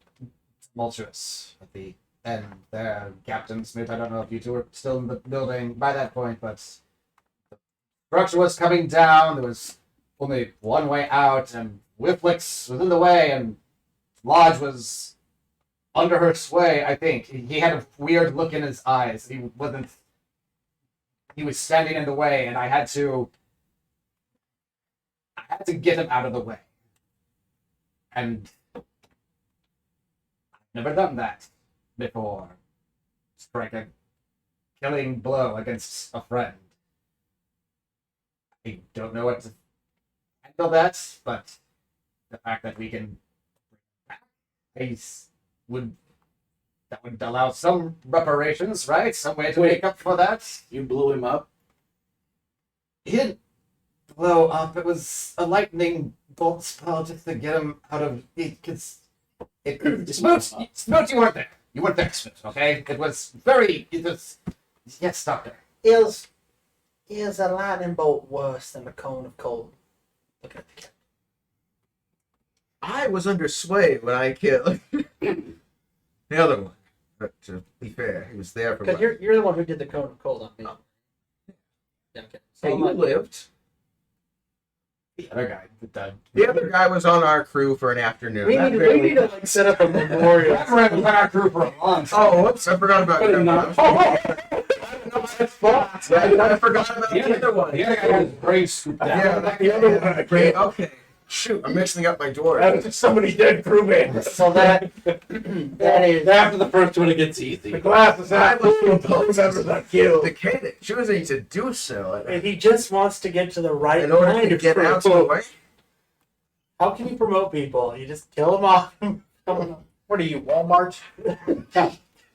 B: tumultuous at the end there. Captain Smith, I don't know if you two were still in the building by that point, but the structure was coming down. There was only one way out, and Whifflix was in the way, and Lodge was under her sway, I think. He had a weird look in his eyes. He was standing in the way, and I had to get him out of the way. And I've never done that before. Strike a killing blow against a friend. I don't know what to handle that, but the fact that we can would allow some reparations, right? Some way to make up for that.
E: You blew him up.
B: He didn't blow up. It was a lightning bolt spell just to get him out of. Smoot, you weren't there. You weren't there, Smoot. Okay, it was very. It was. Yes, Doctor.
C: Is a lightning bolt worse than a cone of cold? Look at the cat.
D: I was under sway when I killed the other one. But to be fair, he was there for
C: Because
D: what?
C: you're the one who did the cone of cold on me. Yeah, okay. So
D: Hey,
C: I'm
D: you
C: like,
D: lived.
B: The other guy,
D: The other guy was on our crew for an afternoon.
C: We
D: That
C: need
D: barely-
C: to like set up a memorial.
B: I've been on our crew for a long time.
D: Oh, whoops! I forgot about
E: But
D: that.
E: not-
D: I forgot about the other one.
B: The other guy has brain scooped out.
D: Yeah, the other one. Great. Okay. Shoot, I'm mixing up my dwarf.
E: somebody's dead crewmate.
C: So that is
E: After the first one, it gets easy.
A: Glass is
D: I
A: half
D: was
A: full of those members are killed.
D: the kid choosing to do so
C: if he just wants to get to the right
D: in order
C: kind
D: to
C: of
D: get out of the way.
C: How can you promote people? You just kill them off.
A: What are you, Walmart?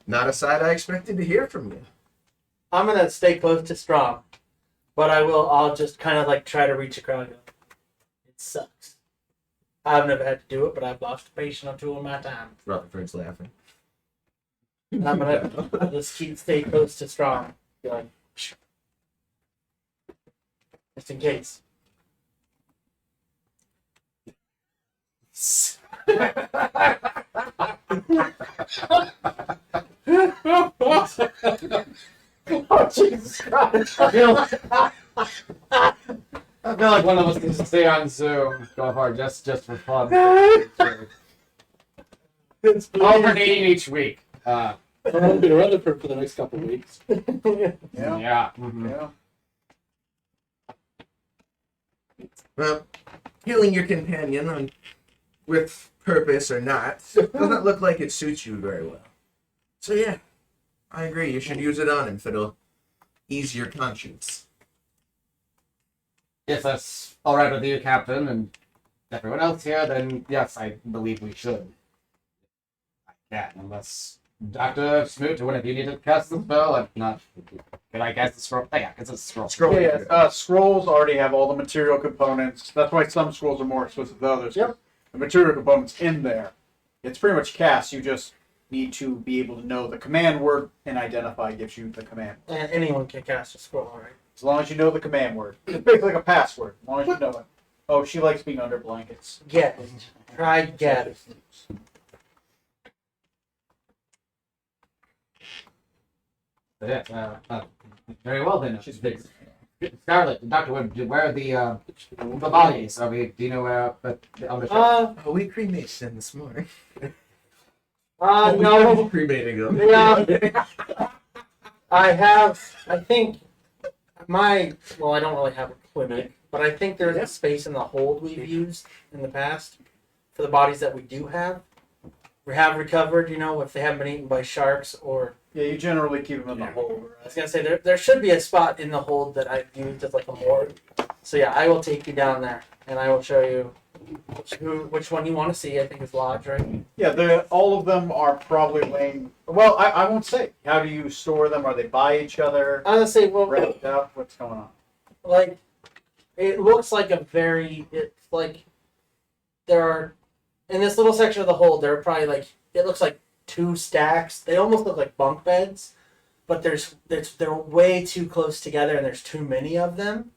D: Not a side I expected to hear from you.
C: I'm gonna stay close to Strong, but I'll just kind of like try to reach a crowd. It sucks. I've never had to do it, but I've lost a patient or two in my time.
D: Rutherford's laughing.
C: And I'll just stay close to Strong. Be like, "Psh." Just in case. Oh Jesus Christ!
B: I feel like one of us needs to stay on Zoom going forward just for fun. Alternating each week.
E: I'm going to be Rutherford for the next couple of weeks.
A: Yeah.
B: Yeah. Mhm.
A: Yeah.
D: Well, healing your companion with purpose or not doesn't look like it suits you very well. So yeah, I agree. You should use it on him if it'll ease your conscience.
B: If that's all right with you, Captain, and everyone else here, then yes, I believe we should. I can, unless Dr. Smoot, or one of you need to cast the spell. I'm not. Can I cast the scroll? Oh, yeah, it's a scroll.
D: Scroll.
A: Yeah, scrolls already have all the material components. That's why some scrolls are more expensive than others.
C: Yep.
A: The material components in there. It's pretty much cast. You just need to be able to know the command word, and identify gives you the command.
C: And anyone can cast a scroll, right?
A: As long as you know the command word. It's basically like a password. As long as you know it. Oh, she likes being under blankets.
C: Get it. Try get it.
B: But yeah, very well then. She's big. Scarlet, Doctor Wood, where are the bodies? Are we? Do you know where? On the ship?
D: Oh, we cremated them this morning.
C: No.
D: Cremating them.
C: Yeah. I think I don't really have a clinic, but I think there's a space in the hold we've used in the past for the bodies that we do have. We have recovered, if they haven't been eaten by sharks or.
A: Yeah, you generally keep them in the hold.
C: I was gonna say there should be a spot in the hold that I've used as like a morgue. So yeah, I will take you down there and I will show you which one you want to see. I think is Lodge, right?
A: Yeah, all of them are probably laying. Well, I won't say. How do you store them? Are they by each other?
C: I was gonna say, well,
A: Wrapped up? What's going on?
C: like it looks like it's like there are in this little section of the hold there are probably it looks like 2 stacks. They almost look like bunk beds, but they're way too close together and there's too many of them.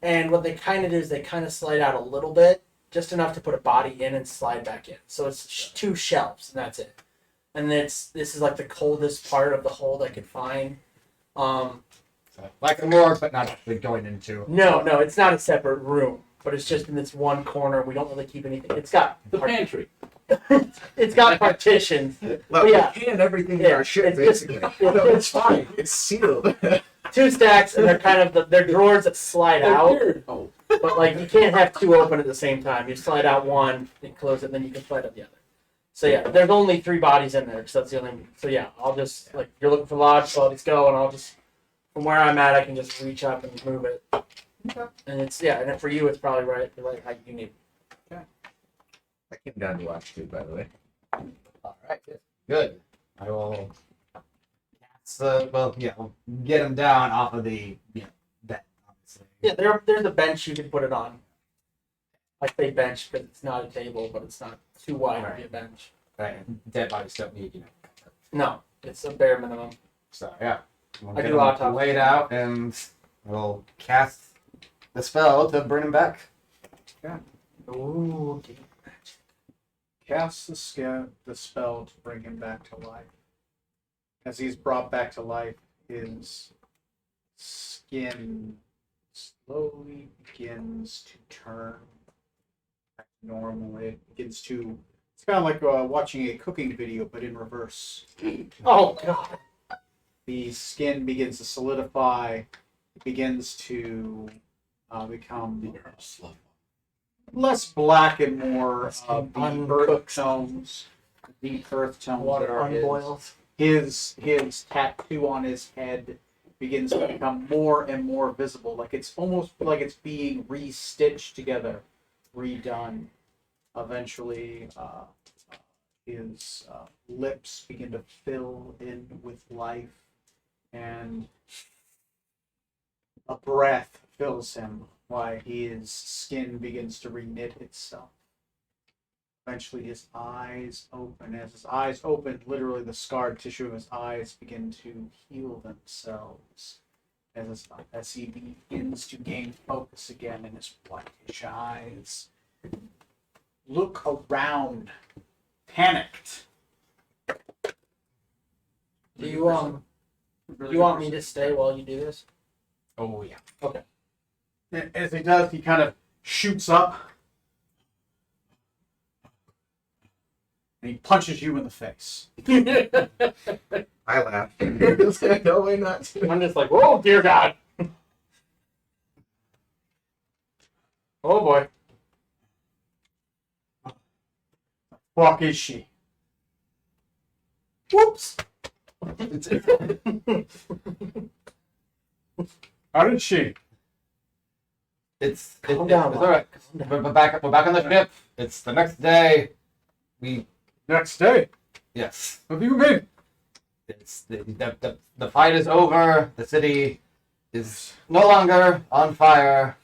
C: And what they kind of do is they kind of slide out a little bit, just enough to put a body in and slide back in. So it's 2 shelves and that's it. And this is like the coldest part of the hold I could find.
B: Like a morgue, but not actually going into.
C: No, it's not a separate room, but it's just in this one corner. We don't really keep anything. It's got
E: The pantry.
C: it's got partitions.
D: Well,
C: Yeah.
D: we can everything in
C: Yeah,
D: our ship,
C: it's just-
D: basically.
C: it's
D: No, it's
C: just-
D: fine. It's sealed.
C: 2 stacks, and they're kind of they're drawers that slide out.
E: Oh,
C: But you can't have 2 open at the same time. You slide out one, and close it, then you can slide out the other. So yeah, there's only 3 bodies in there, so that's the only. So yeah, I'll just you're looking for Lodge, so I'll just go and I'll just from where I'm at, I can just reach up and move it.
A: Okay.
C: And it's and then for you, it's probably right. How you need.
D: I came down to watch too, by the way.
B: All right, good. I will. We'll get him down off of the bed, obviously.
C: Yeah, there's a bench you can put it on. I say bench because it's not a table, but it's not too wide to be a bench.
B: Right, dead bodies don't need,
C: No, it's a bare minimum.
B: So yeah, we'll
C: I
B: get
C: do
B: him
C: autopsy.
B: laid out, and we'll cast the spell to bring him back.
C: Ooh, deep.
A: Cast the spell to bring him back to life. As he's brought back to life, his skin slowly begins to turn back to normal. It begins to. It's kind of like watching a cooking video, but in reverse.
C: Oh god.
A: The skin begins to solidify. It begins to become less black and more the earth tones, deep earth tones that
C: Water
A: are
C: unboiled.
A: his tattoo on his head begins to become more and more visible. Like it's almost like it's being re-stitched together, redone. Eventually, his lips begin to fill in with life, and a breath fills him while his skin begins to reknit itself. Eventually, his eyes open. As his eyes open, literally the scarred tissue of his eyes begin to heal themselves. As he begins to gain focus again in his blackish eyes. Look around, panicked.
C: Do you want me to stay while you do this?
B: Oh yeah.
A: As he does, he kind of shoots up. And he punches you in the face.
D: I laugh. No way not to.
C: I'm just like, whoa, dear God.
A: Oh boy. Fuck is she?
C: Whoops.
A: How did she?
C: Calm down,
B: It's all right. We're back on the ship. It's the next day.
A: Next day.
B: Yes.
A: What do you mean?
B: It's the fight is over. The city is no longer on fire.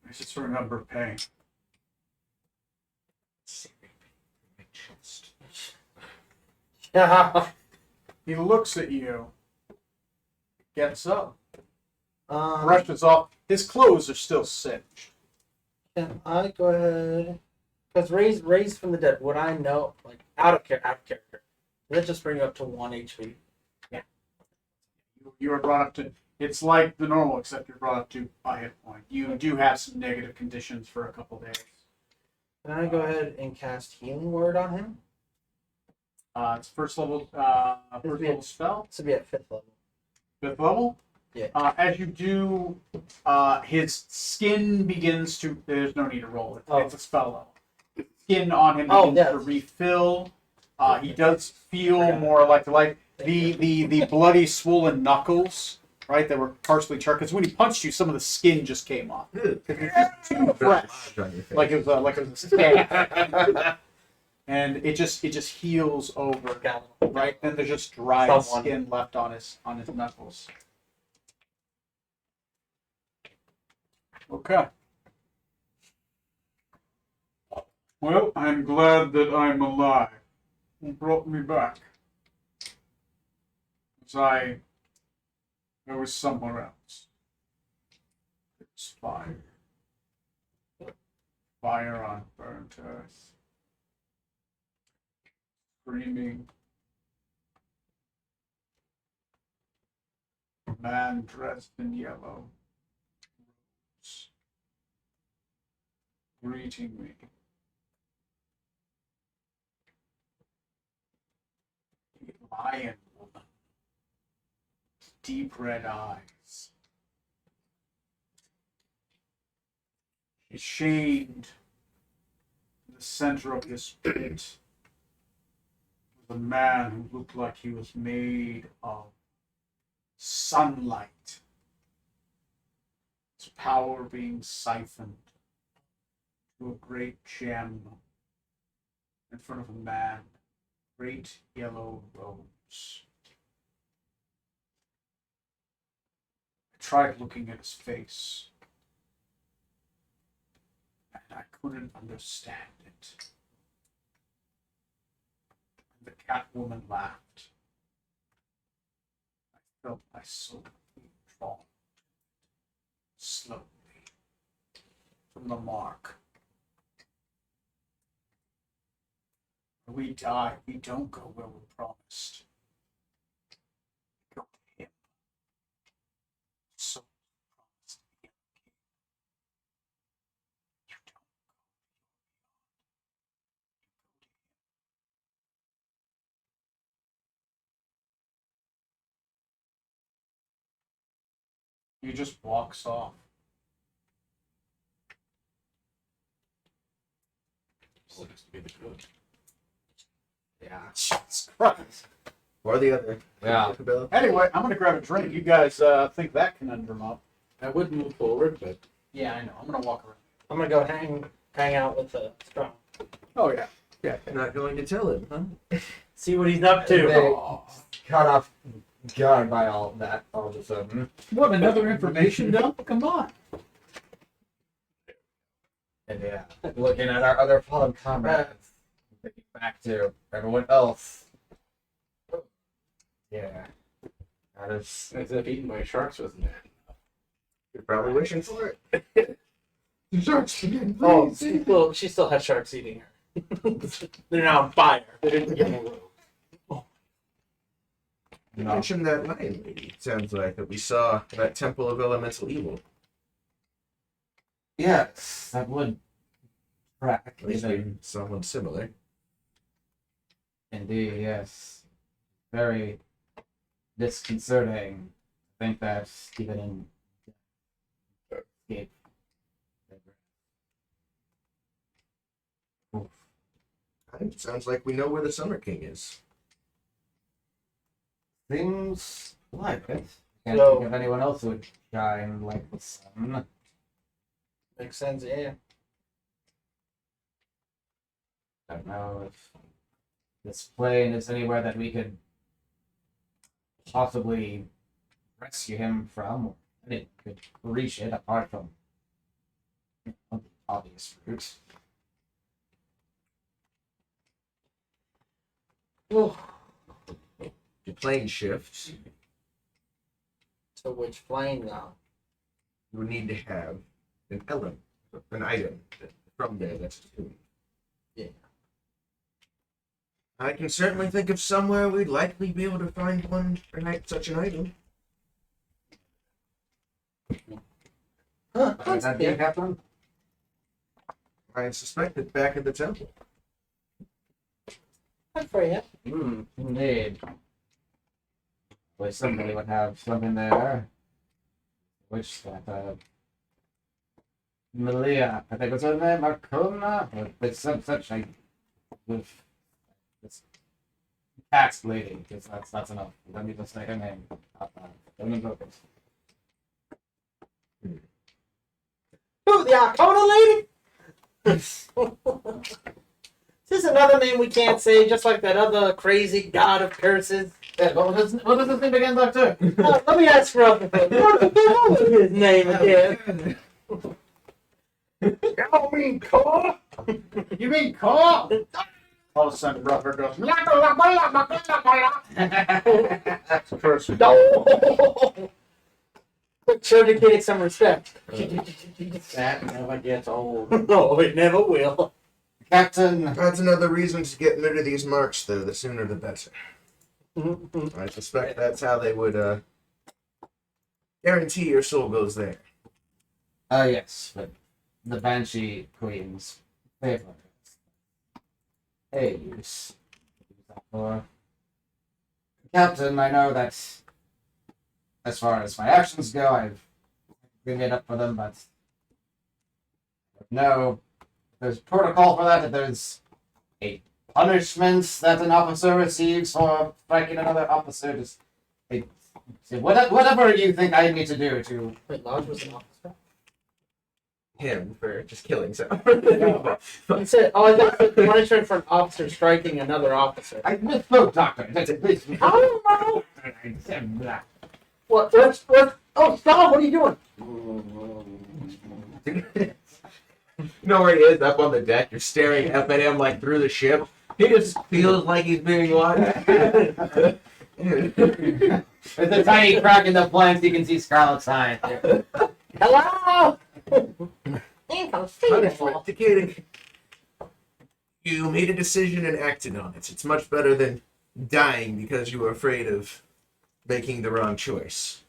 A: I just remember pain.
C: Yeah.
A: He looks at you, gets up,
C: Um,
A: brushes off. His clothes are still singed.
C: can I go ahead? Because raised from the dead, would I know, like, out of character? Does that just bring you up to 1 HP?
A: You are brought up to. It's like the normal, except you're brought up to a hit point. You do have some negative conditions for a couple days.
C: Can I go ahead and cast Healing Word on him?
A: It's first level spell.
C: This would be at 5th level.
A: 5th level.
C: Yeah.
A: As you do, his skin begins to. There's no need to roll it.
C: Oh.
A: It's a spell level. The skin on him
C: Oh,
A: begins
C: yes.
A: to refill. He does feel more like the bloody swollen knuckles, right? That were partially charred. Because when he punched you, some of the skin just came off. It's too fresh, like it was a stab. And it just heals over, right? Then there's just dried skin left on his knuckles. Okay. Well, I'm glad that I'm alive. You brought me back. As I was somewhere else. It's fire. Fire on burnt earth. Screaming. A man dressed in yellow. Greeting me. A lion woman. Deep red eyes. She's chained in the center of this pit with a man who looked like he was made of sunlight. His power being siphoned to a great gem in front of a man, great yellow rose. I tried looking at his face, and I couldn't understand it. And the Catwoman laughed. I felt my soul being drawn slowly from the mark. When we die, we don't go where we're promised. We go to him. So promised to be a king. You don't go to your beyond. You go to him. He just walks off.
E: Looks to be the good.
B: Yeah.
A: Jesus Christ.
D: Or the other.
B: Yeah.
D: Isabella.
A: Anyway, I'm gonna grab a drink. You guys think that conundrum up?
E: I would move forward, but
A: Yeah, I know. I'm gonna walk around.
C: I'm gonna go hang out with the strong.
A: Oh yeah.
D: You're not going to tell him, huh?
C: See what he's up to.
B: They caught off guard by all that all of a sudden.
A: What, another information dump? Come on.
B: And yeah, looking at our other fallen comrades, thinking back to everyone else. Yeah, that is.
E: as if eaten by sharks wasn't bad.
D: You're probably wishing for it. Sharks again,
C: Oh,
D: please.
C: she still has sharks eating her. They're now on fire. They didn't get in a row.
D: You mentioned that lion lady. It sounds like that we saw that Temple of Elemental Evil.
B: Yes, that would track.
D: At least we saw one similar.
B: Indeed, yes. Very disconcerting. I think that even in escape. Oof.
D: It sounds like we know where the Summer King is.
B: Seems like it. Can't
C: So-
B: think of anyone else who would shine like the sun.
C: Makes sense, yeah.
B: Don't know if this plane is anywhere that we could possibly rescue him from, or any could reach it apart from the obvious route.
C: Well,
D: The plane shifts.
C: to which plane now?
D: You would need to have an element, an item from there that's tuned.
C: Yeah.
D: I can certainly think of somewhere we'd likely be able to find one or such an item.
C: Huh,
B: Would that be,
C: yeah.
B: Captain?
D: I suspect it's back at the temple.
C: Good for you.
B: Indeed. Well, somebody would have something there. Which that, Malia, I think was her name, Marcona? Or it's some such, like, with this tax lady, because that's enough. Let me just say her name. Don't invoke it.
C: Who, the Arcona lady? Is this another name we can't say, just like that other crazy god of curses?
B: Yeah, what does this name again, Doctor?
C: Let me ask Rutherford. What was his name again?
A: I mean, car? You mean car? All of a sudden, Rutherford goes, that's a curse.
C: No! Show the kid some respect.
E: that never gets old.
C: No, it never will.
B: Captain,
D: That's another reason to get rid of these marks, though. The sooner the better. I suspect that's how they would guarantee your soul goes there.
B: yes, but the Banshee Queen's favorite. Hey, use that for. Captain, I know that as far as my actions go, I've been made up for them, but no, there's protocol for that. If there's a punishment that an officer receives for striking another officer, just whatever you think I need to do to.
C: Wait, Lodge was an officer?
D: Him for just killing someone.
C: He said, oh, I thought it was punishment for an officer striking another officer.
B: I misspoke, Doctor.
C: I don't know. What? Oh, stop! What are you doing?
D: You know where he is? Up on the deck. You're staring up at him like through the ship. He just feels like he's being watched.
B: There's a tiny crack in the planks. You can see Scarlet's eye.
C: Hello!
D: Punishment to Katie. You made a decision and acted on it. It's much better than dying because you were afraid of making the wrong choice.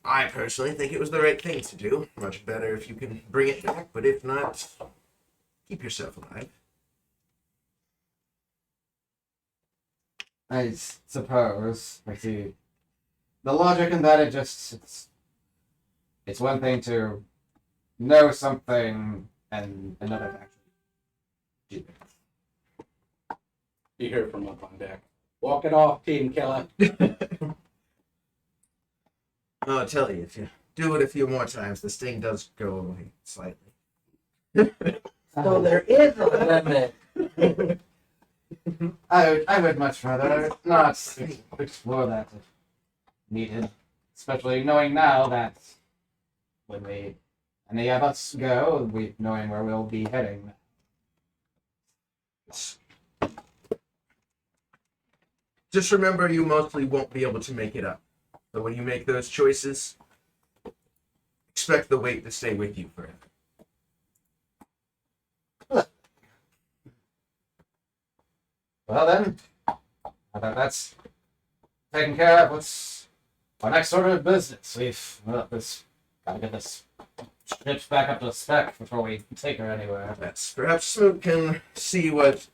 D: I personally think it was the right thing to do. Much better if you can bring it back, but if not, keep yourself alive.
B: I suppose. I see. The logic in that it's one thing to know something and another to actually do it.
E: You hear from up on deck. Walk it off, Team Killer.
D: I'll tell you, if you do it a few more times, the sting does go away slightly.
C: So there is a limit.
B: I would much rather not explore that if needed. Especially knowing now that when any of us go, knowing where we'll be heading.
D: Just remember, you mostly won't be able to make it up. So when you make those choices, expect the weight to stay with you forever.
B: Well then, I think that's taken care of. What's our next order of business? Gotta get this ship back up to spec before we take her anywhere.
D: Yes, perhaps Smoot can see what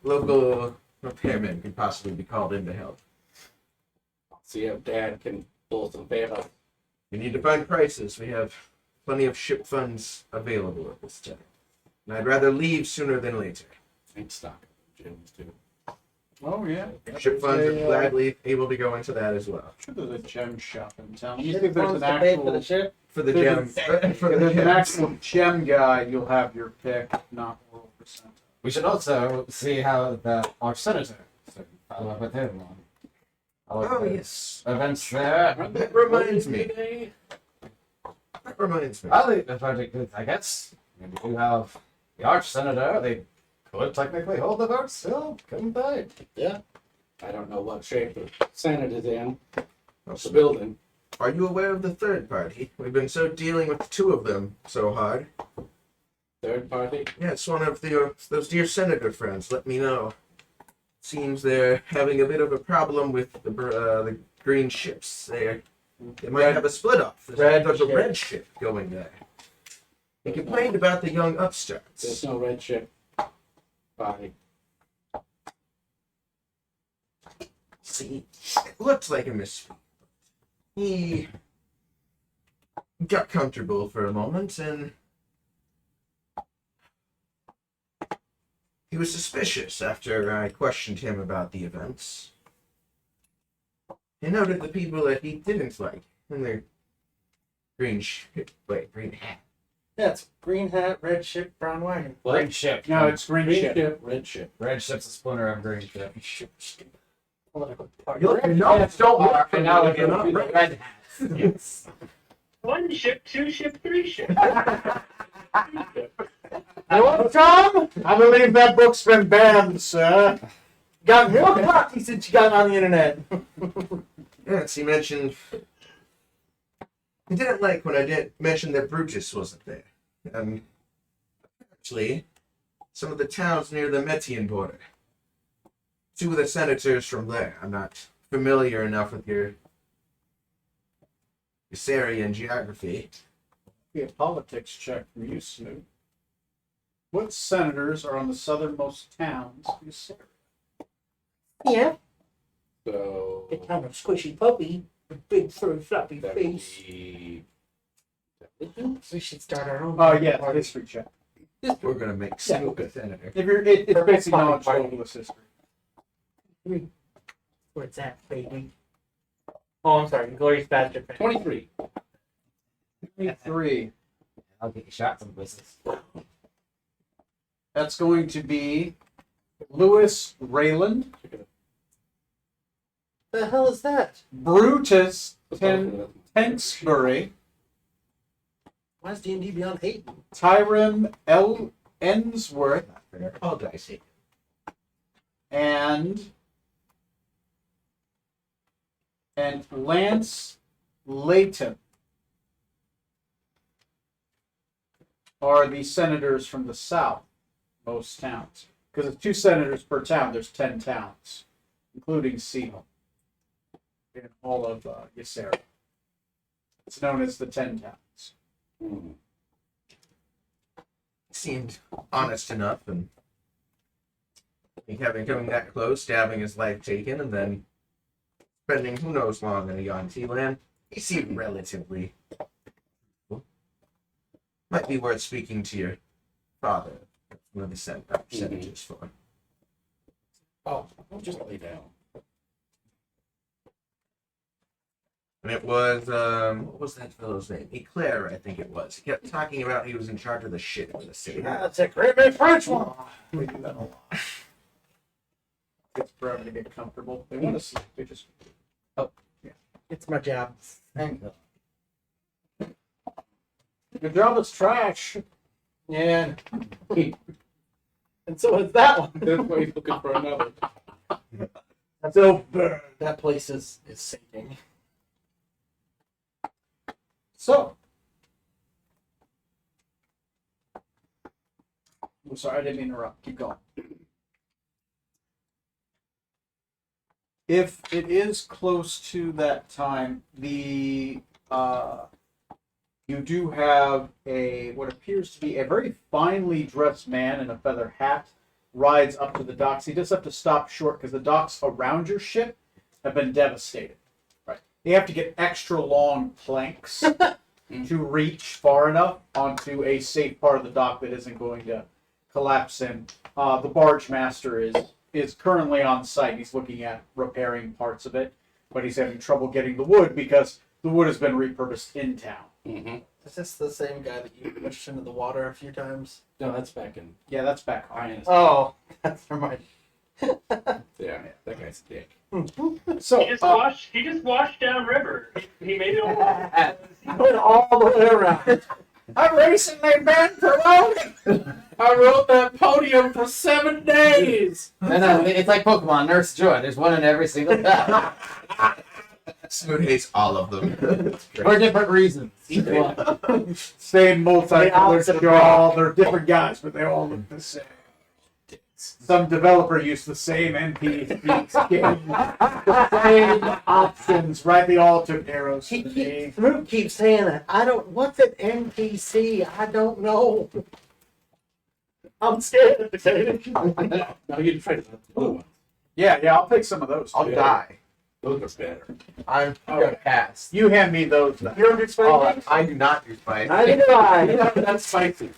D: local repairmen could possibly be called in to help.
E: See if Dad can pull some favor.
D: We need to find prices. We have plenty of ship funds available at this time. And I'd rather leave sooner than later.
E: And stock gyms too.
A: Oh, yeah.
D: Ship funds are gladly able to go into that as well.
A: Sure, there's a gem shop in town. Let me
C: Ship
A: see if there's
C: funds
A: an
C: to pay for the
A: actual...
C: ship.
D: For the
A: There's
D: gem. For
A: If
D: the
A: there's an
D: gems.
A: actual gem guide, you'll have your pick, if not roll percent.
B: We should also see how our senator, so follow up with him on all of
D: Oh,
B: the
D: yes.
B: events there.
D: That reminds me. That reminds me.
B: I think the project is, I guess, we do have the arch senator. They could technically hold the vote still, couldn't they?
E: I don't know what shape the Senate is in. The building.
D: Are you aware of the third party? We've been dealing with two of them so hard.
E: Third party.
D: Yes, one of those dear senator friends let me know. Seems they're having a bit of a problem with the green ships. They might have a split off. There's a red ship going there. He complained about the young
E: There's
D: upstarts.
E: no red ship body.
D: See, it looked like a misfit. He got comfortable for a moment and he was suspicious after I questioned him about the events. He noted the people that he didn't like in their green hat.
C: That's green hat, red ship, brown wagon.
B: Green ship.
A: No, it's green,
E: Green
A: ship.
E: ship, red ship.
B: Red ship's a splinter of green ship.
C: Political party.
D: You're not, don't look for
B: now
D: me,
B: again,
D: you're not
B: the
D: right.
B: red hats. Yes.
F: 1 ship, 2 ship, 3 ship.
C: You know what, Tom?
A: I believe that book's been banned, sir.
C: Got real cocky since you got on the internet.
D: Yes, he mentioned. He didn't like when I didn't mention that Brutus wasn't there. Actually, some of the towns near the Metian border. Two of the senators from there. I'm not familiar enough with your Ysarian geography.
A: Be a politics check from you, Snoop. What senators are on the southernmost towns you serve?
C: Yeah.
E: So
C: It's kind of squishy puppy with big furry floppy
E: that would
C: face.
E: be
C: We should start our own.
A: Oh, yeah,
C: party.
A: history check.
D: We're gonna make Snoop a senator.
A: If you're, it's
C: Perfect
A: basically
C: party,
A: knowledge
C: party.
A: local history.
C: Where's that, baby? Oh, I'm sorry. Glorious Bastard fan.
E: 23.
A: 3.
B: I'll get you shot some places.
A: That's going to be Lewis Rayland,
C: The hell is that?
A: Brutus Tenksbury,
C: Why is D&D Beyond hate?
A: Tyrone L. Ensworth,
D: All dicey.
A: and Lance Layton. are the senators from the south, most towns. Because it's 2 senators per town, there's 10 towns, including Seahill, in all of Ysera. It's known as the 10 towns.
E: Hmm.
D: Seemed honest enough, and I think having coming that close to having his life taken, and then spending who knows long in a Yuan-Ti land, he seemed relatively. Might be worth speaking to your father, one of the senators for.
E: Oh, just lay down.
D: And it was, what was that fellow's name? Eclair, I think it was. He kept talking about he was in charge of the shit in the city.
C: That's a great big French one.
A: We do that a lot. It's forever to get comfortable. They want to sleep. They just.
C: It's my job. Thank you.
A: Your job is trash.
C: Yeah. And so is that one.
E: That's why he's looking for another.
C: So that place is sinking.
A: So. I'm sorry, I didn't interrupt. Keep going. If it is close to that time, you do have what appears to be a very finely dressed man in a feather hat rides up to the docks. He does have to stop short because the docks around your ship have been devastated. Right. You have to get extra long planks to reach far enough onto a safe part of the dock that isn't going to collapse in. The barge master is currently on site. He's looking at repairing parts of it, but he's having trouble getting the wood because the wood has been repurposed in town.
E: Mm-hmm.
C: Is this the same guy that you pushed into the water a few times?
E: No, that's back in.
A: Yeah, that's back home.
E: Iron.
C: Oh, that's for my.
E: Yeah, that guy's a dick.
A: So
F: He just washed downriver. He made it all.
C: He went all the way around.
A: I've recently been promoted.
E: I rode that podium for 7 days.
B: No, it's like Pokemon Nurse Joy. There's one in every single town
D: Smoot hates all of them.
B: for different reasons. Each one.
A: Same multicolored
C: opposite of
A: shawl. They're different guys, but they all look the same. Some developer used the same NPC skin, the same options, right? They all took arrows
C: He
A: to me.
C: keeps, Smoot keeps saying that. I don't. What's an NPC? I don't know. I'm scared of the
E: No, you tried the other one.
A: Yeah, I'll take some of those.
D: I'll
E: Yeah.
D: die.
E: Those are better.
D: I'm gonna pass.
A: You hand me those. Then.
C: You don't do spicy?
D: I do not do spice.
C: Neither do I.
E: That's spicy.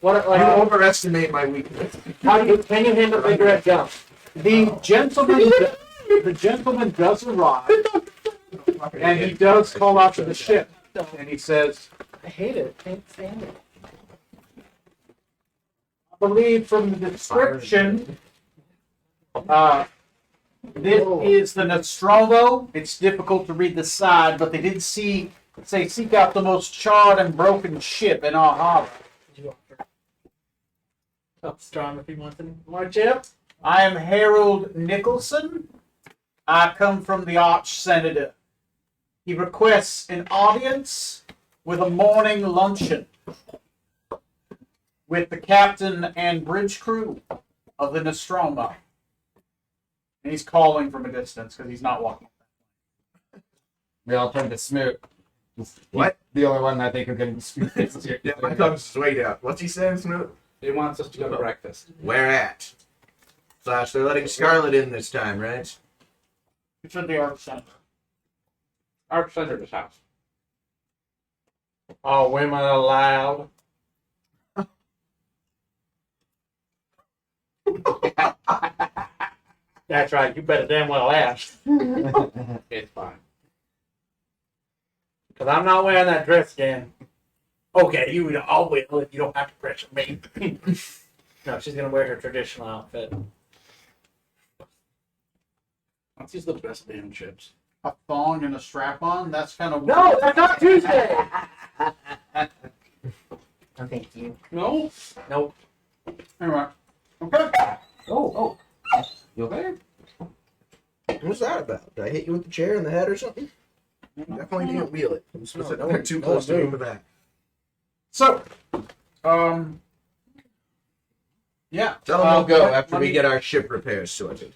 C: What?
D: You
C: Like,
D: overestimate my weakness.
C: how do you, can you handle Big Red Jump?
A: The gentleman does arrive, and he does call out to the ship, and he says,
C: I hate it. Can't stand it.
A: I believe from the description, this is the Nostromo. It's difficult to read the side, but they did say seek out the most charred and broken ship in our harbor.
C: Did you offer up strong if he wants any more chip?
A: I am Harold Nicholson. I come from the Arch Senator. He requests an audience with a morning luncheon with the captain and bridge crew of the Nostromo. And he's calling from a distance because he's not walking.
B: We all turn to Smoot.
D: What?
B: The only one I think who can speak this here.
D: Yeah, my tongue's way down. What's he saying, Smoot?
E: He wants us to go to breakfast.
D: Where at? Slash, they're letting Scarlet in this time, right?
A: It's at the Arch Center.
E: Arch Senator's house.
C: All women allowed. That's right. You better damn well ask.
E: It's fine.
C: Because I'm not wearing that dress again. Okay, I will if you don't have to pressure me. No, she's going to wear her traditional outfit.
E: These are the best damn chips.
A: A thong and a strap on? That's kind of
C: No, that's not Tuesday. No, thank you.
E: No?
C: Nope.
A: Anyway. Okay.
B: Oh. You okay?
D: What's that about? Did I hit you with the chair in the head or something? Definitely didn't wheel it. I'm
C: no,
D: too close to me for that.
A: So, Yeah.
D: Tell them we'll go
A: let-
D: after
A: let
D: we
A: me-
D: get our ship repairs sorted.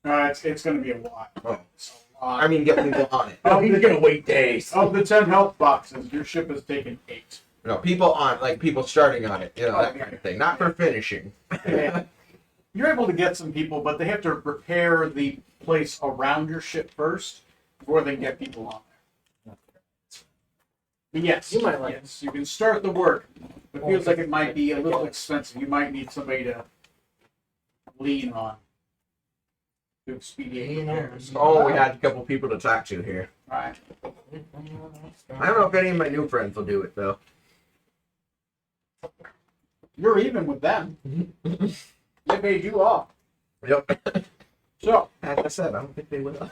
A: It's going to be a lot.
D: Oh.
A: It's a lot.
D: I mean, get people on it.
C: Oh, he's gonna wait days.
A: Of the 10 health boxes, your ship has taken 8.
D: No, people on, like people starting on it, you know, that kind of thing. Not for finishing.
A: Yeah. You're able to get some people, but they have to repair the place around your ship first before they can get people on there. But yes,
C: You might like
A: yes, you can start the work. It feels like it might be a little expensive. You might need somebody to lean on to expedite
C: Lean on.
A: repairs.
D: Oh, we had a couple people to talk to here.
A: Right.
D: I don't know if any of my new friends will do it though.
A: You're even with them. They paid you off.
D: Yep.
A: So,
D: As I said, I don't think they will.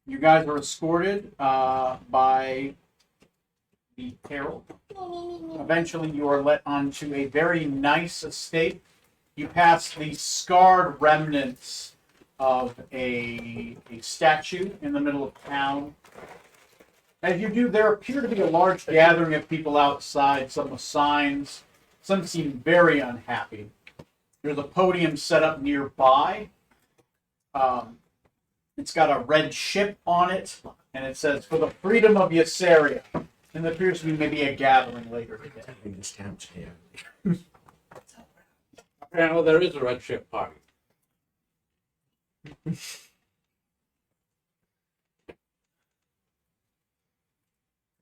A: you guys are escorted by the Herald. Eventually, you are let onto a very nice estate. You pass the scarred remnants of a statue in the middle of town. As you do, there appear to be a large gathering of people outside, some with signs. Some seem very unhappy. There's a podium set up nearby. It's got a red ship on it, and it says, "For the freedom of Ysaria." And there appears to be maybe a gathering later today.
D: This town's here.
E: Apparently, there is a red ship party.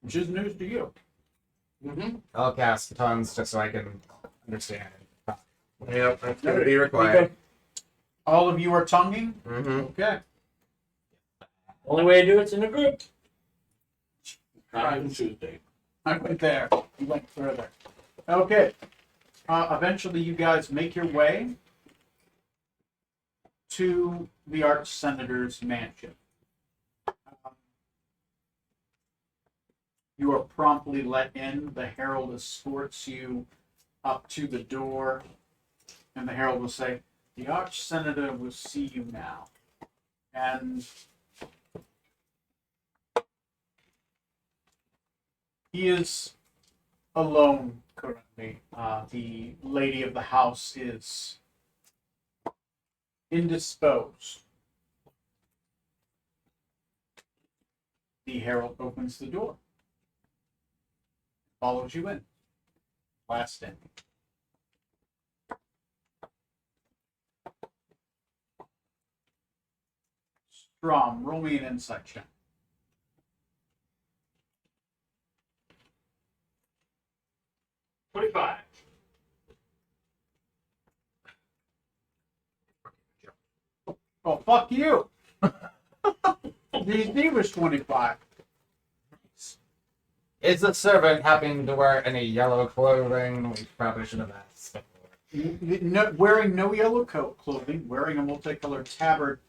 A: Which is news to you.
B: I'll cast tongues just so I can understand.
D: Yep, that's gonna be required.
A: All of you are tonguing?
D: Mm-hmm.
A: Okay.
C: Only way to do it's in a group.
E: Not even Tuesday.
A: I went there. You went further. Okay. Eventually, you guys make your way to the Arch Senator's mansion. You are promptly let in. The herald escorts you up to the door, and the herald will say, "The Arch Senator will see you now." And he is alone currently. The lady of the house is indisposed. The herald opens the door, follows you in. Last in. Strom, roll me an insight check.
F: $25.
A: Oh, fuck you! DC was 25.
B: Is the servant happening to wear any yellow clothing? We probably should have asked before.
A: No, wearing no yellow coat clothing, wearing a multicolored tabard.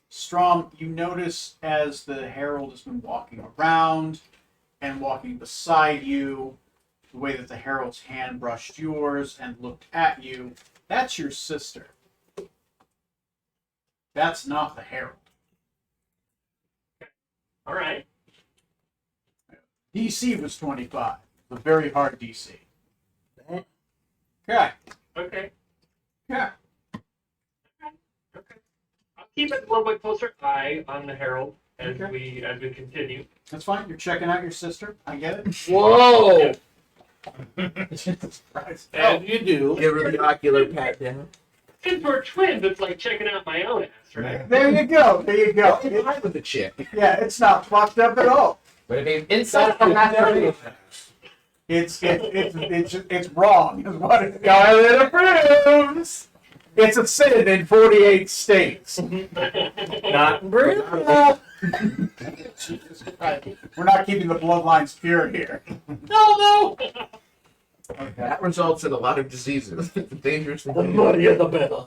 A: Strom, you notice as the herald has been walking around and walking beside you, the way that the herald's hand brushed yours and looked at you, that's your sister. That's not the herald.
F: All right.
A: DC was 25. A very hard DC. Okay.
F: Okay.
A: Okay.
F: Okay. I'll keep it a little bit closer eye on the herald as
A: Okay.
F: we continue.
A: That's fine. You're checking out your sister. I get it.
C: Whoa!
A: Jesus Christ.
E: And you do.
D: Give her the ocular pat down.
F: Since we're twins, it's like checking out my own ass, right?
A: There you go. There you go.
D: What's wrong with the chick?
A: Yeah, it's not fucked up at all.
B: Would it be inside from masturbation?
A: It's wrong, is what it approves. It's a sin in 48 states.
C: Not in Britain.
A: Jesus Christ. We're not keeping the bloodlines pure here.
F: No.
A: Okay.
D: That results in a lot of diseases. It's a dangerous
C: The
D: thing.
C: muddier the better.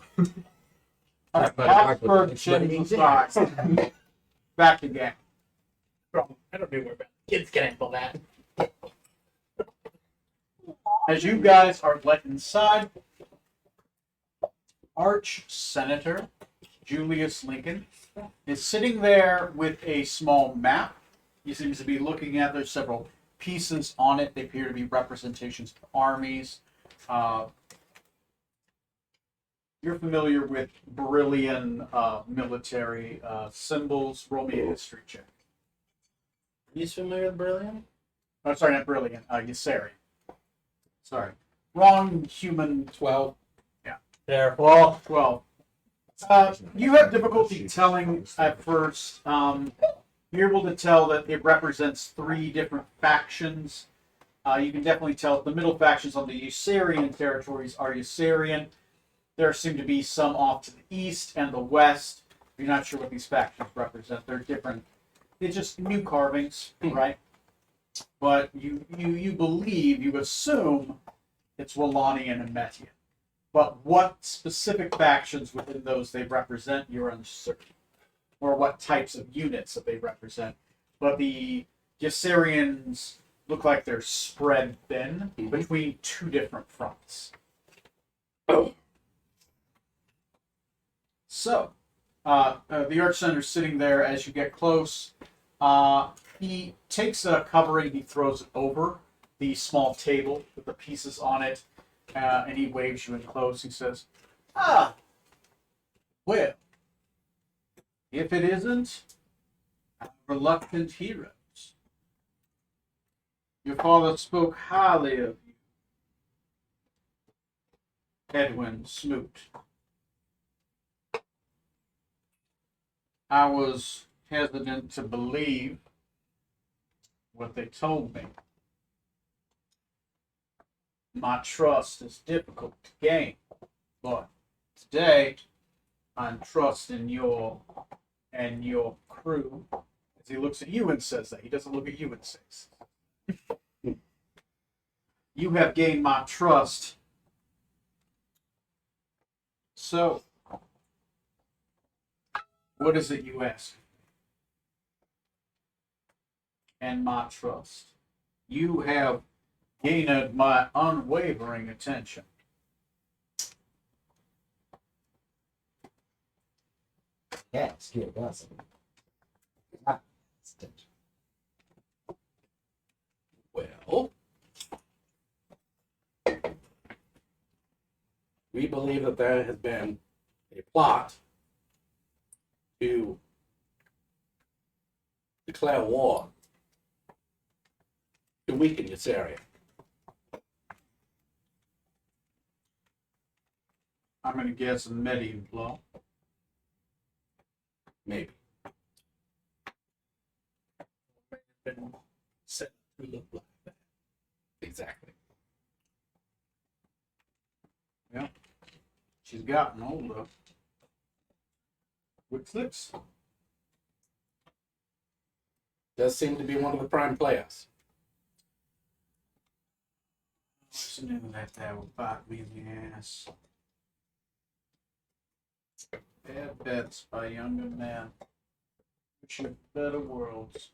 A: Habsburg chins aside. Back again.
C: I don't know where kids can handle that.
A: As you guys are let inside, Arch Senator Julius Lincoln is sitting there with a small map. He seems to be looking at. There's several pieces on it. They appear to be representations of armies. You're familiar with Brillian military symbols. Roll me a history check.
C: You familiar with Brilliant?
A: Oh, sorry, not Brilliant. Yseri. Sorry. Wrong human.
E: 12.
C: Careful.
A: 12. You have difficulty telling at first. You're able to tell that it represents 3 different factions. You can definitely tell the middle factions on the Yserian territories are Yserian. There seem to be some off to the east and the west. You're not sure what these factions represent. They're different. They're just new carvings, right? But you believe, you assume it's Wallanian and Metian. But what specific factions within those they represent, you're uncertain. Or what types of units that they represent. But the Yserians look like they're spread thin between 2 different fronts. So, the Arch Center's sitting there as you get close. He takes a covering, he throws it over the small table with the pieces on it, and he waves you in close. He says, "Ah, well, if it isn't our reluctant heroes. Your father spoke highly of you, Edwin Smoot. I was hesitant to believe what they told me. My trust is difficult to gain, but today I'm trusting your crew." As he looks at you and says that, he doesn't look at you and says, "You have gained my trust. So, what is it you ask? And my trust. You have gained my unwavering attention.
B: Yes, give us.
E: Well, we believe that there has been a plot to declare war to weaken this area.
A: I'm going to guess a Median blow.
E: Maybe.
A: Been set to look like that.
E: Exactly.
A: She's gotten older. Which looks
E: Does seem to be one of the prime players.
A: I knew that would bite me in the ass. Bad bets by younger men. Wish you better worlds.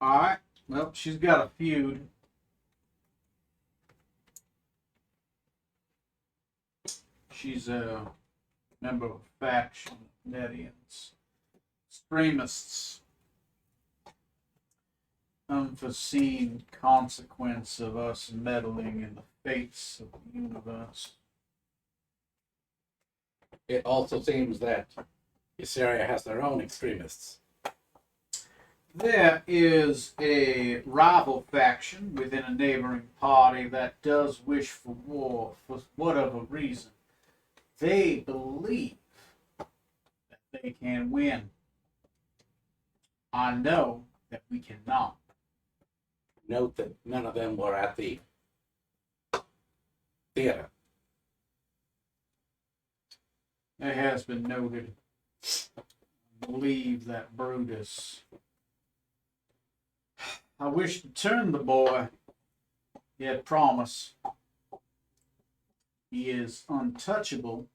A: Alright. Well, she's got a feud. She's a member of a faction of Nedians. Extremists. Unforeseen consequence of us meddling in the fates of the universe.
E: It also seems that this area has their own extremists.
A: There is a rival faction within a neighboring party that does wish for war for whatever reason. They believe that they can win. I know that we cannot.
E: Note that none of them were at the theater.
A: It has been noted. I believe that Brutus. I wish to turn the boy. Yet promise. He is untouchable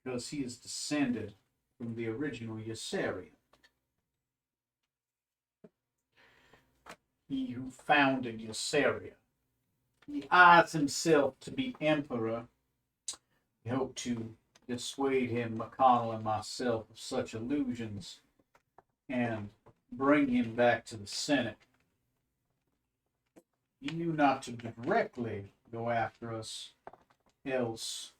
A: because he is descended from the original Yserian. He who founded Ysseria. He eyes himself to be emperor. We hope to
G: dissuade him, McConnell and myself, of such illusions and bring him back to the Senate. He knew not to directly go after us, else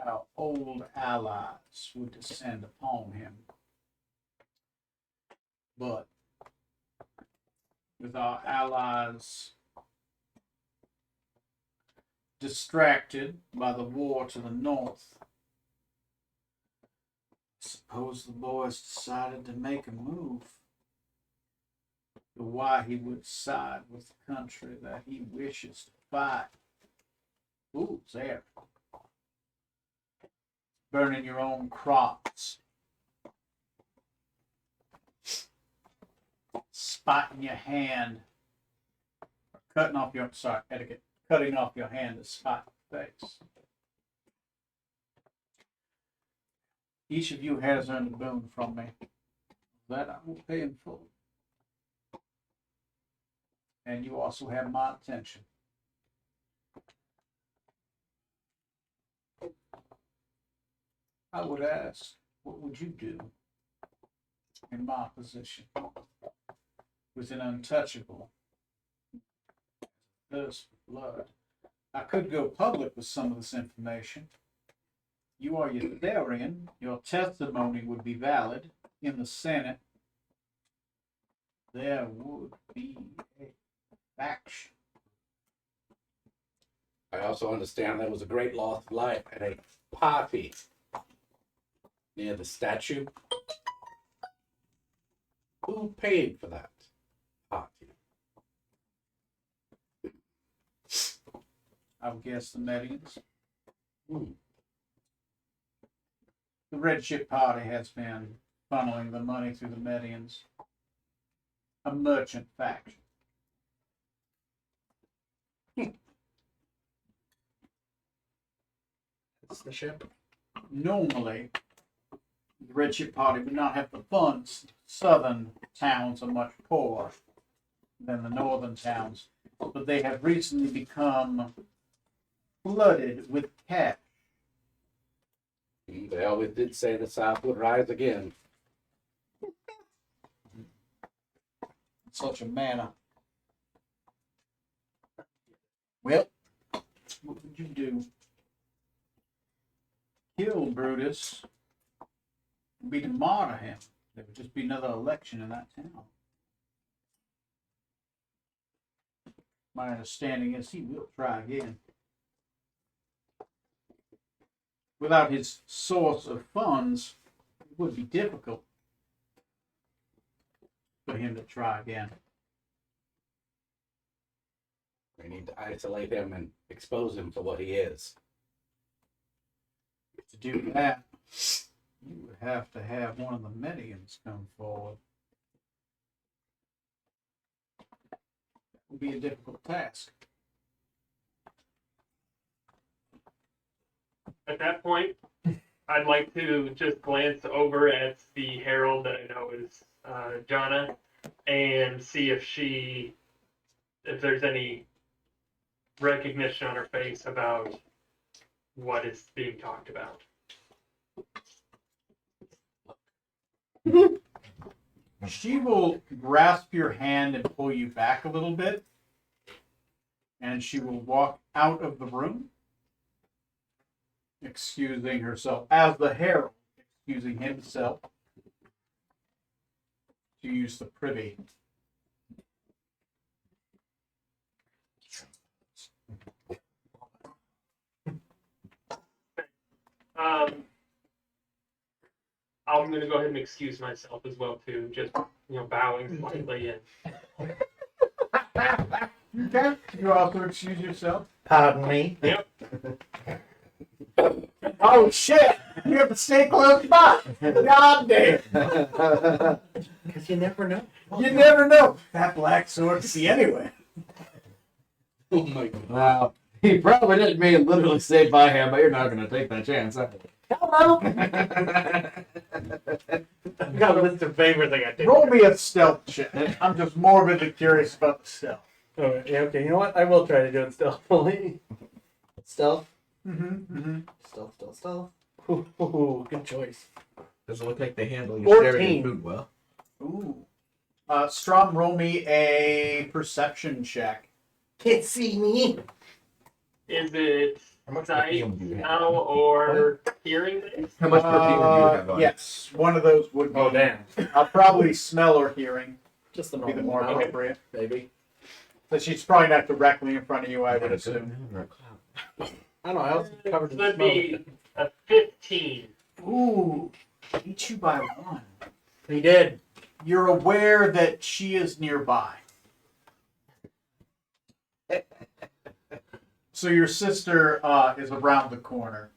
G: our old allies would descend upon him. But with our allies distracted by the war to the north, suppose the boys decided to make a move. But why he would side with the country that he wishes to fight? Fools there. Burning your own crops. Spotting your hand. Or cutting off your, sorry, etiquette. Cutting off your hand to spot your face. Each of you has earned a boon from me. That I will pay in full. And you also have my attention. I would ask, what would you do in my position with an untouchable thirst for blood? I could go public with some of this information. You are Eutherian. Your testimony would be valid in the Senate. There would be a faction.
E: I also understand there was a great loss of life at a party near the statue. Who paid for that party?
G: I would guess the Medians.
E: Hmm.
G: The Red Ship Party has been funneling the money through the Medians. A merchant faction.
C: It's the ship.
G: Normally, the Red Ship Party would not have the funds. Southern towns are much poorer than the northern towns, but they have recently become flooded with cash.
E: They always did say the South would rise again.
G: In such a manner. Well, what would you do? Kill Brutus? Would be to martyr him. There would just be another election in that town. My understanding is he will try again. Without his source of funds, it would be difficult for him to try again.
E: We need to isolate him and expose him for what he is.
G: To do that, you would have to have one of the Medians come forward. That would be a difficult task.
F: At that point, I'd like to just glance over at the herald that I know is Jana, and see if there's any recognition on her face about what is being talked about.
G: She will grasp your hand and pull you back a little bit, and she will walk out of the room, excusing herself as the herald, excusing himself to use the privy.
F: I'm going to go ahead and excuse myself as well too, just bowing slightly and.
G: Okay. You also excuse yourself.
C: Pardon me.
F: Yep.
G: Oh shit! You have to stay close by. God damn!
C: Because you never know.
G: You never know. That black sword could be anywhere.
E: Oh my god.
B: Wow. He probably didn't mean literally stay by him, but you're not going to take that chance. Huh?
C: Hello. I've got a list of favors I got to do.
G: Roll me a stealth check. I'm just morbidly curious about the stealth.
C: Oh, yeah, okay. You know what? I will try to do it stealthily. Stealth.
G: Mm-hmm.
C: Stealth. Ooh, good choice.
D: Doesn't look like they handle your
C: 14.
D: Syrian food well.
G: Ooh. Strom, roll me a perception check.
C: Can't see me.
F: Is it
D: How much
F: sight,
D: perfume do you have?
F: smell, or hearing based?
D: How much perfume do you have on?
G: Yes, one of those would be.
C: Oh, damn.
G: Probably smell or hearing
C: Just the
G: would be the more
C: normal.
G: appropriate.
C: Baby.
G: So she's probably not directly in front of you, I would assume.
C: I don't know. I was covered in
F: That'd
C: smoke.
F: be a 15.
G: Ooh, beat you by 1.
C: He did.
G: You're aware that she is nearby. So your sister is around the corner,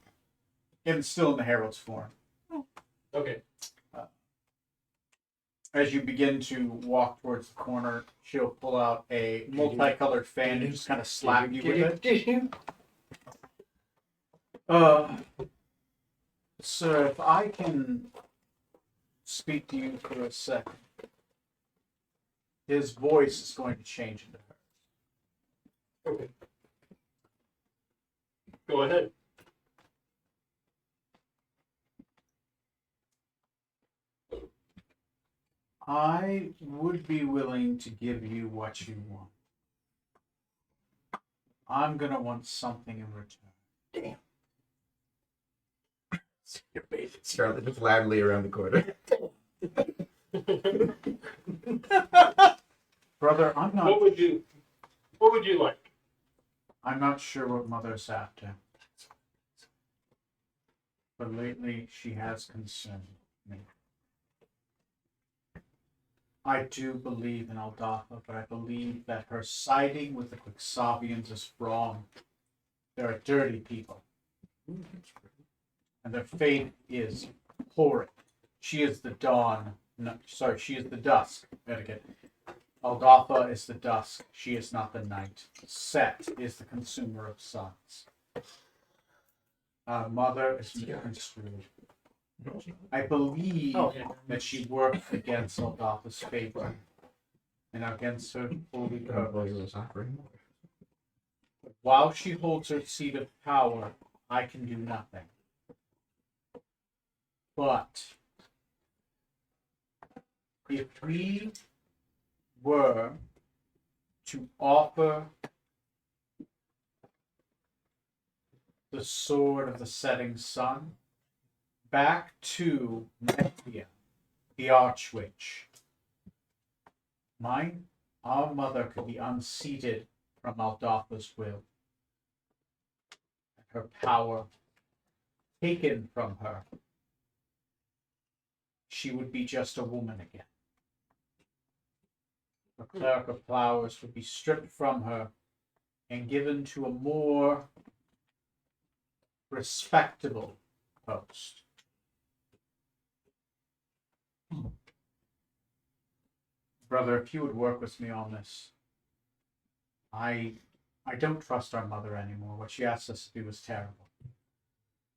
G: and still in the Herald's form.
F: Okay.
G: As you begin to walk towards the corner, she'll pull out a multicolored fan and just kind of slap you with it. Sir, if I can speak to you for a second. His voice is going to change into her.
F: Okay. Go ahead.
G: I would be willing to give you what you want. I'm gonna want something in return.
D: Charlotte just loudly around the corner.
G: Brother, I'm not.
F: What would you like?
G: I'm not sure what Mother's after. But lately she has concerned me. I do believe in Aldafa, but I believe that her siding with the Quixavians is wrong. They're dirty people. And their fate is horrid. She is the dawn. No, sorry, she is the dusk. Etiquette. Aldafa is the dusk. She is not the night. Set is the consumer of suns. Our mother is misconstrued. I believe that she worked against Aldafa's favor and against her holy purpose. But while she holds her seat of power, I can do nothing. But if we were to offer the sword of the setting sun back to Mephia, the Archwitch, our mother could be unseated from Aldafa's will, and her power taken from her. She would be just a woman again. The Cleric of Flowers would be stripped from her and given to a more respectable post. Brother, if you would work with me on this, I don't trust our mother anymore. What she asked us to do was terrible.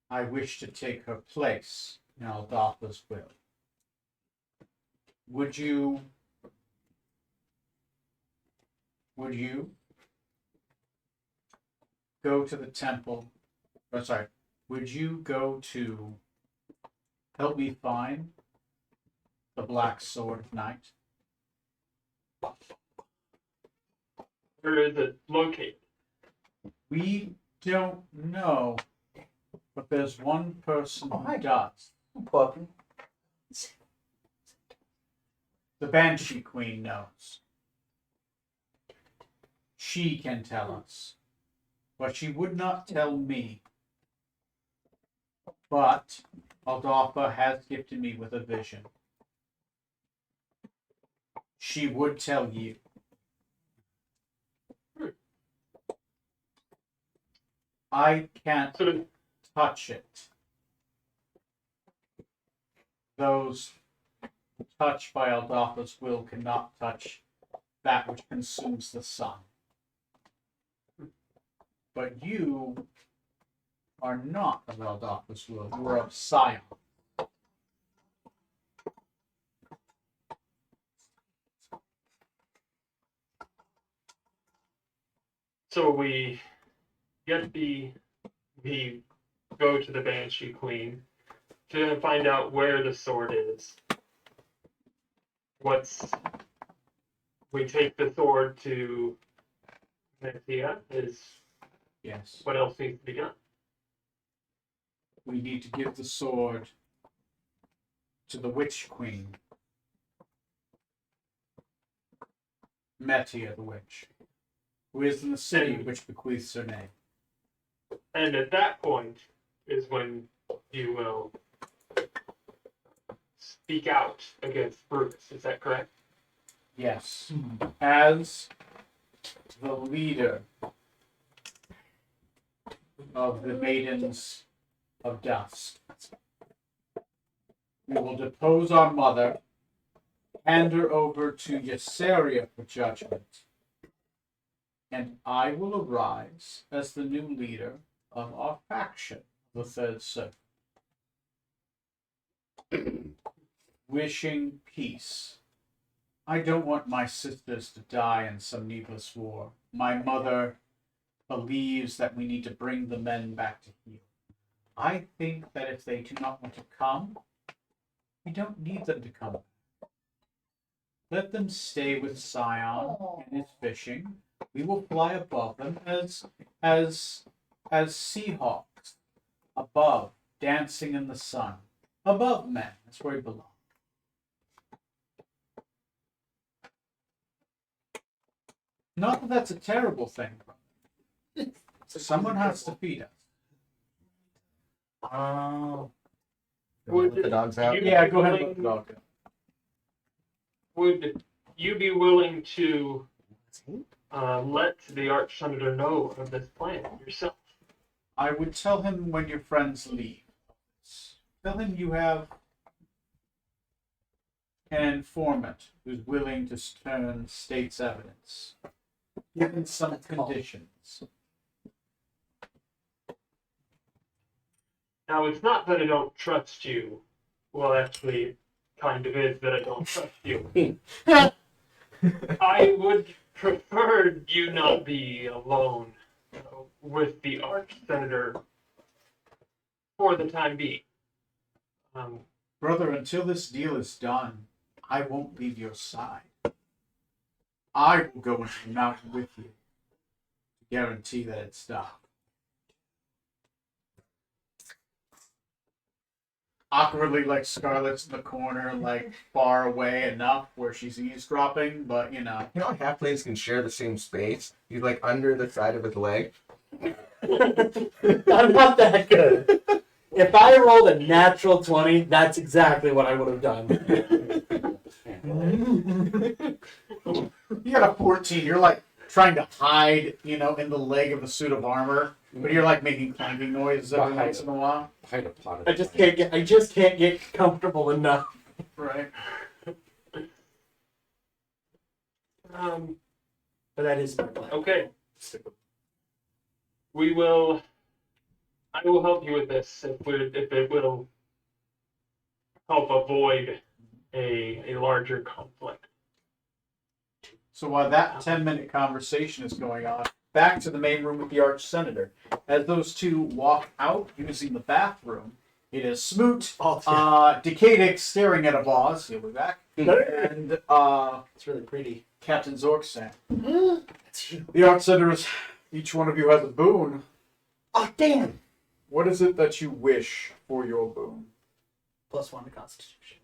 G: I wish to take her place in Aldafa's will. Would you go to the temple? Oh, sorry. Would you go to help me find the Black Sword of Night?
F: Where is it located?
G: We don't know, but there's one person who does.
C: Puppy.
G: The Banshee Queen knows. She can tell us, but she would not tell me. But Aldafa has gifted me with a vision. She would tell you. I can't touch it. Those touched by Aldafa's will cannot touch that which consumes the sun. But you are not of Aldafa's will. You are of Sion.
F: So we get the go to the Banshee Queen to find out where the sword is. We take the sword to Mentia.
G: Yes.
F: What else needs to be done?
G: We need to give the sword to the Witch Queen. Metia the Witch, who is in the city which bequeaths her name.
F: And at that point is when you will speak out against Brutus. Is that correct?
G: Yes. As the leader of the Maidens of Dusk, we will depose our mother, hand her over to Ysaria for judgment, and I will arise as the new leader of our faction, the Third Circle. Wishing peace. I don't want my sisters to die in some needless war. My mother believes that we need to bring the men back to heel. I think that if they do not want to come, we don't need them to come. Let them stay with Scion and his fishing. We will fly above them as seahawks above, dancing in the sun. Above men, that's where we belong. Not that that's a terrible thing. Someone has to feed us.
C: Oh.
F: Would
D: Let the dogs out.
F: you
G: Yeah,
F: be
G: go ahead and
F: willing-
G: let the dog out.
F: Would you be willing to let the Arch-Senator know of this plan yourself?
G: I would tell him when your friends leave. Tell him you have an informant who's willing to turn state's evidence, given some conditions.
F: Now, it's not that I don't trust you. Well, actually, it kind of is that I don't trust you. I would prefer you not be alone with the Arch-Senator for the time being.
G: Brother, until this deal is done, I won't leave your side. I will go into the mountain with you to guarantee that it's done. Awkwardly, like Scarlett's in the corner, like far away enough where she's eavesdropping, but you know.
D: You know how halflings can share the same space? He's like under the side of his leg.
C: I'm not that good. If I rolled a natural 20, that's exactly what I would have done.
G: You got a 14, you're like trying to hide, in the leg of the suit of armor, but you're like making clanging noises every once in a while.
E: Hide a pot of
C: I just can't get comfortable enough.
G: Right.
C: But that is my plan.
F: Okay. I will help you with this if it will help avoid a larger conflict.
G: So while that 10-minute conversation is going on, back to the main room with the Arch-Senator. As those two walk out using the bathroom, it is Smoot, Decadic staring at a vase, he'll be back, and
C: It's really pretty.
G: Captain Zorksan.
C: That's you.
G: The Arch-Senators, each one of you has a boon.
C: Oh, damn!
G: What is it that you wish for your boon?
C: +1 to Constitution.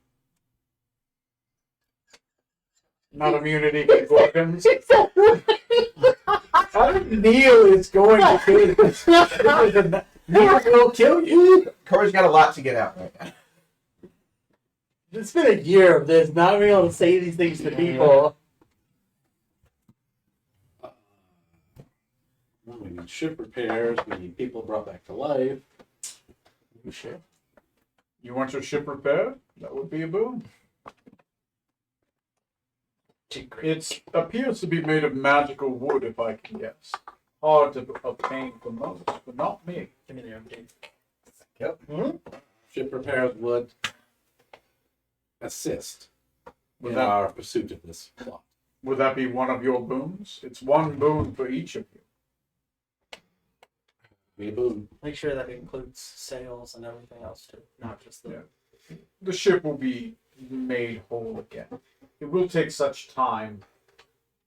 G: Not immunity to organs. I think Neil is going to do this. Neil will kill you.
D: Corey's got a lot to get out right now.
C: It's been a year of this, not being able to say these things to people.
E: Well, we need ship repairs. We need people brought back to life.
G: You sure? You want your ship repaired? That would be a boon. It appears to be made of magical wood, if I can guess. Hard to obtain for most, but not me.
C: Give me the update.
D: Yep.
E: Ship repairs would assist
G: Would
E: in
G: that-
E: our pursuit of this plot.
G: Would that be one of your boons? It's one boon for each of you.
E: Be a boon.
C: Make sure that includes sales and everything else too, not just the.
H: Yeah. The ship will be made whole again. It will take such time,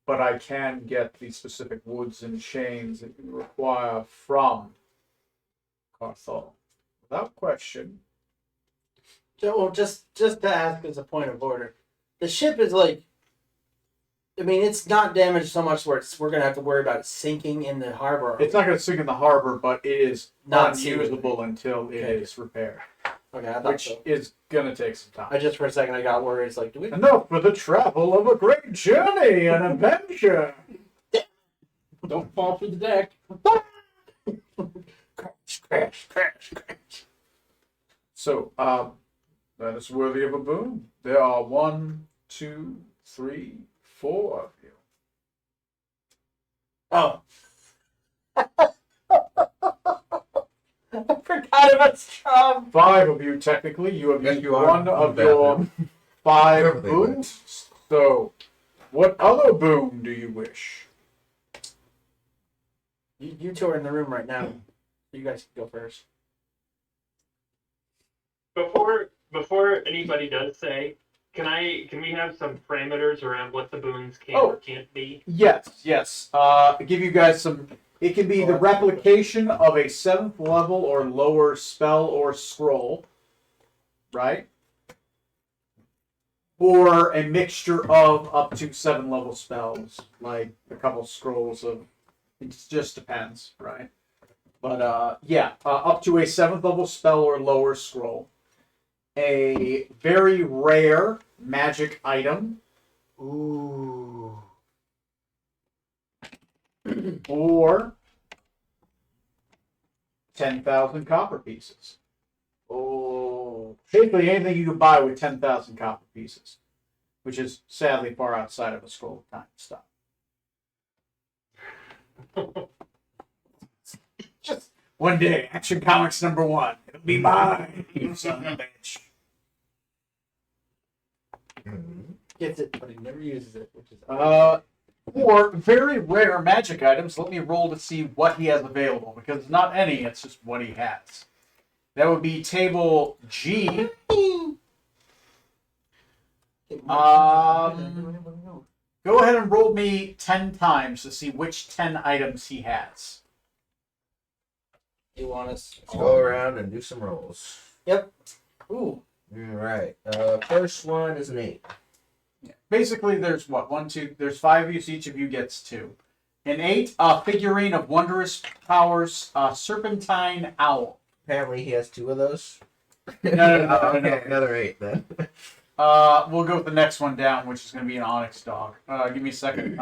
H: but I can get the specific woods and chains that you require from Carthol. Without question.
C: Well, just to ask as a point of order, the ship is like. I mean, it's not damaged so much where we're gonna have to worry about it sinking in the harbor.
H: It's not going to sink in the harbor, but it is
C: Not
H: unusable until it
C: Okay.
H: is repaired,
C: Okay, I thought
H: which
C: so.
H: is going to take some time.
C: I just for a second I got worried. It's like, do we?
H: Enough for the travel of a great journey and adventure.
E: Don't fall through the deck.
C: Crash.
H: So, that is worthy of a boon. There are 1, 2, 3, 4 of you.
C: Oh. I forgot about Strom.
H: 5 of you, technically. You have
D: Yes,
H: used
D: you are.
H: one of
D: Bad
H: your
D: boon.
H: 5
D: Wherever they went.
H: boons. So, what other boon do you wish?
C: You two are in the room right now. You guys can go first.
F: Before anybody does say, can we have some parameters around what the boons can
H: Oh.
F: or can't be?
H: Yes. Give you guys some. It can be the replication of a 7th level or lower spell or scroll, right? Or a mixture of up to 7 level spells, like a couple scrolls of. It just depends, right? But up to a 7th level spell or lower scroll. A very rare magic item.
C: Ooh.
H: Or 10,000 copper pieces.
C: Oh.
H: Basically anything you can buy with 10,000 copper pieces, which is sadly far outside of a scroll of time stuff. Just one day, Action Comics #1. It'll be mine, you son of a bitch.
C: Gets it, but he never uses it, which is
H: Or very rare magic items. Let me roll to see what he has available, because it's not any, it's just what he has. That would be table G. Go ahead and roll me 10 times to see which 10 items he has.
C: You want us?
D: Let's go around and do some rolls.
C: Yep. Ooh.
D: Alright. First one is an 8.
H: Basically, there's what? 1, 2, there's 5 of you, so each of you gets 2. An 8, figurine of wondrous powers, serpentine owl.
D: Apparently he has 2 of those.
H: No.
D: Okay, another 8 then.
H: We'll go with the next one down, which is going to be an onyx dog. Give me a second.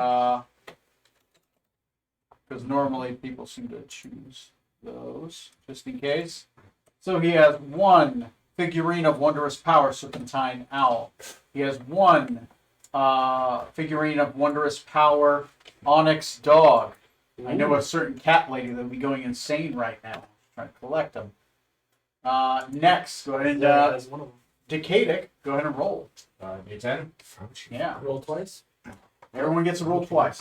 H: Because normally people seem to choose those, just in case. So he has 1 figurine of wondrous power, serpentine owl. He has 1 figurine of wondrous power, onyx dog. I know a certain cat lady that will be going insane right now trying to collect them. Next, go ahead and
C: As one of them.
H: Decadic, go ahead and roll.
B: D10.
H: Yeah,
C: Roll twice.
H: everyone gets a roll twice.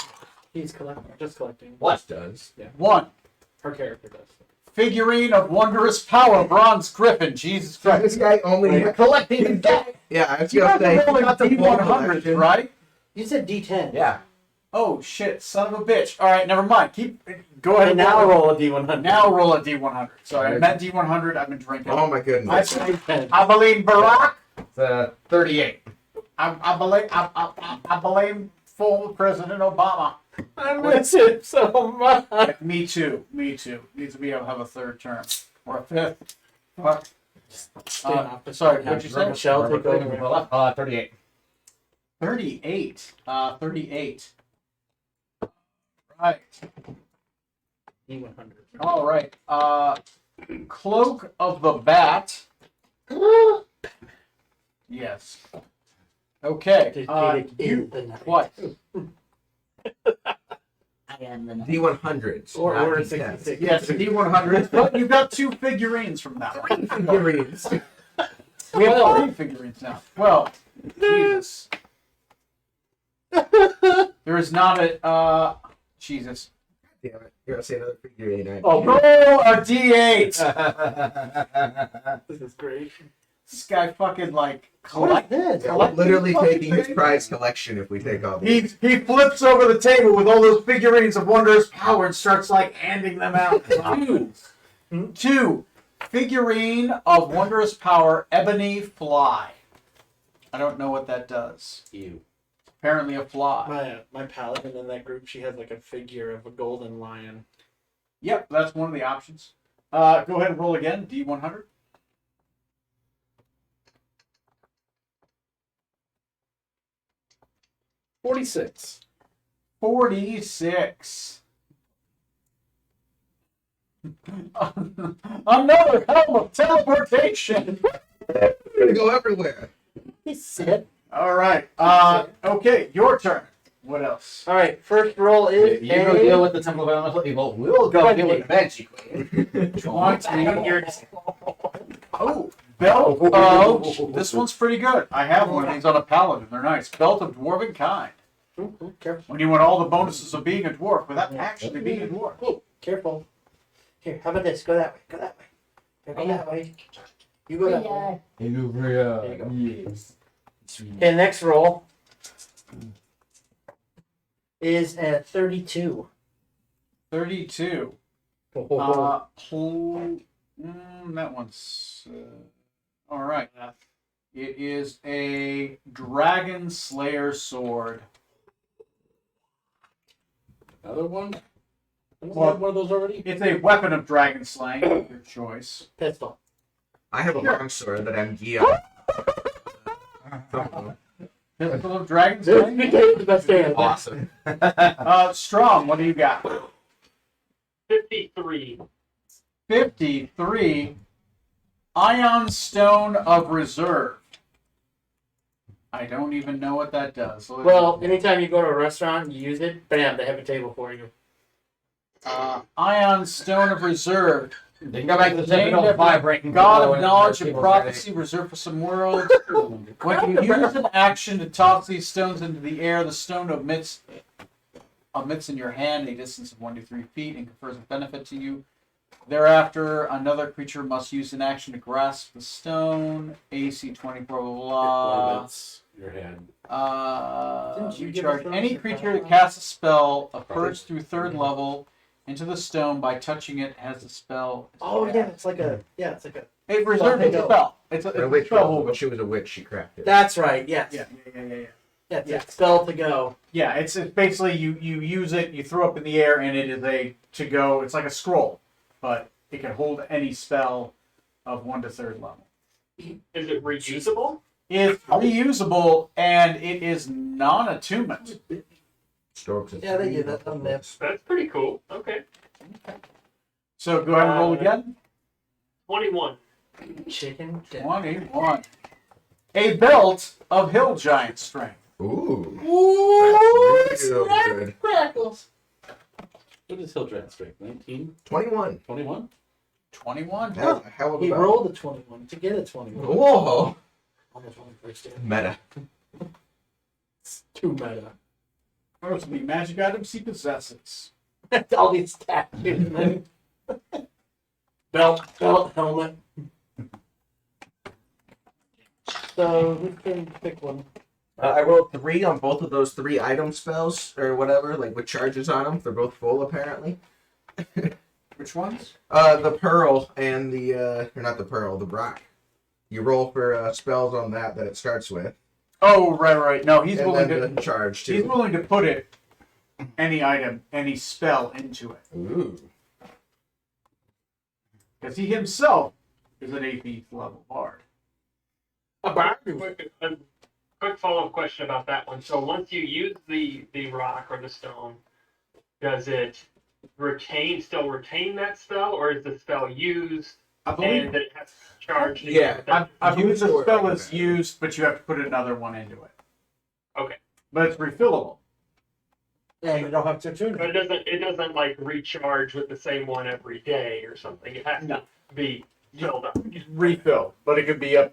C: He's just collecting.
B: What?
D: Does.
H: 1
C: Her character does.
H: figurine of wondrous power, bronze griffin. Jesus
D: So
H: Christ!
D: this guy only.
B: Collecting the deck.
D: Yeah, I was
H: You
D: gonna
H: have to
D: say.
H: roll
D: got
H: a
D: the full
H: D100,
D: collection.
H: right?
C: You said D10.
B: Yeah.
H: Oh shit, son of a bitch! All right, never mind. Go ahead
C: And
H: and
C: now roll a D100.
H: Now roll a D100. Sorry, I meant D100. I've been drinking.
D: Oh my goodness.
H: I believe Barack.
B: It's 38.
H: I believe full President Obama.
C: I miss him so much.
H: Me too. Needs to be able to have a 3rd term or a 5th. What? Sorry, what'd you say?
C: Michelle, take over.
B: 38.
H: 38. 38. Right.
C: D100.
H: All right. Cloak of the Bat. Yes. Okay. You what?
D: D100s.
C: Or
D: not
C: Order
D: D10s.
C: 66.
H: Yes, D100. But you got 2 figurines from that.
D: Figurines.
H: We have 3 figurines now. Well, Jesus. There is not a. Jesus.
D: damn it. You're gonna say another figure eight, aren't you?
C: Oh,
H: Roll a d8.
C: this is great.
H: This guy fucking like
C: What is this?
D: Yeah, we're literally taking his prize collection if we take all these.
H: he flips over the table with all those figurines of wondrous power and starts like handing them out. Two. Figurine of wondrous power, ebony fly. I don't know what that does.
E: You.
H: Apparently a fly.
C: My paladin in that group, she has like a figure of a golden lion.
H: Yep, that's one of the options. Go ahead and roll again. D100.
E: 46.
H: 46. Another helm of teleportation.
D: We're gonna go everywhere.
C: Sit.
H: All right. Okay, your turn. What else?
C: All right, first roll is
B: You go deal with the Temple of Elemental Evil. We'll go deal with the Banshee Queen.
H: 20. Oh, belt of. This one's pretty good. I have one of these on a paladin. They're nice. Belt of Dwarven Kind.
C: Ooh, careful.
H: When you want all the bonuses of being a dwarf without actually being a dwarf.
C: Ooh, careful. Here, how about this? Go that way. Go that way. Go that way. You go that way. There you go. Okay, next roll is at 32.
H: 32. That one's all right. It is a Dragon Slayer sword.
E: Another one? Don't we
H: Well,
E: have one of those already?
H: It's a weapon of dragon slaying. Your choice.
C: Pistol.
D: I have a longsword that I'm Gia.
H: Pistol of dragon slaying.
C: the best hand.
D: Awesome.
H: Strong. What do you got?
F: 53.
H: 53. Ion Stone of Reserve. I don't even know what that does.
C: Well, anytime you go to a restaurant and you use it, bam, they have a table for you.
H: Ion Stone of Reserve.
B: They can go back to the
H: Named
B: typical
H: after
B: vibrating
H: God
B: glow
H: of
B: and
H: knowledge
B: their
H: and
B: people's
H: prophecy reserved for some worlds. When you use an action to toss these stones into the air, the stone emits in your hand a distance of 1 to 3 feet and confers a benefit to you. Thereafter, another creature must use an action to grasp the stone. AC 24, blah, blah,
E: That's your hand.
H: blah.
C: Didn't you give
H: Recharge.
C: us those?
H: Any creature that casts a spell of first through third level into the stone by touching it has the spell.
C: Oh yeah, it's like a
H: It reserves a spell. It's
D: A
H: a
D: witch
H: spell
D: roll.
H: holder.
D: When she was a witch, she cracked it.
C: That's right. Yes.
H: Yeah.
C: Yeah. It's
H: Yeah.
C: a spell to go.
H: Yeah, it's basically you use it, you throw up in the air, and it is a to go. It's like a scroll, but it can hold any spell of 1 to 3rd level.
F: Is it reusable?
H: It's reusable and it is non-attunement.
D: Storks.
C: Yeah, they do that on them.
F: That's pretty cool. Okay.
H: So go ahead and roll again.
F: 21.
C: Chicken.
H: 21. A belt of hill giant strength.
D: Ooh.
C: Ooh,
D: That's real
C: snap
D: good.
C: crackles.
E: What is Hill Giant strength? 19?
D: 21.
E: 21?
H: 21.
D: That's a hell of a
C: He
D: belt.
C: rolled a 21 to get a 21.
D: Whoa.
C: Almost won the first game.
D: Meta.
C: It's too meta.
H: Those will be magic items he possesses.
C: All these tattoos, man. Belt, helmet. So who can pick one?
D: I rolled 3 on both of those 3 item spells, or whatever, like with charges on them. They're both full, apparently.
H: Which ones?
D: The pearl and the, or not the pearl, the rock. You roll for spells on that it starts with.
H: Oh, right. No, he's
D: And
H: willing
D: then
H: to.
D: the charge,
H: He's
D: too.
H: willing to put it, any item, any spell into it.
D: Ooh.
H: Because he himself is an 18th level bard.
F: Quick follow-up question about that one. So once you use the rock or the stone, does it still retain that spell, or is the spell used
H: I
F: and
H: believe,
F: that it has to charge? to
D: Yeah,
F: get that?
H: I believe
D: Used
H: the
D: or
H: spell
D: like
H: is
D: that.
H: used, but you have to put another one into it.
F: Okay.
H: But it's refillable.
C: And you don't have to tune
F: But it doesn't like recharge with the same one every day or something. It has
H: No.
F: to be filled up again.
H: Refill. But it could be a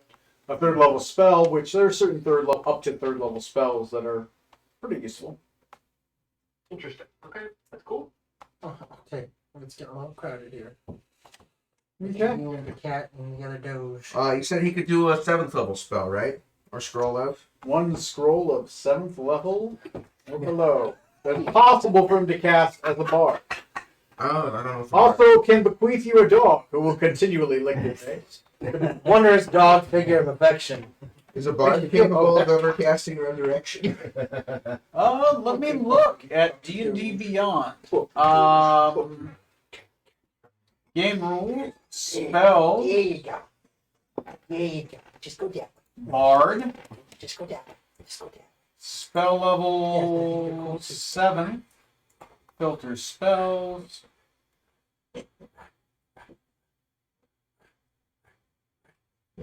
H: 3rd level spell, which there are certain up to 3rd level spells that are pretty useful.
F: Interesting. Okay, that's cool.
C: Okay, it's getting a little crowded here.
A: Okay.
C: You and the cat and the other doge.
D: You said he could do a 7th level spell, right? Or scroll of.
H: One scroll of 7th level or below. That's possible for him to cast as a bard.
D: Oh, I don't know. If
H: Also, can bequeath you a dog who will continually lick your face.
C: Wondrous dog figure of affection.
D: is a bard capable of ever casting resurrection?
H: Let me look at D&D Beyond. Game rule, spell,
C: There you go. There you go. Just go down.
H: bard,
C: Just go down. Just go down.
H: spell level 7, filter spells.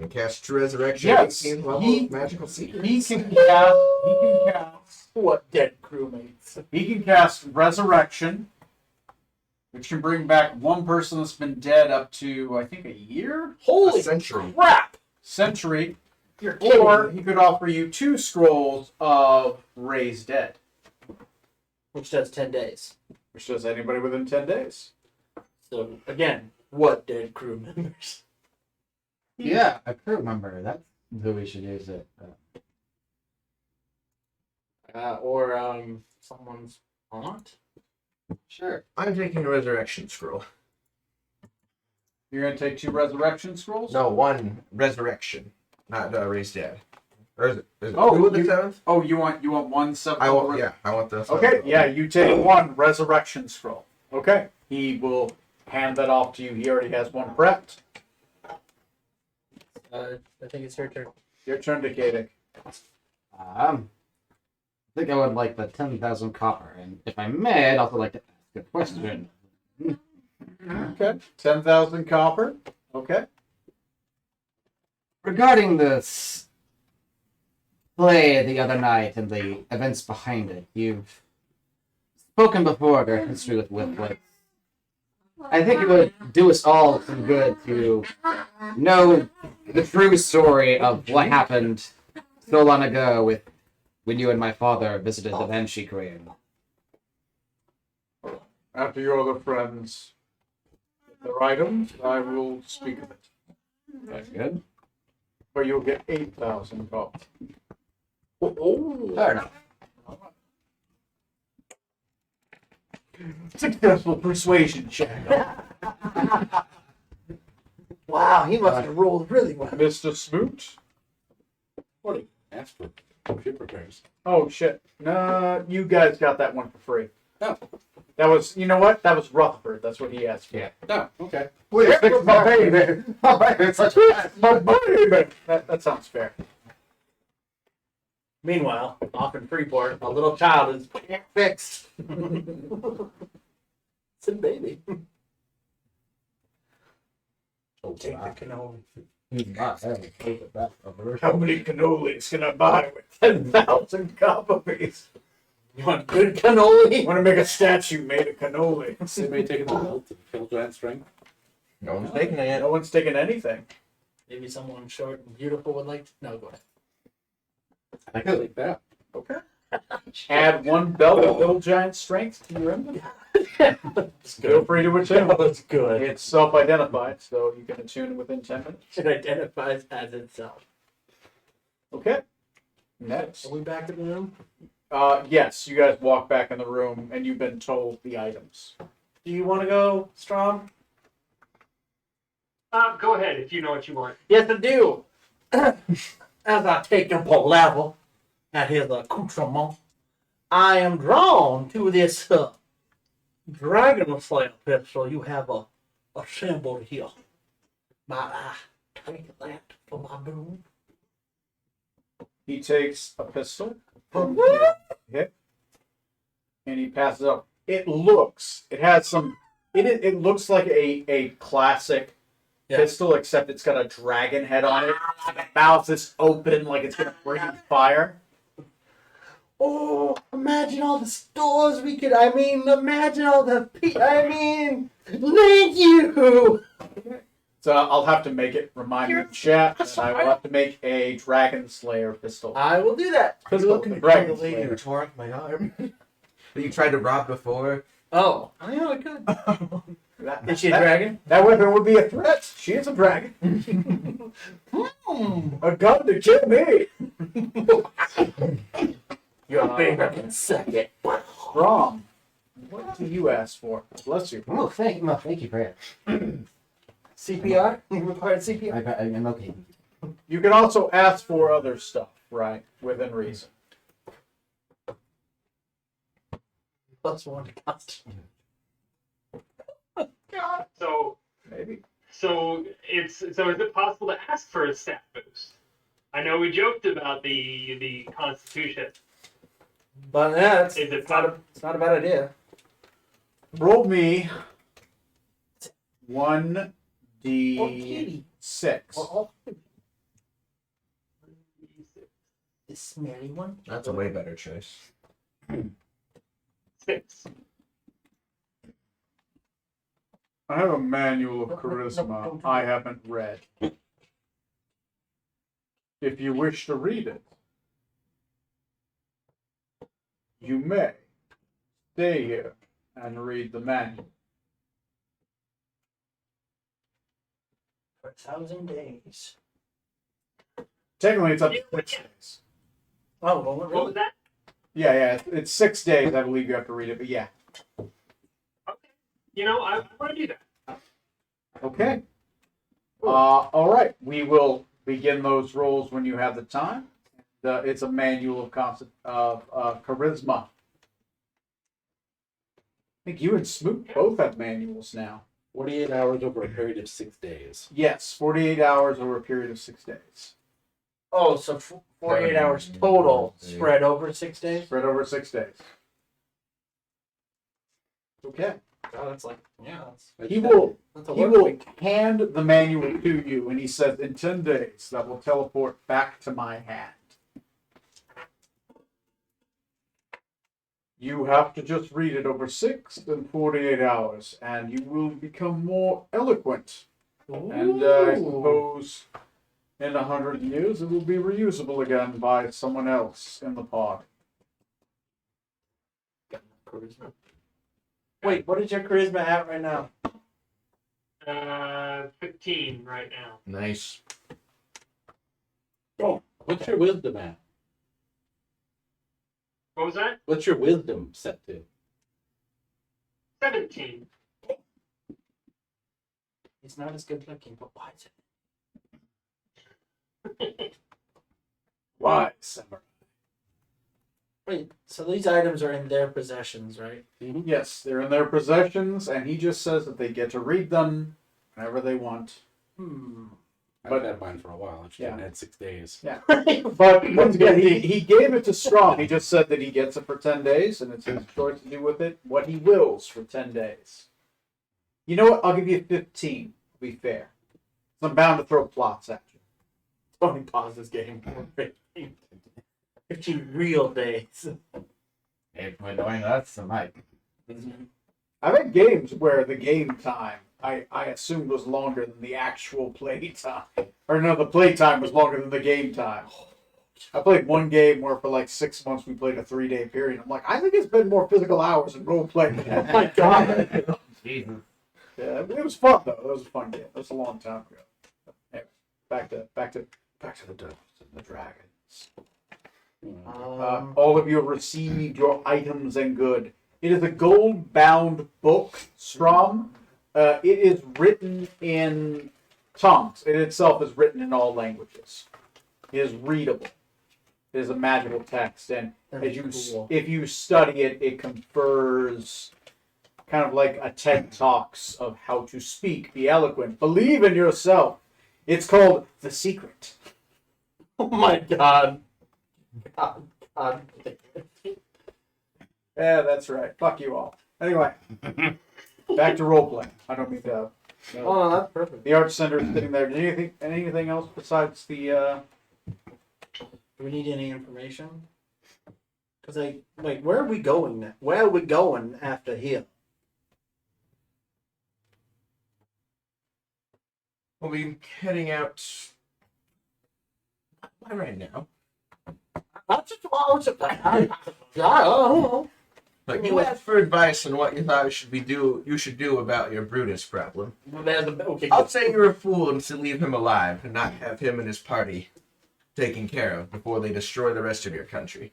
D: And cast true resurrection.
H: Yes,
D: 18th level
H: he-
D: of magical secret.
H: He can cast
C: What dead crewmates?
H: He can cast Resurrection, which can bring back one person that's been dead up to, I think, a year?
C: Holy
D: A century.
C: crap!
H: Century.
C: You're kidding
H: Or
C: me.
H: he could offer you 2 scrolls of Raise Dead,
C: Which does 10 days.
H: which does anybody within 10 days.
C: So, again, what dead crew members?
B: Yeah, I could remember. That's who we should use it.
C: Or someone's aunt?
B: Sure.
D: I'm taking a resurrection scroll.
H: You're going to take 2 Resurrection scrolls?
D: No, 1 resurrection, not raised dead. Or is it 2
H: Oh,
D: with the
H: you-
D: 7th?
H: Oh, you want 1 7?
D: I want. Yeah, I want the. 7th
H: Okay,
D: level.
H: yeah, you take 1 Resurrection scroll. Okay. He will hand that off to you. He already has 1 prepped.
C: I think it's your turn.
H: Your turn to Kadik.
B: I think I would like the 10,000 copper, and if I may, I'd also like to ask a question.
H: Okay. 10,000 copper. Okay.
B: Regarding this play the other night and the events behind it, you've spoken before of your history with Whitford. I think it would do us all some good to know the true story of what happened so long ago with when you and my father visited the Banshee Queen.
H: After your other friends get their items, I will speak of it.
B: That's good.
H: But you'll get 8,000 copper.
B: Fair enough.
H: Successful persuasion check.
C: Wow, he must have rolled really well.
H: Mr. Smoot?
E: What do you ask for? Ship repairs.
H: Oh, shit. No, you guys got that one for free.
E: Oh.
H: That was, you know what? That was Rutherford. That's what he asked for.
B: Yeah.
E: Oh, okay.
H: Please fix my baby.
B: My baby's such
H: My baby. That sounds fair.
C: Meanwhile, off in Freeport, a little child is fixed. It's a baby.
E: Oh,
C: Take the cannoli.
B: He's not having favorite that over.
H: How many cannolis can I buy with 10,000 copies?
C: You want good cannoli?
H: I want to make a statue made of cannoli.
E: Anybody taking the belt to kill giant strength?
D: No one's taking it yet.
H: No one's taking anything.
C: Maybe someone short and beautiful would like to. No, go ahead.
E: I could like that.
H: Okay. Add 1 belt of little giant strength to your inventory. Feel free to attune.
C: That's good.
H: It's self-identified, so you can attune within 10 minutes.
C: It identifies as itself.
H: Okay. Next.
C: Are we back in the room?
H: Yes, you guys walk back in the room, and you've been told the items.
C: Do you want to go, Strom?
F: Go ahead if you know what you want.
C: Yes, I do. As I take up a level at his accoutrement, I am drawn to this Dragon Slayer pistol you have assembled here. Might I take that for my boon?
H: He takes a pistol from the hip, and he passes up. It has some. It looks like a classic pistol, except it's got a dragon head on it. The mouth is open, like it's gonna breathe fire.
C: Oh, imagine all the stores we could. Imagine all the. Thank you.
H: So I'll have to make it remind me of chat, and I will have to make a Dragon Slayer pistol.
C: I will do that.
H: Pistol,
D: looking at
H: Dragon
D: the lady
H: Slayer.
D: who tore up my arm that you tried to rob before
C: Oh, I know it could.
H: That,
C: Is she a
H: that-
C: dragon?
H: that weapon would be a threat. She is a dragon. A gun to kill me.
C: Your baby can suck it.
H: Strom, what do you ask for? Bless you.
B: Oh, thank you for it.
C: CPR? You required CPR?
B: I'm okay.
H: You can also ask for other stuff, right? Within reason.
C: +1 to Constitution.
F: So
H: Maybe.
F: is it possible to ask for a stat boost? I know we joked about the Constitution.
C: But yeah,
F: Is it
C: it's not a bad idea.
H: Roll me
C: Or
H: 1d6.
C: This smelly one.
D: That's a way better choice.
F: 6.
H: I have a manual of charisma I haven't read. If you wish to read it, you may stay here and read the manual.
C: For 1,000 days.
H: Technically, it's up to 6 days.
C: Oh, well,
F: What
C: really?
F: was that?
H: Yeah, it's 6 days. I believe you have to read it, but yeah.
F: You know, I want to do that.
H: Okay. All right. We will begin those rolls when you have the time. It's a manual of charisma. I think you and Smoot both have manuals now.
E: 48 hours over a period of 6 days.
H: Yes, 48 hours over a period of 6 days.
C: Oh, so 48 hours total spread over 6 days?
H: Spread over 6 days. Okay.
C: Oh, that's like, yeah,
H: He will
C: that's a
H: he
C: work
H: will
C: week.
H: hand the manual to you, and he says, in 10 days, that will teleport back to my hand. You have to just read it over 6 and 48 hours, and you will become more eloquent. And I suppose in 100 years, it will be reusable again by someone else in the party.
C: Charisma. Wait, what is your charisma at right now?
F: 15 right now.
D: Nice.
E: What's your wisdom at?
F: What was that?
E: What's your wisdom set to?
F: 17.
C: He's not as good looking, but why is it?
H: Why, Samurai?
C: Wait, so these items are in their possessions, right?
H: Yes, they're in their possessions, and he just says that they get to read them whenever they want.
E: I've had mine for a while. I just
H: Yeah.
E: haven't had 6 days.
H: Yeah. But once again, he gave it to Strong. He just said that he gets it for 10 days, and it's his choice to do with it what he wills for 10 days. You know what? I'll give you 15, to be fair. I'm bound to throw plots at you.
C: Tony paused this game for 15 real days.
B: If we're doing that, so Mike.
H: I've had games where the game time I assumed was longer than the actual play time. Or no, the play time was longer than the game time. I played one game where for like 6 months we played a 3-day period. I'm like, I think it's been more physical hours in role playing.
C: Oh my god.
B: Jesus.
H: Yeah, it was fun though. It was a fun game. It was a long time ago. Anyway, back to the Dungeons and the Dragons. All of you have received your items and good. It is a gold-bound book, Strom. It is written in tongues. It itself is written in all languages. It is readable. It is a magical text, and as you, if you study it, it confers kind of like a TED Talks of how to speak, be eloquent, believe in yourself. It's called The Secret.
C: Oh my god. God.
H: Yeah, that's right. Fuck you all. Anyway, back to roleplay. I don't mean to.
C: Oh, no, that's perfect.
H: The Arch Center is sitting there. Anything else besides the?
C: Do we need any information? Because where are we going now? Where are we going after here?
D: We'll be heading out. Why right now?
C: I don't know.
D: But you asked for advice on what you thought you should do about your Brutus problem.
C: Okay,
D: I'll say you're a fool and to leave him alive and not have him and his party taken care of before they destroy the rest of your country.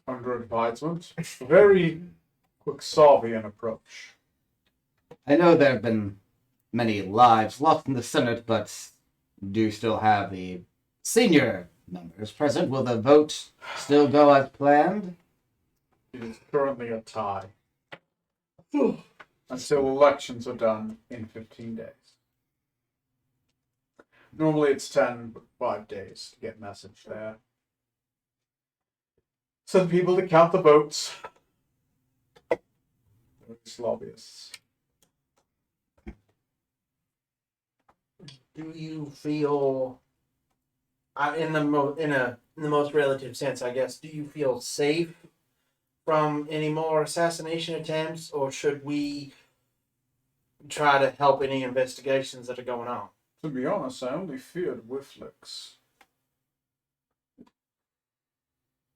H: Under advisement. Very Quixovian approach.
B: I know there have been many lives lost in the Senate, but do you still have the senior members present? Will the vote still go as planned?
H: It is currently a tie. Until elections are done in 15 days. Normally it's 10, but 5 days to get message there. Send people to count the votes. These lobbyists.
C: do you feel, in the most relative sense, I guess, do you feel safe from any more assassination attempts, or should we try to help any investigations that are going on?
H: To be honest, I only feared Whifflix.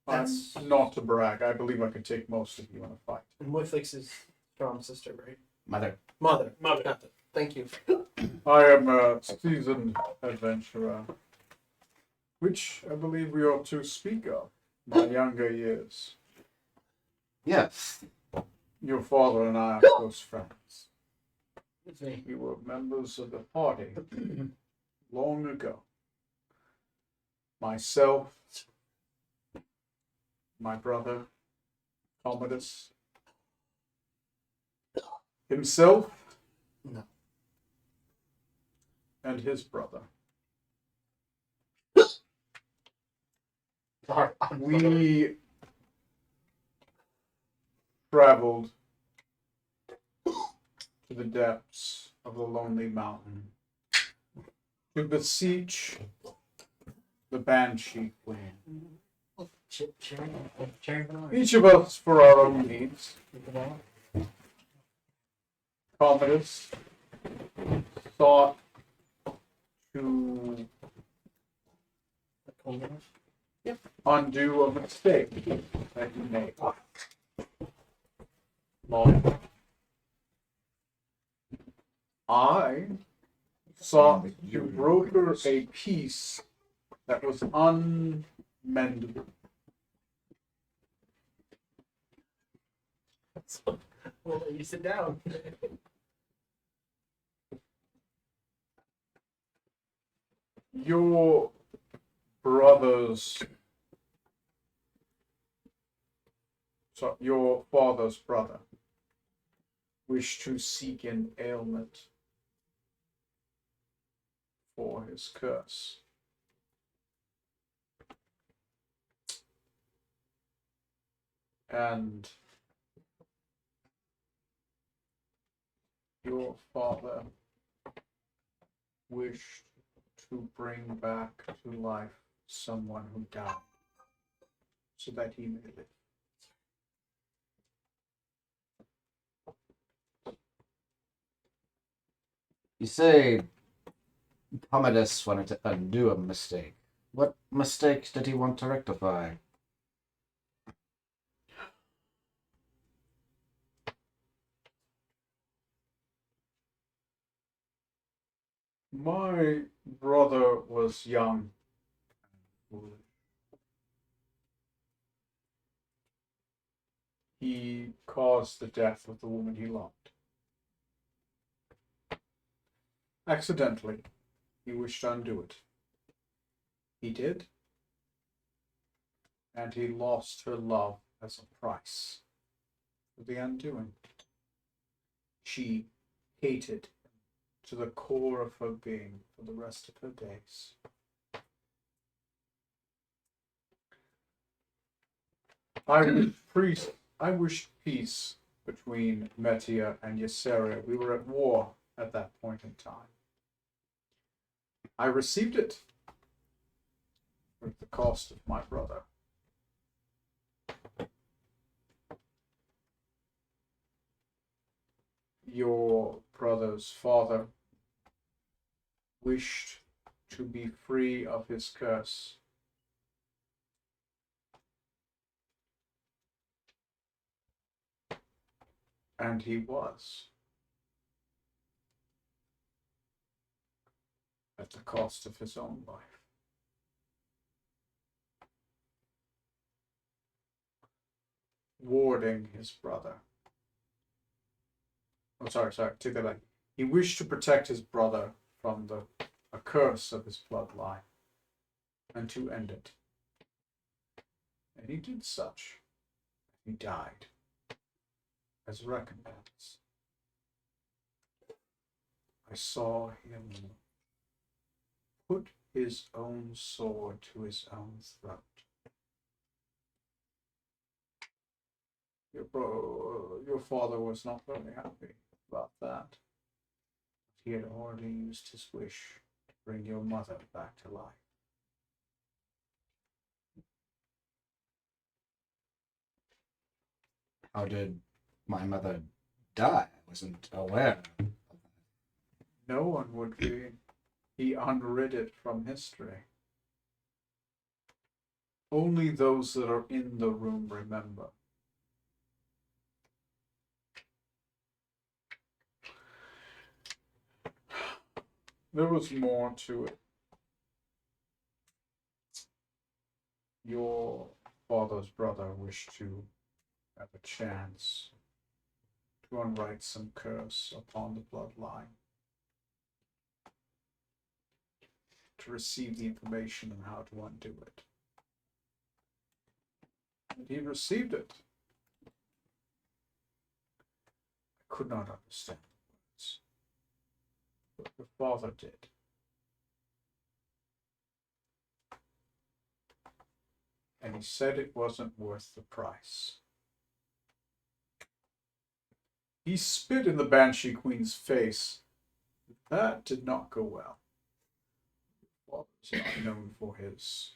C: That's-
H: I'm not to brag. I believe I could take most of you in a fight.
C: And Whifflix is Strong's sister, right?
B: Mother.
C: Mother.
F: Mother.
C: Got it. Thank you.
H: I am a seasoned adventurer, which I believe we ought to speak of. My younger years.
B: Yes.
H: Your father and I are close friends.
C: It's me.
H: We were members of the party long ago. Myself, my brother, Commodus, himself,
C: No.
H: and his brother.
C: Sorry.
H: We traveled to the depths of the Lonely Mountain to beseech the Banshee Queen. Each of us for our own needs. Commodus sought to undo a mistake that he made. I sought to broker a peace that was unmendable.
C: We'll let you sit down.
H: Your your father's brother wished to seek an ailment for his curse. And your father wished to bring back to life someone who died so that he may live.
B: You say Commodus wanted to undo a mistake. What mistake did he want to rectify?
H: My brother was young and foolish. He caused the death of the woman he loved. Accidentally, he wished to undo it. He did, and he lost her love as a price for the undoing. She hated him to the core of her being for the rest of her days. I wished peace between Metia and Ysseria. We were at war at that point in time. I received it at the cost of my brother. Your brother's father wished to be free of his curse. And he was. At the cost of his own life. Warding his brother. Oh, sorry, take that back. He wished to protect his brother from a curse of his bloodline and to end it. And he did such. He died as a recompense. I saw him put his own sword to his own throat. Your father was not very happy about that. He had already used his wish to bring your mother back to life.
B: How did my mother die? I wasn't aware.
H: No one would be. He unwrit it from history. Only those that are in the room remember. There was more to it. Your father's brother wished to have a chance to unwrite some curse upon the bloodline. To receive the information on how to undo it. And he received it. I could not understand the words. But your father did. And he said it wasn't worth the price. He spit in the Banshee Queen's face. That did not go well. Your father is not known for his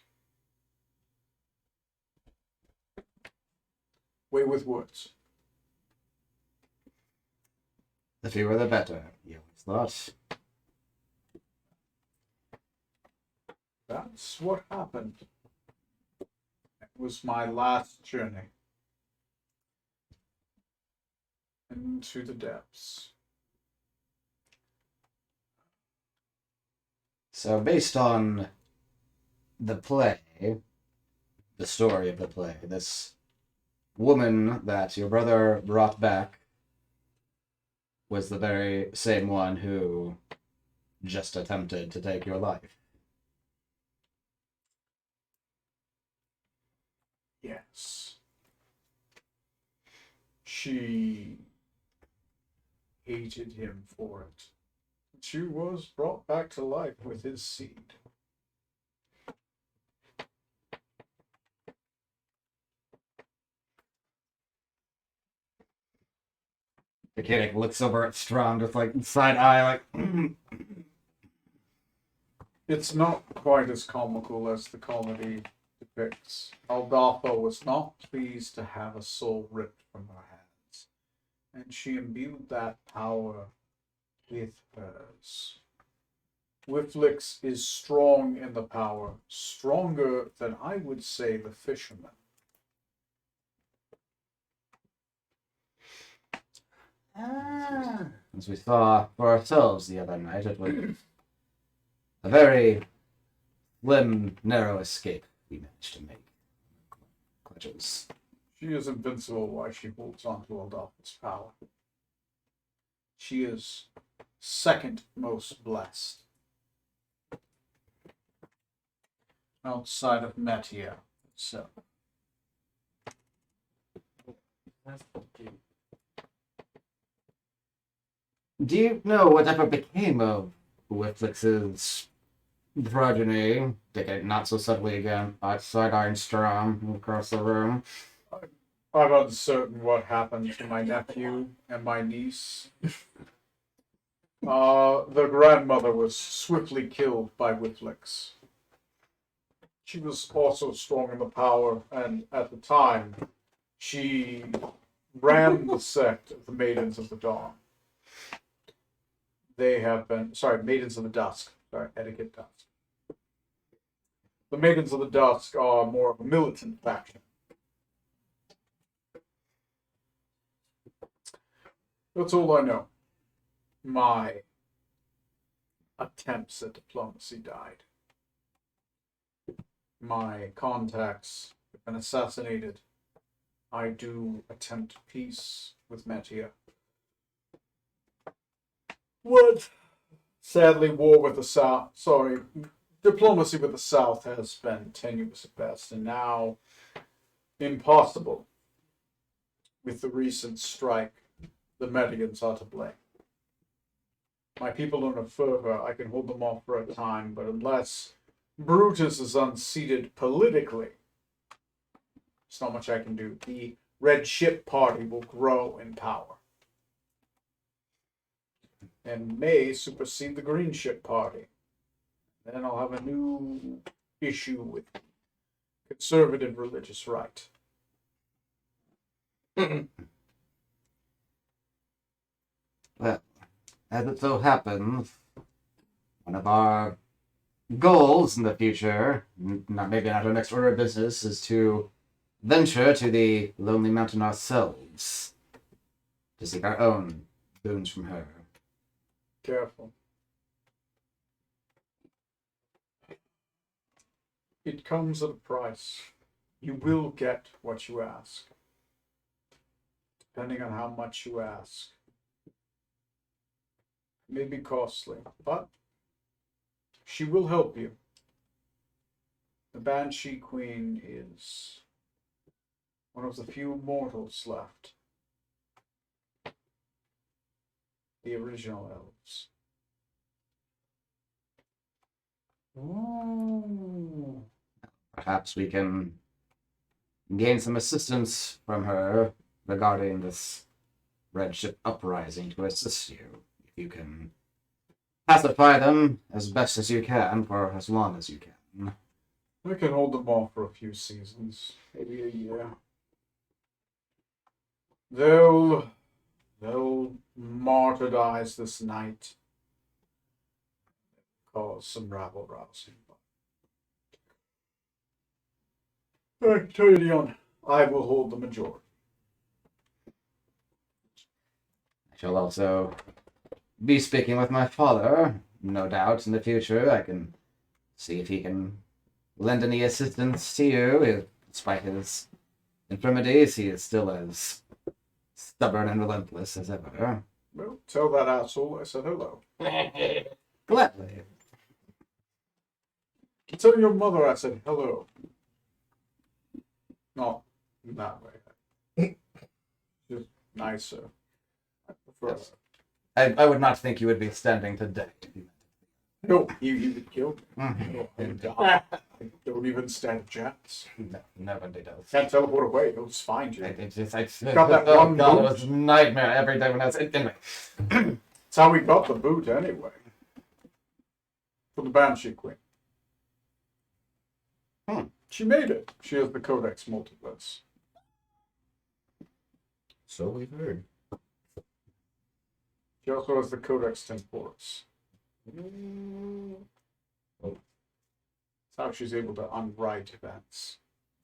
H: way with words.
B: The fewer the better, you always thought.
H: That's what happened. It was my last journey into the depths.
B: So based on the play, the story of the play, this woman that your brother brought back was the very same one who just attempted to take your life.
H: Yes. She hated him for it. She was brought back to life with his seed.
B: The kid looks over at Strong with like side eye, like.
H: It's not quite as comical as the comedy depicts. Aldarfa was not pleased to have a soul ripped from her hands, and she imbued that power with hers. Whifflix is strong in the power, stronger than I would say the fisherman.
B: As we saw for ourselves the other night, it was a very slim, narrow escape we managed to make. Clutches.
H: She is invincible while she holds on to Aldarfa's power. She is second most blessed. Outside of Metia itself.
B: Do you know whatever became of Whifflix's progeny? Take not so subtly again, outside Iron Strong across the room.
H: I'm uncertain what happened to my nephew and my niece. The grandmother was swiftly killed by Whifflix. She was also strong in the power, and at the time, she ran the sect of the Maidens of the Dawn. They have been, Maidens of the Dusk. Etiquette Dusk. The Maidens of the Dusk are more of a militant faction. That's all I know. My attempts at diplomacy died. My contacts have been assassinated. I do attempt peace with Metia. What? Sadly, war with the South. Sorry, diplomacy with the South has been tenuous at best, and now impossible. With the recent strike, the Medians are to blame. My people are in a fervor. I can hold them off for a time, but unless Brutus is unseated politically, there's not much I can do. The Red Ship Party will grow in power and may supersede the Green Ship Party. Then I'll have a new issue with conservative religious right.
B: Well, as it so happens, one of our goals in the future, maybe not our next order of business, is to venture to the Lonely Mountain ourselves to seek our own boons from her.
H: Careful. It comes at a price. You will get what you ask, depending on how much you ask. It may be costly, but she will help you. The Banshee Queen is one of the few mortals left. The original elves.
B: Ooh. Perhaps we can gain some assistance from her regarding this Red Ship uprising to assist you. If you can pacify them as best as you can for as long as you can.
H: We can hold them off for a few seasons, maybe a year. They'll martyrize this night. Cause some rabble rousing. I can tell you, Dion, I will hold the majority.
B: I shall also be speaking with my father, no doubt, in the future. I can see if he can lend any assistance to you. Despite his infirmities, he is still as stubborn and relentless as ever.
H: Well, tell that asshole I said hello.
B: Gladly.
H: Tell your mother I said hello. Not in that way. Just nicer. I prefer.
B: Yes. I would not think you would be standing today.
H: No, you would kill me.
B: Mhm.
H: And I don't even stand a chance.
B: No, nobody does.
H: Can't teleport away. It'll just find you.
B: Got
H: that
B: oh
H: one
B: God,
H: boot.
B: it was a nightmare every day when I was anyway.
H: That's how we got the boot anyway. For the Banshee Queen. She made it. She has the Codex Multiverse.
D: So we've heard.
H: She also has the Codex Temporis. That's how she's able to unwrite events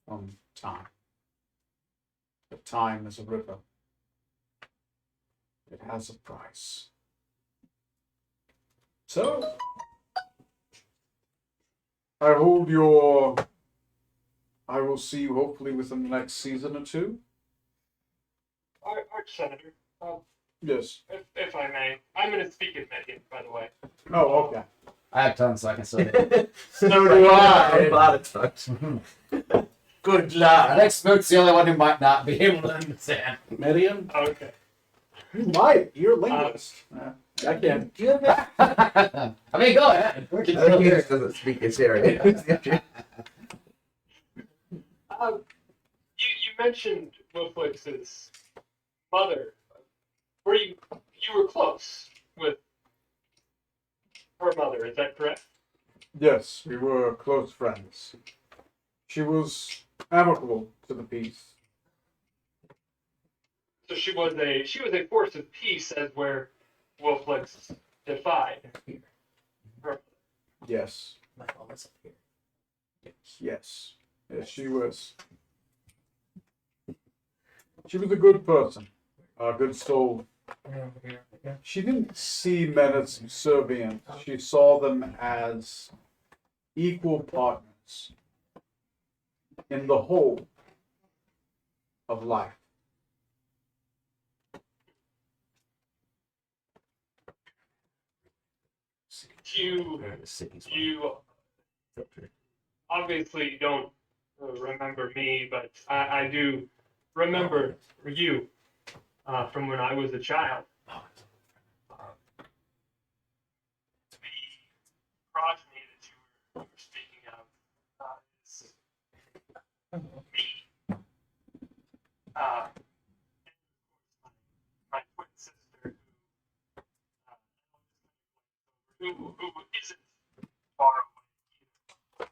H: from time. But time is a river. It has a price. So, I will see you hopefully within the next season or two.
F: Arch Senator,
H: Yes.
F: if I may, I'm going to speak in Median, by the way.
H: Oh, okay.
B: I have tons, so I can still.
H: So do I.
D: A lot of touch.
H: Good luck.
B: Alex Smoot's the only one who might not be able to understand.
E: Medium?
F: Okay.
H: You might. You're a linguist. I can.
C: Do you have
B: I mean, go ahead. We can
D: I think
B: still
D: he
B: hear.
D: just doesn't speak his area.
F: You mentioned Wilflix's mother. You were close with her mother, is that correct?
H: Yes, we were close friends. She was amicable to the peace.
F: So she was a force of peace, as where Wilflix defied. Her.
H: Yes.
C: my father's up here?
H: Yes. Yes, she was. She was a good person. A good soul. She didn't see men as subservient. She saw them as equal partners in the whole of life.
F: You obviously don't remember me, but I do remember you from when I was a child. The progeny that you were speaking of is me. Uh, my twin sister, who isn't far away.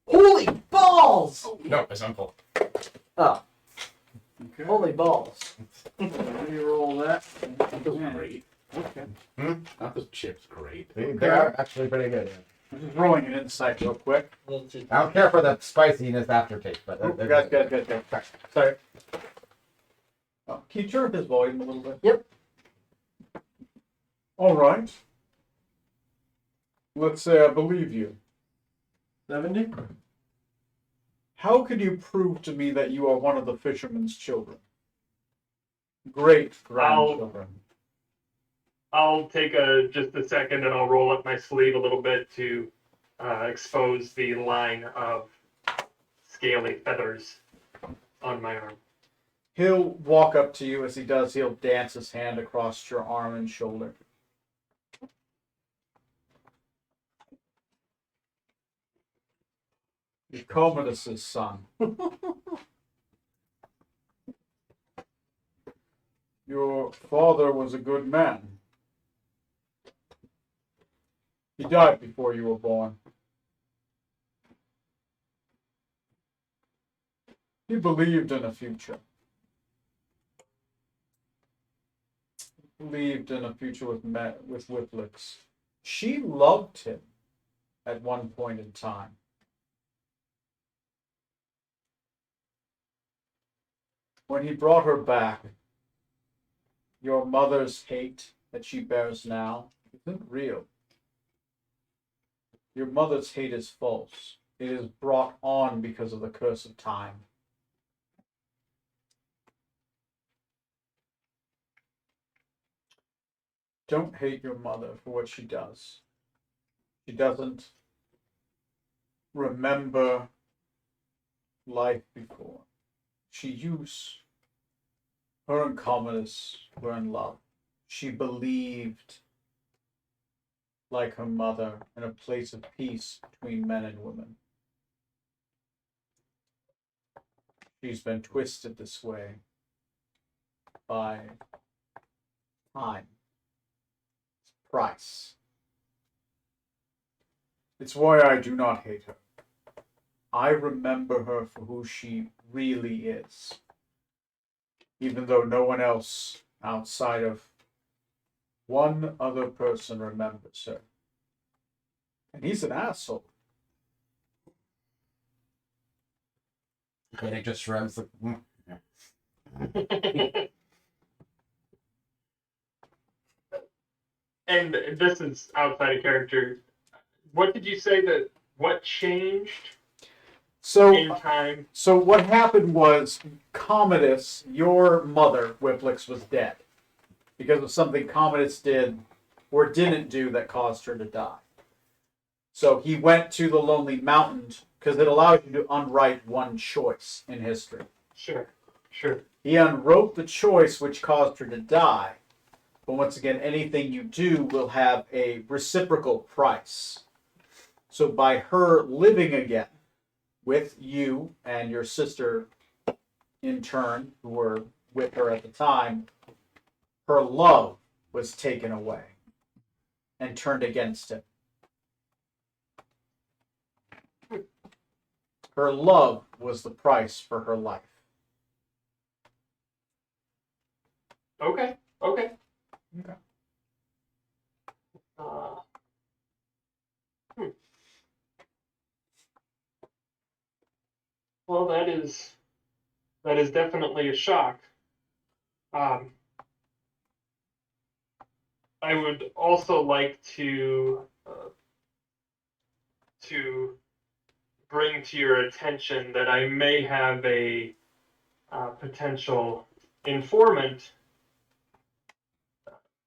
C: Holy balls!
B: No, his uncle.
C: Oh,
H: Okay.
C: holy balls.
H: Reroll that.
E: That was great.
H: Okay.
E: Not the chips great.
B: They are actually pretty good.
H: I'm just rolling an insight real quick.
B: I don't care for the spiciness aftertaste, but
H: Oh,
B: they're
H: guys,
B: good.
H: Sorry. Oh, can you turn up his volume a little bit?
C: Yep.
H: All right. Let's say I believe you.
C: 70?
H: How could you prove to me that you are one of the fisherman's children? Great grandchildren.
F: I'll take just a second and I'll roll up my sleeve a little bit to expose the line of scaly feathers on my arm.
H: He'll walk up to you. As he does, he'll dance his hand across your arm and shoulder. You're Commodus's son. Your father was a good man. He died before you were born. He believed in a future. He believed in a future with Whiplix. She loved him at one point in time. When he brought her back, your mother's hate that she bears now isn't real. Your mother's hate is false. It is brought on because of the curse of time. Don't hate your mother for what she does. She doesn't remember life before. Her and Commodus were in love. She believed, like her mother, in a place of peace between men and women. She's been twisted this way by time. Price. It's why I do not hate her. I remember her for who she really is. Even though no one else outside of one other person remembers her. And he's an asshole.
B: Koenig just shrugs.
F: And this is outside of character. What did you say that what changed in time?
H: So what happened was Commodus, your mother, Whiplix, was dead. Because of something Commodus did or didn't do that caused her to die. So he went to the Lonely Mountain because it allows you to unwrite one choice in history.
F: Sure.
H: He unwrote the choice which caused her to die. But once again, anything you do will have a reciprocal price. So by her living again with you and your sister in turn, who were with her at the time, her love was taken away and turned against him. Her love was the price for her life.
F: Okay.
H: Okay.
F: that is definitely a shock. I would also like to bring to your attention that I may have a potential informant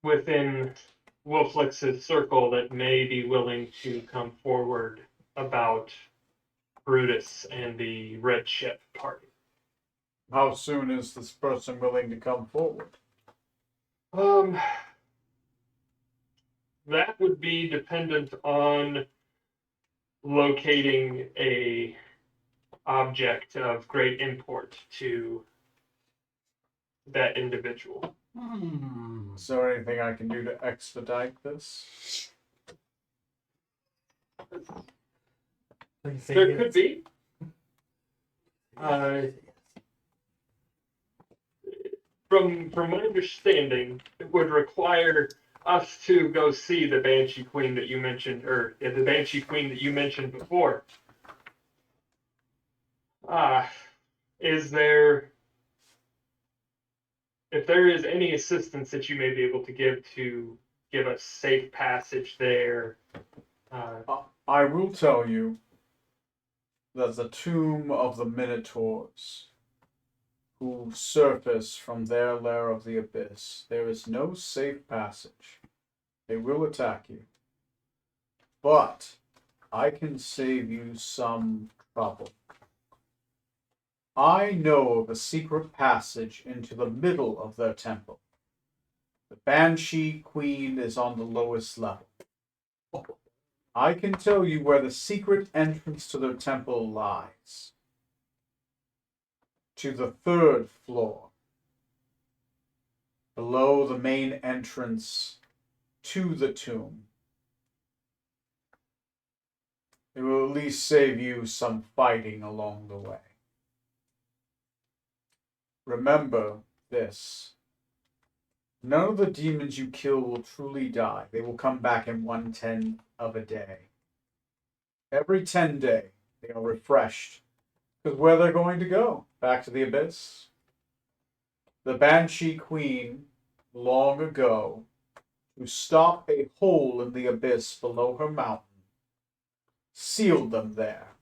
F: within Wolflix's circle that may be willing to come forward about Brutus and the Red Ship party.
H: How soon is this person willing to come forward?
F: That would be dependent on locating a object of great import to that individual.
H: Is there anything I can do to expedite this?
F: There could be. From my understanding, it would require us to go see the Banshee Queen that you mentioned, or the Banshee Queen that you mentioned before. Is there, if there is any assistance that you may be able to give us safe passage there?
H: I will tell you that the tomb of the Minotaurs, who surface from their lair of the abyss, there is no safe passage. They will attack you. But I can save you some trouble. I know of a secret passage into the middle of their temple. The Banshee Queen is on the lowest level. I can tell you where the secret entrance to their temple lies. To the 3rd floor, below the main entrance to the tomb. It will at least save you some fighting along the way. Remember this. None of the demons you kill will truly die. They will come back in 1/10 of a day. Every 10 days, they are refreshed. Because where they're going to go? Back to the abyss? The Banshee Queen, long ago, to stop a hole in the abyss below her mountain, sealed them there.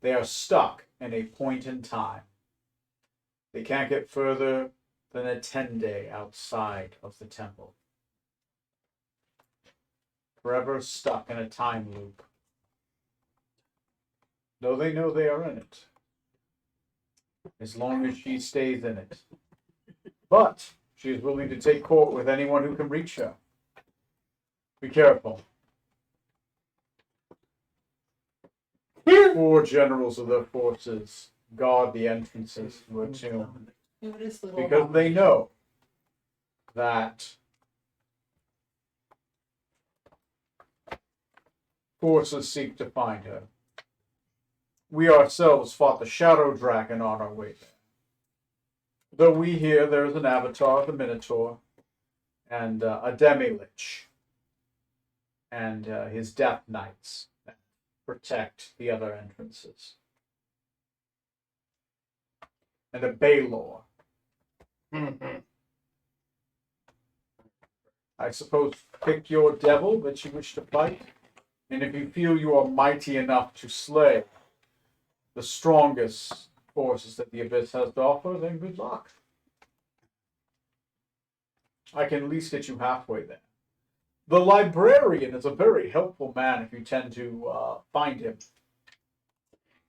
H: They are stuck in a point in time. They can't get further than a 10-day outside of the temple. Forever stuck in a time loop. Though they know they are in it. As long as she stays in it. But she is willing to take court with anyone who can reach her. Be careful. 4 generals of their forces guard the entrances to her tomb. Because they know that forces seek to find her. We ourselves fought the Shadow Dragon on our way there. Though we hear there is an avatar of the Minotaur and a Demi-Lich and his Death Knights that protect the other entrances. And a Baelor. I suppose pick your devil that you wish to fight, and if you feel you are mighty enough to slay the strongest forces that the Abyss has to offer, then good luck. I can at least get you halfway there. The Librarian is a very helpful man if you tend to find him.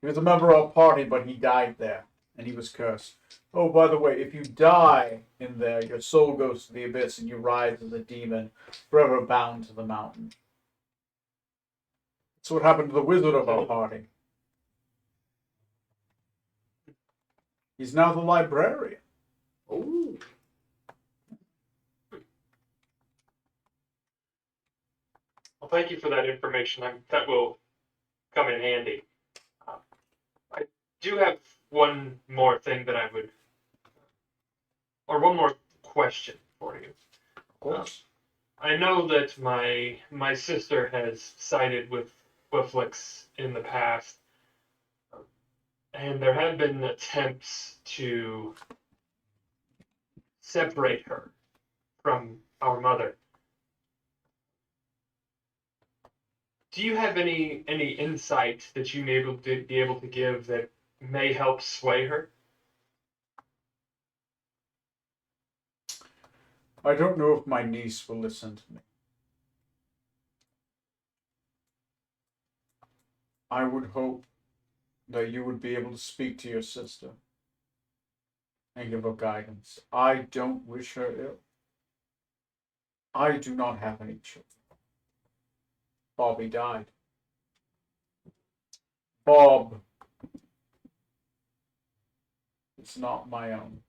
H: He was a member of our party, but he died there, and he was cursed. Oh, by the way, if you die in there, your soul goes to the Abyss, and you rise as a demon, forever bound to the mountain. That's what happened to the wizard of our party. He's now the Librarian.
F: Oh. Well, thank you for that information. That will come in handy. I do have one more thing that I would, or one more question for you.
H: Of course.
F: I know that my sister has sided with Wolflix in the past, and there have been attempts to separate her from our mother. Do you have any insight that you may be able to give that may help sway her?
H: I don't know if my niece will listen to me. I would hope that you would be able to speak to your sister and give her guidance. I don't wish her ill. I do not have any children. Bobby died. Bob is not my own.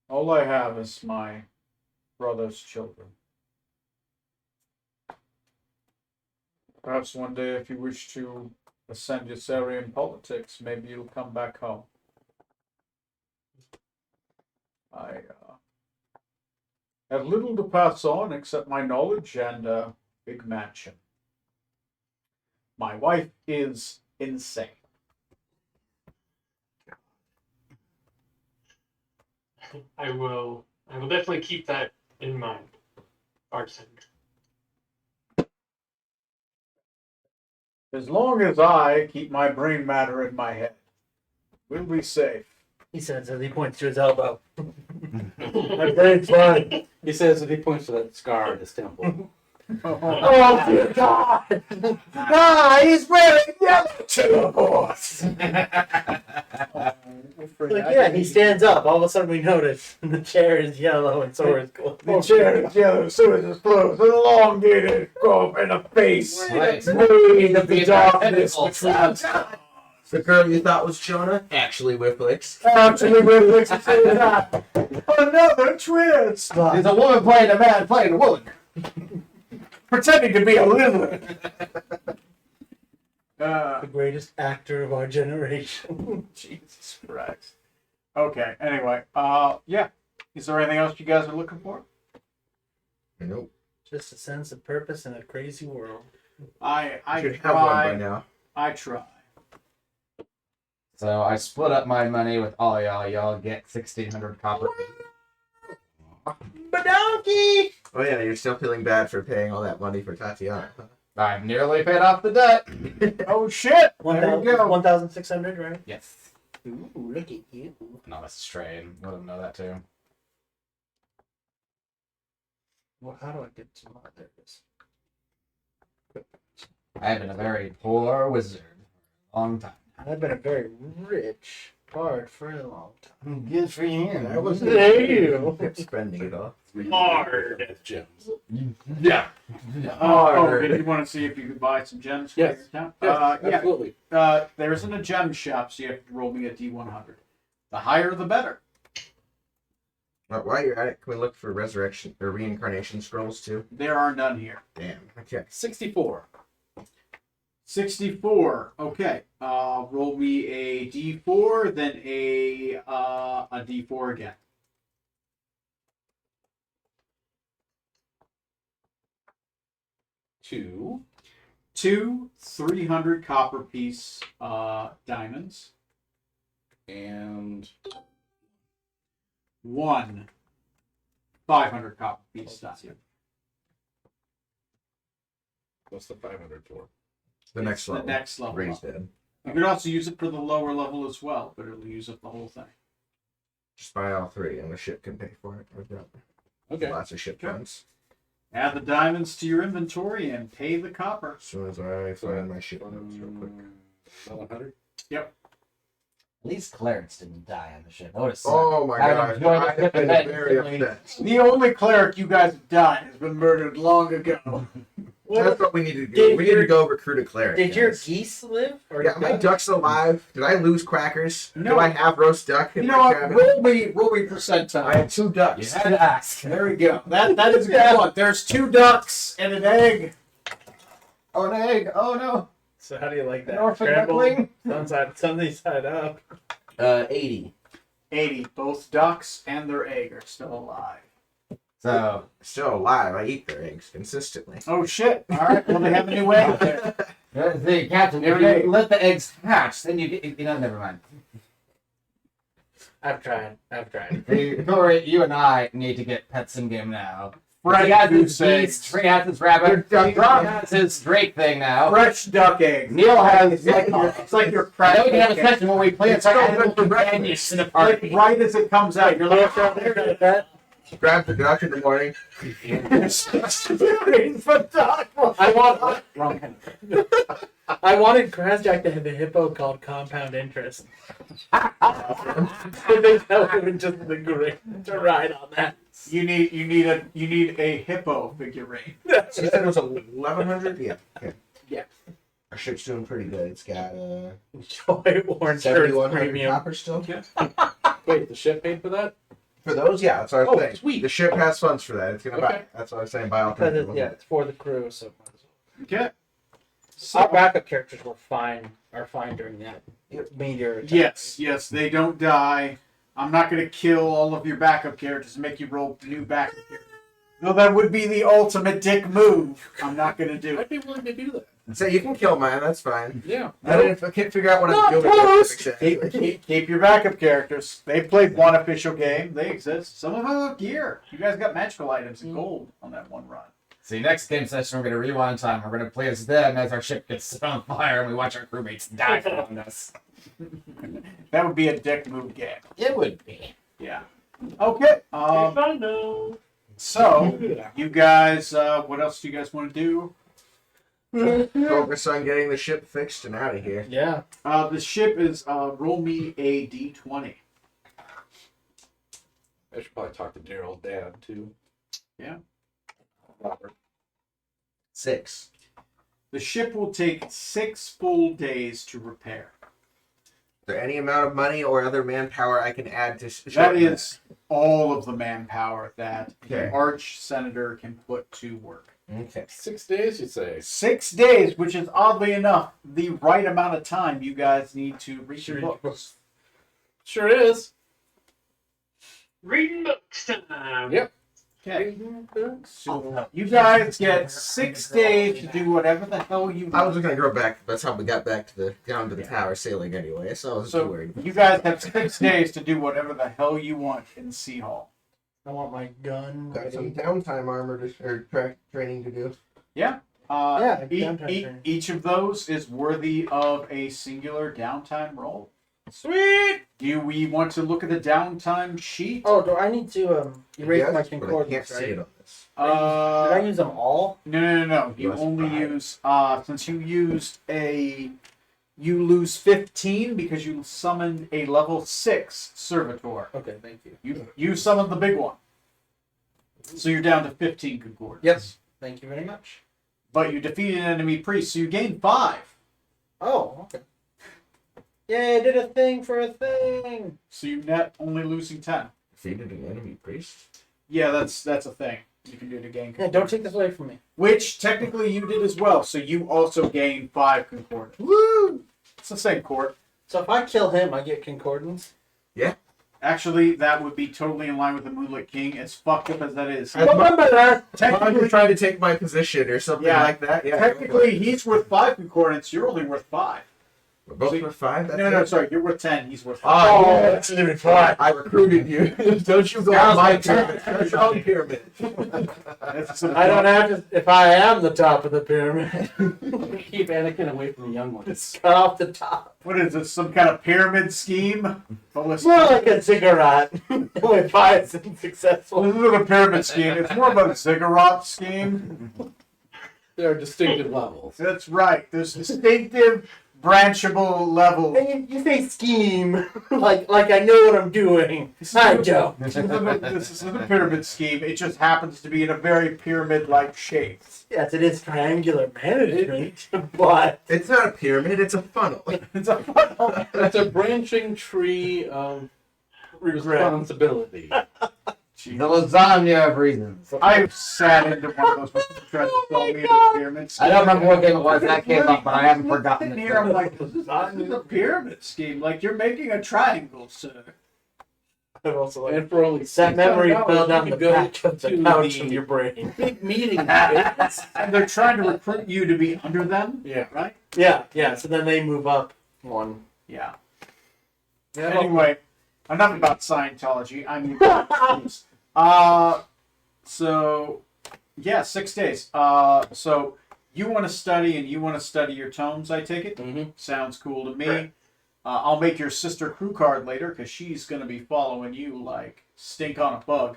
H: All I have is my brother's children. Perhaps one day, if you wish to ascend your Sarian politics, maybe you'll come back home. I have little to pass on except my knowledge and a big mansion. My wife is insane.
F: I will definitely keep that in mind, Arson.
H: As long as I keep my brain matter in my head, we'll be safe.
C: He says as he points to his elbow. My brain's fine.
E: He says that he points to that scar on his temple.
C: Oh dear God! Ah, he's wearing yellow to the horse. Like, yeah, he stands up. All of a sudden, we notice the chair is yellow and so is clothes.
H: The chair is yellow, so is his clothes, an elongated cough and a face.
B: Right.
H: Made of the darkness
B: Tentacles.
H: between the
D: The girl you thought was Jonah, actually Whifflix.
H: Actually, we're fixing to say that. Another twist.
B: There's a woman playing a man playing a woman.
H: Pretending to be a lizard.
C: The greatest actor of our generation.
H: Jesus Christ. Okay, anyway, yeah. Is there anything else you guys are looking for?
D: Nope.
C: Just a sense of purpose in a crazy world.
H: I
D: Should have one by
H: try.
D: now.
H: I try.
B: So I split up my money with all y'all. Y'all get 1,600 copper.
C: Badonky!
D: Oh yeah, you're still feeling bad for paying all that money for Tatiana.
B: I've nearly paid off the debt.
H: Oh shit! There we go.
C: 1,600, right?
B: Yes.
C: Ooh, look at you.
B: No, that's a trade. Let them know that too.
C: Well, how do I get to my there it is.
B: I have been a very poor wizard for a long time.
C: I've been a very rich bard for a long time.
B: Good for you.
D: I wasn't
C: Thank you.
D: spending it all.
F: Hard.
E: Gems.
B: Yeah.
H: Oh, did you want to see if you could buy some gems for
E: Yes.
H: your account?
E: Yes,
H: Yeah.
E: absolutely.
H: There isn't a gem shop, so you have to roll me a D100. The higher, the better.
D: While you're at it, can we look for resurrection or reincarnation scrolls too?
H: There are none here.
D: Damn. Okay.
E: 64.
H: 64. Okay. Roll me a D4, then a D4 again.
E: 2.
H: 2 300 copper piece diamonds.
E: And
H: 1 500 copper piece diamond.
E: what's the 500 for?
D: The next
H: The
D: level.
H: next level.
D: Raised
H: up.
D: dead.
H: You could also use it for the lower level as well, but it'll use up the whole thing.
D: Just buy all three, and the ship can pay for it. We've got
E: Okay.
D: lots of ship
H: Okay.
D: funds.
H: Add the diamonds to your inventory and pay the copper.
D: As soon as I find my ship notes real quick.
E: 1,100.
B: At least Clarence didn't die on the ship. That would have sucked.
D: Oh my
B: I would
D: god,
B: enjoy the
D: I have
B: ship
D: been
B: and then
D: very
B: instantly-
D: upset.
H: The only cleric you guys have done has been murdered long ago.
D: That's what we need to do. We need to go recruit a cleric.
C: Did your
D: guys.
C: geese live? Or
D: Yeah, my ducks alive. Did I lose crackers?
H: No.
D: Do I have roast duck in
H: You
D: my
H: know what?
D: cabin?
H: Roll me
D: I
H: percentile.
D: had 2
B: You
D: ducks.
B: had to ask.
H: There we go. That is a good one. There's 2 ducks and an egg.
B: Oh, an egg. Oh, no.
C: So how do you like
B: An
C: that?
B: orphan
C: Scrambled,
B: duckling.
C: Sunday side up.
D: 80.
H: 80. Both ducks and their egg are still alive.
B: So,
D: Still alive. I eat their eggs consistently.
H: Oh shit! All right. Well, they have a new egg there.
B: See, Captain, if
A: Okay.
B: you let the eggs hatch, then you get, never mind.
C: I've tried.
B: See, Corey, you and I need to get pets in game now.
A: Fresh
B: He has his
A: goose eggs.
B: beast, Trey has his rabbit,
D: Duck
B: Rob has his Drake thing now.
A: Fresh duck eggs.
B: Neil has
A: It's like your
B: I know we can have a
A: practice.
B: session where we play
A: It's
B: our
A: so
B: animal
A: good for
B: companions in a
A: Like
B: party.
A: right as it comes out, you're like, oh, there it is.
D: Grab the duck in the morning.
C: I wanted Crasjack to have a hippo called Compound Interest. I think that would have just been great to ride on that.
A: You need a hippo figurine.
D: You said it was 1,100. Yeah. Okay.
C: Yeah.
D: Our ship's doing pretty good. It's got
C: Joy Orange
D: 7,100
C: Premium.
D: copper still.
E: Wait, the ship paid for that?
D: For those, yeah, that's what I was
E: Oh,
D: saying.
E: sweet.
D: The ship has funds for that. It's gonna buy.
E: Okay.
D: It. That's what I was saying. Buy all
C: Because
D: kinds of
C: it's for the crew, so might as well.
A: Okay.
C: Our backup characters were fine. Are fine during that meteor attack.
A: Yes, they don't die. I'm not going to kill all of your backup characters and make you roll new backup characters. Though that would be the ultimate dick move. I'm not going to do
E: I'd
A: it.
E: be willing to do that.
D: So you can kill mine. That's fine.
E: Yeah.
D: I can't figure out what I'm doing.
A: Keep your backup characters. They've played one official game. They exist. Some of them have gear. You guys got magical items and gold on that one run.
B: See, next game session, we're going to rewind time. We're going to play as them as our ship gets set on fire and we watch our crewmates die around us.
A: That would be a dick move game.
B: It would be.
A: Yeah. Okay.
F: I know.
A: So, you guys, what else do you guys want to do?
D: Focus on getting the ship fixed and out of here.
C: Yeah.
A: The ship is roll me a d20.
E: I should probably talk to Daryl Dad, too.
A: Yeah.
E: Robert.
D: 6.
A: The ship will take 6 full days to repair.
D: Is there any amount of money or other manpower I can add to?
A: That is all of the manpower that
D: Okay.
A: the Arch Senator can put to work.
D: Okay.
E: 6 days, you say?
A: 6 days, which is oddly enough the right amount of time you guys need to read your books.
E: Sure is.
F: Reading books time.
E: Yep.
A: Okay. So you guys get 6 days to do whatever the hell you
D: I was
A: want.
D: just gonna go back. That's how we got back to the down to the tower sailing anyway. So I was
A: So
D: worried.
A: you guys have 6 days to do whatever the hell you want in Sea Hall.
C: I want my gun.
D: Got some
C: ready.
D: downtime armor or training to do.
A: Yeah,
C: downtime training.
A: each of those is worthy of a singular downtime roll.
C: Sweet.
A: Do we want to look at the downtime sheet?
C: Oh, do I need to erase
D: Yes,
C: my
D: but I can't
C: concordance?
D: see
C: Right?
D: it on this.
C: Did I use them all?
A: No. You
D: Plus
A: only
D: 5.
A: use since you used you lose 15 because you summoned a level 6 servitor.
C: Okay, thank you.
A: You summoned the big one, so you're down to 15 concordance.
C: Yes. Thank you very much.
A: But you defeated an enemy priest, so you gained 5.
C: Oh, okay. Yay, I did a thing for a thing.
A: So you net only losing 10.
D: Defeated an enemy priest.
A: Yeah, that's a thing. You can do it again.
C: Yeah, don't take this away from me.
A: Which technically you did as well, so you also gain 5 concordance.
C: Woo!
A: It's the same court.
C: So if I kill him, I get concordance.
A: Actually, that would be totally in line with the Moonlit King. As fucked up as that is.
D: Technically
A: Technically,
D: trying to take my position or something
A: Yeah.
D: like that. Yeah.
A: technically, he's worth 5 concordance. You're only worth 5.
D: We're both worth 5. That's
A: No,
D: it?
A: sorry. You're worth 10. He's worth 5.
D: Oh, yeah.
C: that's even fine.
D: I recruited you. Don't you go on my pyramid. That's your own pyramid.
C: I don't have to. If I am the top of the pyramid,
E: Keep Anakin away from the young ones.
C: just cut off the top.
A: What is this? Some kind of pyramid scheme? But
C: It's more like a ziggurat. Only 5 is successful.
A: This isn't a pyramid scheme. It's more of a ziggurat scheme.
E: There are distinctive levels.
A: That's right. There's distinctive, branchable level.
C: And you say scheme, like I know what I'm doing. I don't.
A: This isn't a pyramid scheme. It just happens to be in a very pyramid-like shape.
C: Yes, it is triangular management, but
D: It's not a pyramid. It's a funnel.
A: It's a funnel.
E: It's a branching tree of responsibility.
B: The lasagna of reasons.
A: I've sat into one of those when people tried to sell me a pyramid scheme.
B: I don't remember what game it was that came up, but I haven't forgotten
A: Sitting
B: it.
A: here, I'm like, this is a pyramid scheme. Like, you're making a triangle, sir.
C: I've also like
E: And for only
C: that memory
E: $600,
C: fell down
E: you
C: the
E: could go
C: back of the
E: to
C: couch
E: the
C: of your brain.
E: big meeting.
H: And they're trying to recruit you to be under them,
E: Yeah.
H: right?
C: Yeah. So then they move up one.
H: Yeah. Anyway, enough about Scientology. I mean, so yeah, 6 days. So you want to study and you want to study your tomes, I take it?
E: Mm-hmm.
H: Sounds cool to me. I'll make your sister crew card later because she's going to be following you like stink on a bug.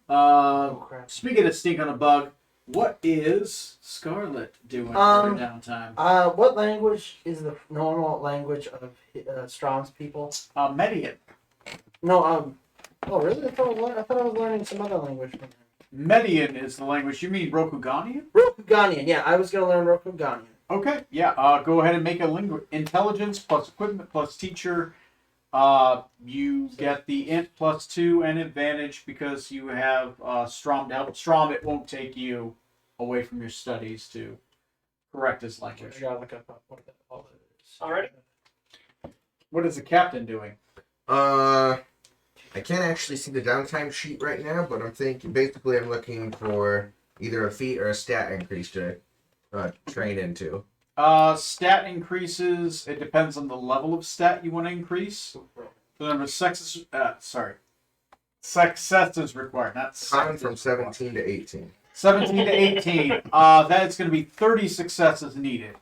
C: Crap.
H: Speaking of stink on a bug, what is Scarlet doing for her downtime?
C: What language is the normal language of Strom's people?
H: Median.
C: No, oh really? I thought I was learning some other language from him.
H: Median is the language. You mean Rokuganian?
C: Rokuganian, yeah, I was gonna learn Rokuganian.
H: Okay, yeah. Go ahead and make a intelligence plus equipment plus teacher. You get the int +2 and advantage because you have Strom. Now, Strom, it won't take you away from your studies to correct his language.
C: I gotta look up what that all is.
F: Alright.
H: What is the captain doing?
D: I can't actually see the downtime sheet right now, but I'm thinking basically I'm looking for either a feat or a stat increase to train into.
H: Stat increases. It depends on the level of stat you want to increase. The number of successes required, not
D: Time
H: sexes
D: from
H: required.
D: 17 to 18.
H: 17 to 18. That's going to be 30 successes needed.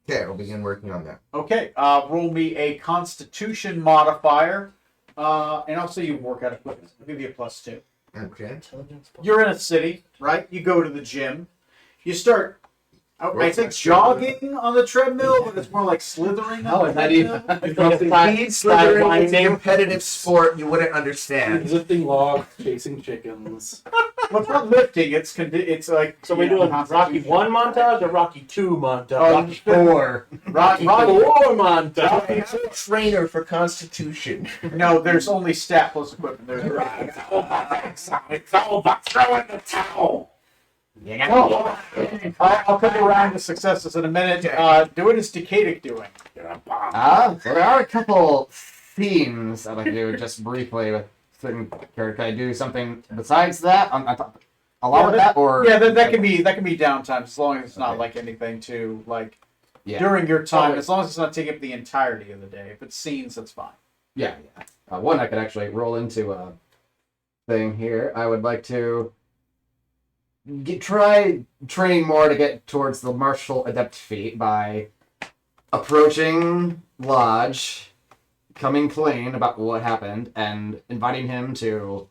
D: Okay, I'll begin working on that.
H: Okay, roll me a Constitution modifier, and I'll say you work out equipment. I'll give you a +2.
D: Okay.
C: Intelligence.
H: You're in a city, right? You go to the gym. You start, I think, jogging on the treadmill, but it's more like slithering
B: No,
H: on the
B: not even.
H: treadmill.
D: Speed slithering is a competitive sport you wouldn't understand.
E: Lifting logs, chasing chickens.
H: Well, it's not lifting. It's like.
C: So we're doing Rocky 1 montage or Rocky 2 montage?
H: Oh,
C: Rocky 4.
H: Rocky
C: 4
D: I'm
C: montage.
D: a trainer for Constitution.
H: No, there's only stat plus equipment. There's
E: It's all about throwing the towel.
H: I'll come around to successes in a minute. What is Decadic doing?
E: You're a bomb.
B: So there are a couple themes I'd like to do just briefly with certain character. Can I do something besides that? Along with that, or
H: Yeah, that can be downtime as long as it's not like anything to like
B: yeah,
H: during your time. As long as it's not taking up the entirety of the day. If it's scenes, that's fine.
B: yeah. One I could actually roll into a thing here. I would like to try training more to get towards the martial adept feat by approaching Lodge, coming clean about what happened, and inviting him to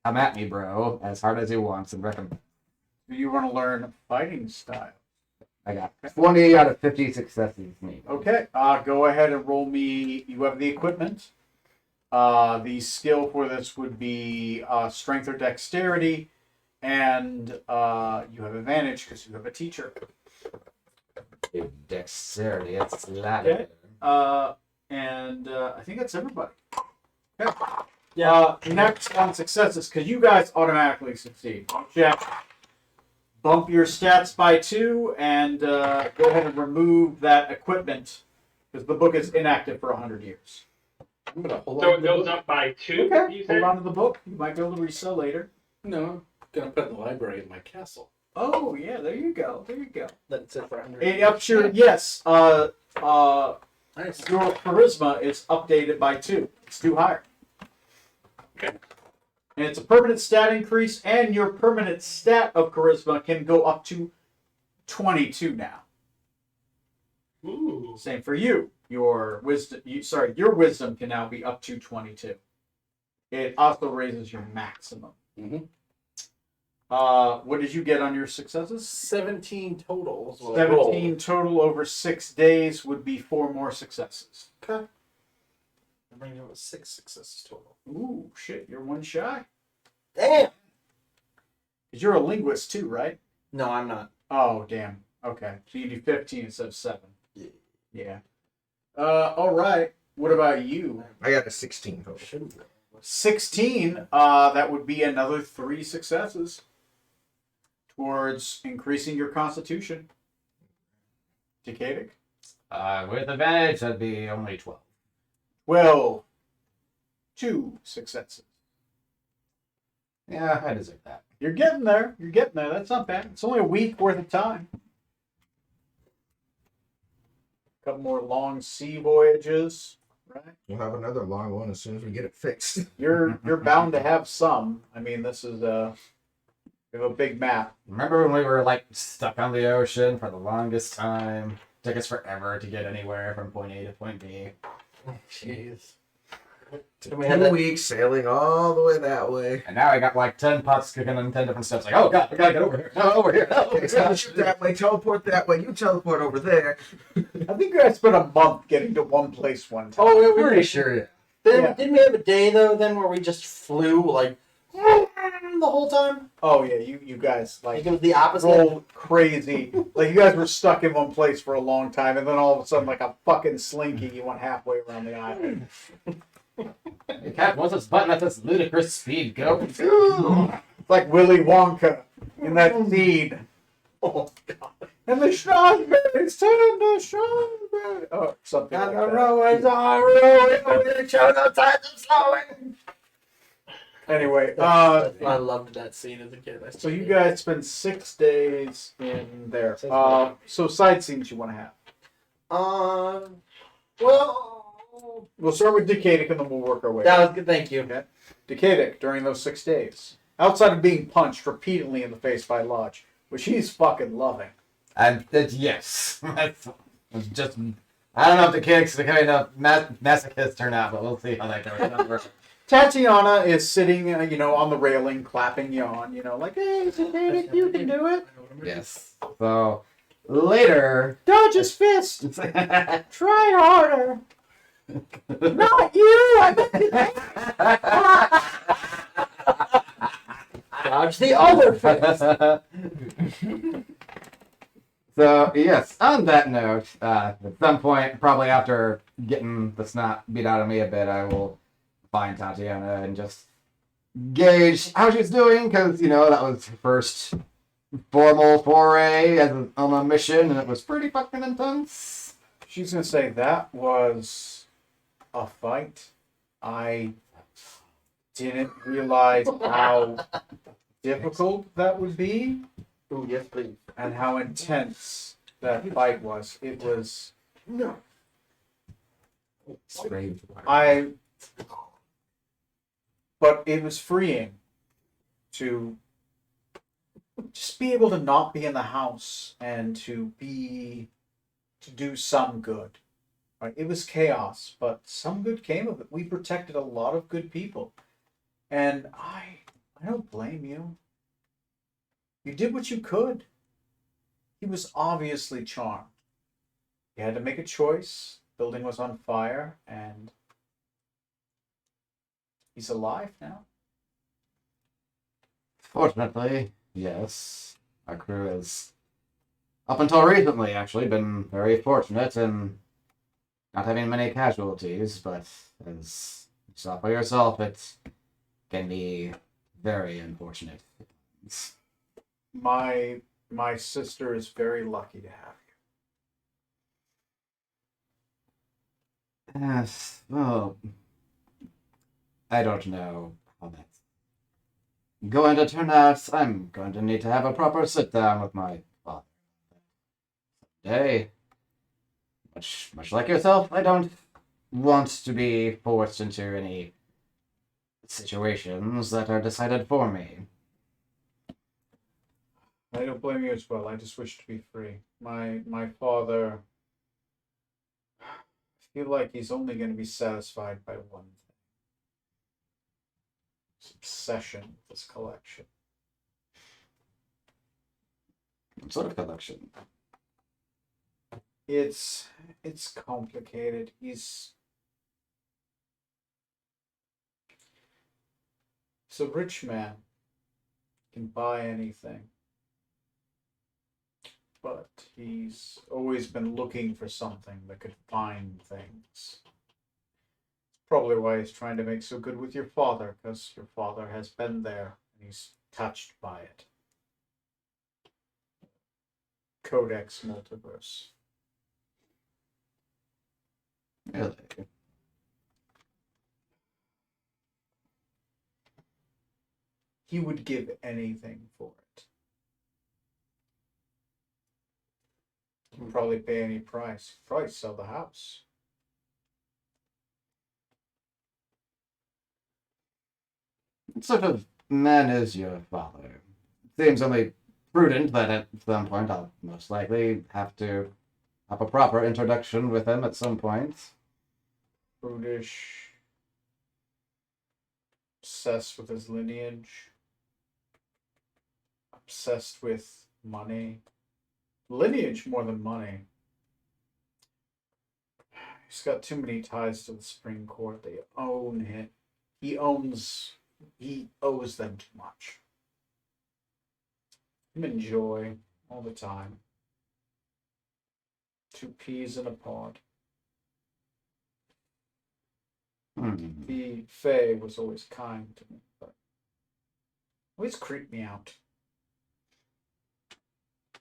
B: come at me, bro, as hard as he wants and recommend.
H: Do you want to learn fighting style?
B: I got 20 out of 50 successes. Neat.
H: Okay. Go ahead and roll me. You have the equipment. The skill for this would be strength or dexterity, and you have advantage because you have a teacher.
B: Dexterity, it's
H: Okay. And I think that's everybody. Okay.
C: Yeah.
H: Next on successes, because you guys automatically succeed. Check. Bump your stats by 2, and go ahead and remove that equipment because the book is inactive for 100 years.
E: I'm gonna hold
F: So
E: on
F: it
E: to the
F: goes
E: book.
F: up by 2,
H: Okay.
F: you
H: Hold
F: said?
H: on to the book. You might be able to resell later.
E: No, I'm gonna put it in the library at my castle.
H: Oh yeah, there you go. There you go.
C: That's it for 100.
H: It ups your yes.
C: Nice.
H: Your charisma is updated by 2. It's 2 higher.
F: Okay.
H: And it's a permanent stat increase, and your permanent stat of charisma can go up to 22 now.
F: Ooh.
H: Same for you. Your wisdom can now be up to 22. It also raises your maximum.
E: Mhm.
H: What did you get on your successes?
C: 17 total. is what I rolled.
H: 17 total over 6 days would be 4 more successes.
C: Okay. I'm bringing up 6 successes total.
H: Ooh, shit, you're 1 shy.
C: Damn!
H: Because you're a linguist too, right?
C: No, I'm not.
H: Oh, damn. Okay. So you do 15 instead of 7.
C: Yeah.
H: Yeah. All right. What about you?
D: I got a 16 total.
C: Shouldn't be.
H: 16. That would be another 3 successes towards increasing your constitution. Decadic?
B: With advantage, that'd be only 12.
H: Well, 2 successes.
B: Yeah, I deserve that.
H: You're getting there. You're getting there. That's not bad. It's only a week worth of time. A couple more long sea voyages, right?
D: We'll have another long one as soon as we get it fixed.
H: You're bound to have some. I mean, this is we have a big map.
B: Remember when we were like stuck on the ocean for the longest time? Took us forever to get anywhere from point A to point B.
C: Jeez.
D: 2 weeks sailing all the way that way.
B: And now I got like 10 pots cooking on 10 different steps. Like, oh god, I gotta get over here. No, over here. No, over
D: Okay,
B: here.
D: shoot that way, teleport that way, you teleport over there.
H: I think you guys spent a month getting to one place one time.
C: Oh, we
B: Pretty sure, yeah.
C: Didn't we have a day though? Then where we just flew like the whole time?
H: Oh yeah, you guys
C: Like
H: like
C: it was the opposite.
H: rolled crazy. Like you guys were stuck in one place for a long time, and then all of a sudden, like a fucking slinky, you went halfway around the island.
B: The cat wants its button at this ludicrous speed. Go.
H: It's like Willy Wonka in that scene.
C: Oh god.
H: And the strawberries turn to strawberries. Oh, something like that.
C: rowers are rowing over the channel tides of slowing.
H: Anyway,
C: I loved that scene as a kid.
H: so you guys spend 6 days in there. So side scenes you want to have.
C: Well,
H: We'll start with Decadic and then we'll work our way.
C: that was good. Thank you.
H: Okay. Decadic, during those 6 days, outside of being punched repeatedly in the face by Lodge, which he's fucking loving.
B: And yes. It's just, I don't know if the kicks the kind of masochist turn out, but we'll see how that goes.
H: Tatiana is sitting, on the railing, clapping you on, like, hey, Decadic, you can do it.
B: Yes. So, later.
H: Dodge his fist. Try harder. Not you.
C: Dodge the other fist.
B: So, yes, on that note, at some point, probably after getting the snot beat out of me a bit, I will find Tatiana and just gauge how she's doing, because, that was her first formal foray on a mission, and it was pretty fucking intense.
H: She's going to say that was a fight. I didn't realize how difficult that would be.
C: Ooh, yes, please.
H: And how intense that fight was. It was.
C: No.
H: But it was freeing to just be able to not be in the house and to do some good. Right? It was chaos, but some good came of it. We protected a lot of good people. And I don't blame you. You did what you could. He was obviously charmed. He had to make a choice. Building was on fire, and he's alive now.
B: Fortunately, yes. Our crew has, up until recently, actually, been very fortunate in not having many casualties, but as you saw for yourself, it can be very unfortunate.
H: My sister is very lucky to have you.
B: Yes, well, I don't know how that's going to turn out. I'm going to need to have a proper sit down with my father someday. Much like yourself, I don't want to be forced into any situations that are decided for me.
H: I don't blame you as well. I just wish to be free. My father, I feel like he's only going to be satisfied by one thing. His obsession with this collection.
B: What sort of collection?
H: It's complicated. He's a rich man. Can buy anything. But he's always been looking for something that could find things. Probably why he's trying to make so good with your father, because your father has been there and he's touched by it. Codex Multiverse.
B: Really?
H: He would give anything for it. He would probably pay any price. Probably sell the house.
B: What sort of man is your father? Seems only prudent that at some point I'll most likely have to have a proper introduction with him at some point.
H: Brutish. Obsessed with his lineage. Obsessed with money. Lineage more than money. He's got too many ties to the Supreme Court. They own it. He owes them too much. Him and Joy all the time. Two peas in a pod. The Fae was always kind to me, but always creeped me out.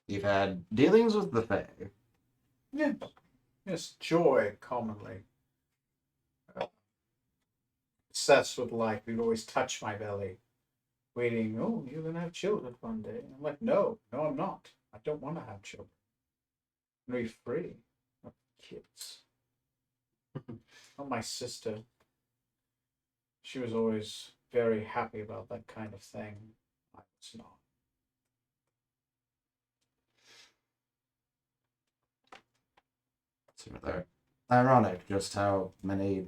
B: You've had dealings with the Fae.
H: Yeah. Yes, Joy commonly. Obsessed with life. He'd always touch my belly. Waiting, oh, you're going to have children one day. I'm like, no, I'm not. I don't want to have children. I'm going to be free. Not kids. Not my sister. She was always very happy about that kind of thing. I was not.
B: It's rather ironic just how many.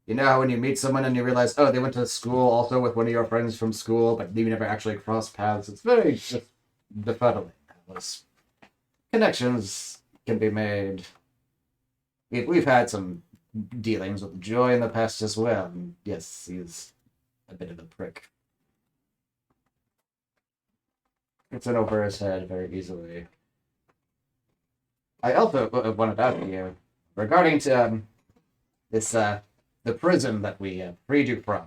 B: You know how when you meet someone and you realize, oh, they went to school also with one of your friends from school, but you never actually crossed paths. It's very just befuddling. Those connections can be made. We've had some dealings with Joy in the past as well. And yes, he's a bit of a prick. Gets in over his head very easily. I also wanted to ask you regarding to this the prison that we freed you from.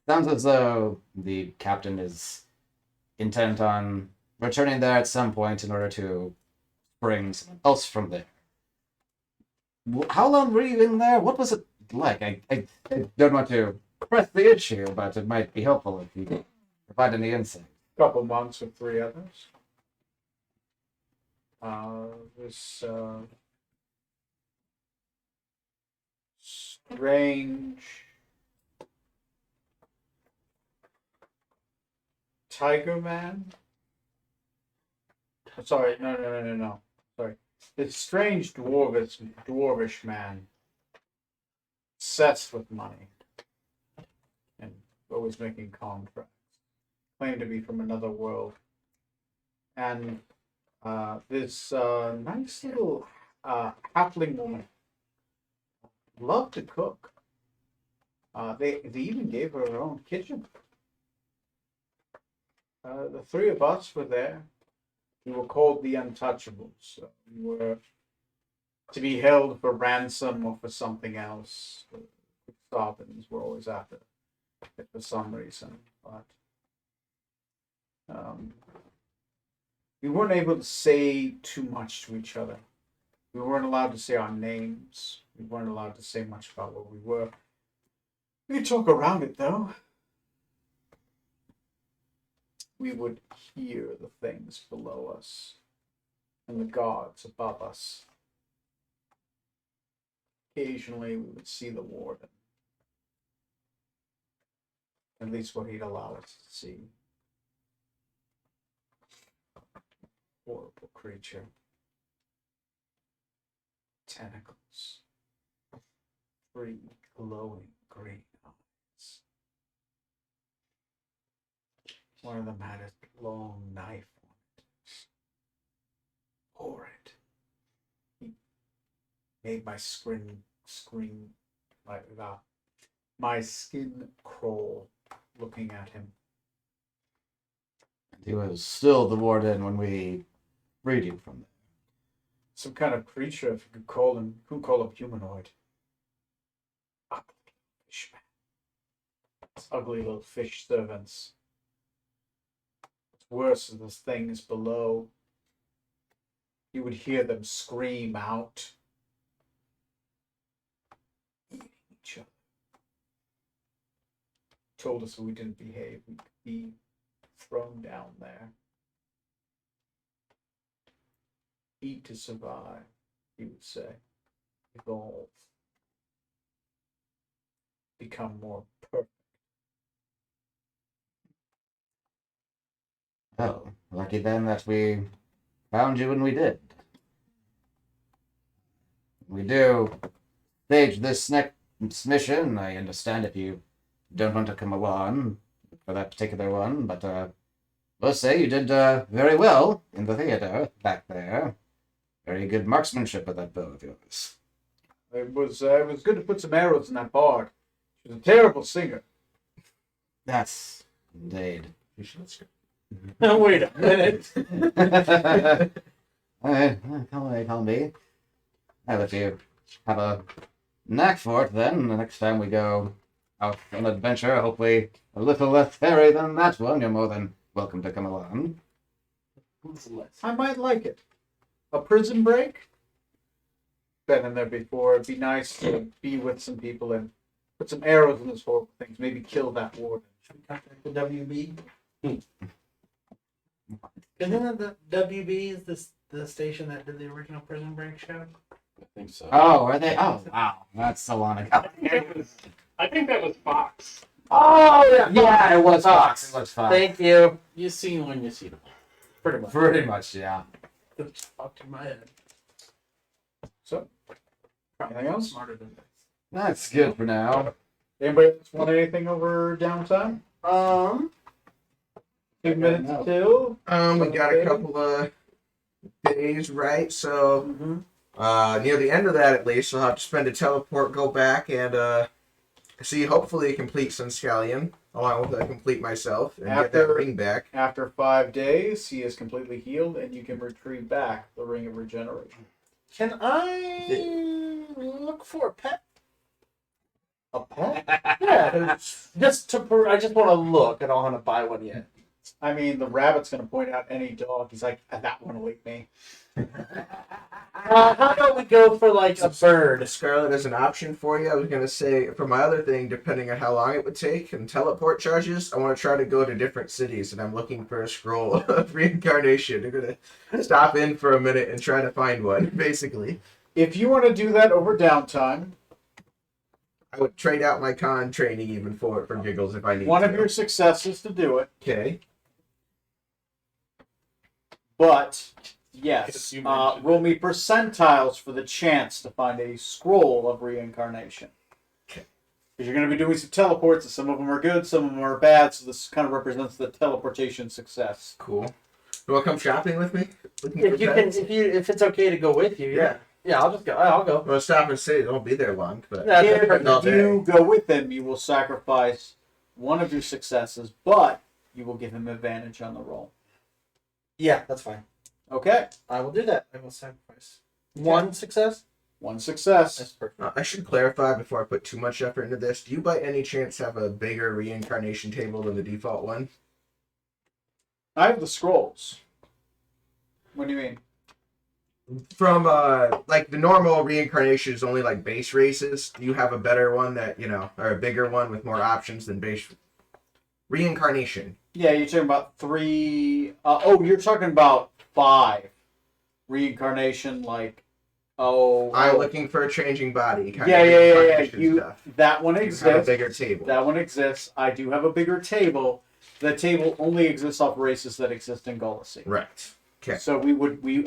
B: Sounds as though the captain is intent on returning there at some point in order to bring someone else from there. How long were you in there? What was it like? I don't want to press the issue, but it might be helpful if you could provide any insight.
H: Couple months with 3 others. This strange tiger man. Sorry, no. Sorry. This strange dwarvish man. Obsessed with money. And always making contracts. Claimed to be from another world. And this nice little halfling woman loved to cook. They even gave her her own kitchen. The 3 of us were there. We were called the Untouchables. So we were to be held for ransom or for something else. The Starvins were always after it for some reason, but we weren't able to say too much to each other. We weren't allowed to say our names. We weren't allowed to say much about what we were. We could talk around it, though. We would hear the things below us and the gods above us. Occasionally, we would see the warden. At least what he'd allow us to see. Horrible creature. Tentacles. 3 glowing green eyes. One of them had a long knife on it. Horrid. He made my scream like that. My skin crawl looking at him.
B: He was still the warden when we freed you from there.
H: Some kind of creature, if you could call him. Who call him humanoid? Ugly fish man. It's ugly little fish servants. What's worse is the things below. You would hear them scream out. Eating each other. told us if we didn't behave, we'd be thrown down there. Eat to survive, he would say. Evolve. Become more perfect.
B: Well, lucky then that we found you when we did. We do stage this next mission. I understand if you don't want to come along for that particular one, but we'll say you did very well in the theater back there. Very good marksmanship with that bow of yours.
H: It was good to put some arrows in that bard. She was a terrible singer.
B: That's indeed.
C: Wait a minute.
B: Alright, call me. I'll let you have a knack for it then. The next time we go out on an adventure, hopefully a little less hairy than that one, you're more than welcome to come along.
H: I might like it. A prison break? Been in there before. It'd be nice to be with some people and put some arrows in those horrible things. Maybe kill that warden.
C: Should we contact the WB? Isn't it the WB is the station that did the original Prison Break show?
E: I think so.
B: Oh, are they? Oh, wow. That's so long ago.
F: I think that was Fox.
C: Oh yeah.
B: Yeah, it was Fox. It was Fox.
C: Thank you.
G: You see when you see them.
C: Pretty much.
B: Pretty much, yeah.
C: Popped in my head.
H: Anything else?
C: Smarter than this.
B: That's good for now.
H: Anybody else want anything over downtime? 2 minutes till.
D: We got a couple of days, right? So, near the end of that at least, I'll have to spend a teleport, go back, and see, hopefully complete Sunscallion, along with complete myself, and get that ring back.
H: After 5 days, he is completely healed, and you can retrieve back the Ring of Regeneration.
C: Can I look for a pet?
H: A pet?
C: Yeah, just to. I just want to look. I don't want to buy one yet.
H: I mean, the rabbit's going to point out any dog. He's like, that one will eat me.
C: How about we go for like a bird?
D: Scarlet as an option for you. I was gonna say for my other thing, depending on how long it would take and teleport charges, I want to try to go to different cities, and I'm looking for a scroll of reincarnation. I'm gonna stop in for a minute and try to find one. Basically,
H: If you want to do that over downtime,
D: I would trade out my con training even for it for giggles if I need.
H: one
D: to.
H: of your successes to do it,
D: Okay.
H: but yes, roll me percentiles for the chance to find a scroll of reincarnation.
D: Okay.
H: Because you're going to be doing some teleports, and some of them are good, some of them are bad, so this kind of represents the teleportation success.
D: Cool. You want to come shopping with me? Looking
C: If
D: for
C: you can,
D: pets?
C: if it's okay to go with you, yeah. Yeah, I'll just go. I'll go.
D: Well, stop and say don't be there long, but
C: Yeah,
H: If you go with them, you will sacrifice one of your successes, but you will give him advantage on the roll.
C: Yeah, that's fine.
H: Okay,
C: I will do that. I will sacrifice one success.
H: one success.
C: That's perfect.
D: I should clarify before I put too much effort into this. Do you by any chance have a bigger reincarnation table than the default one?
H: I have the scrolls. What do you mean?
D: From like the normal reincarnation is only like base races. Do you have a better one that or a bigger one with more options than base reincarnation?
H: Yeah, you're talking about 3. You're talking about 5 reincarnation. Like,
D: I'm looking for a changing body. Kind
H: yeah.
D: of reincarnation
H: You
D: stuff.
H: that one
D: You have a
H: exists.
D: bigger table.
H: That one exists. I do have a bigger table. The table only exists off races that exist in Gulacy.
D: Right. Okay.
H: So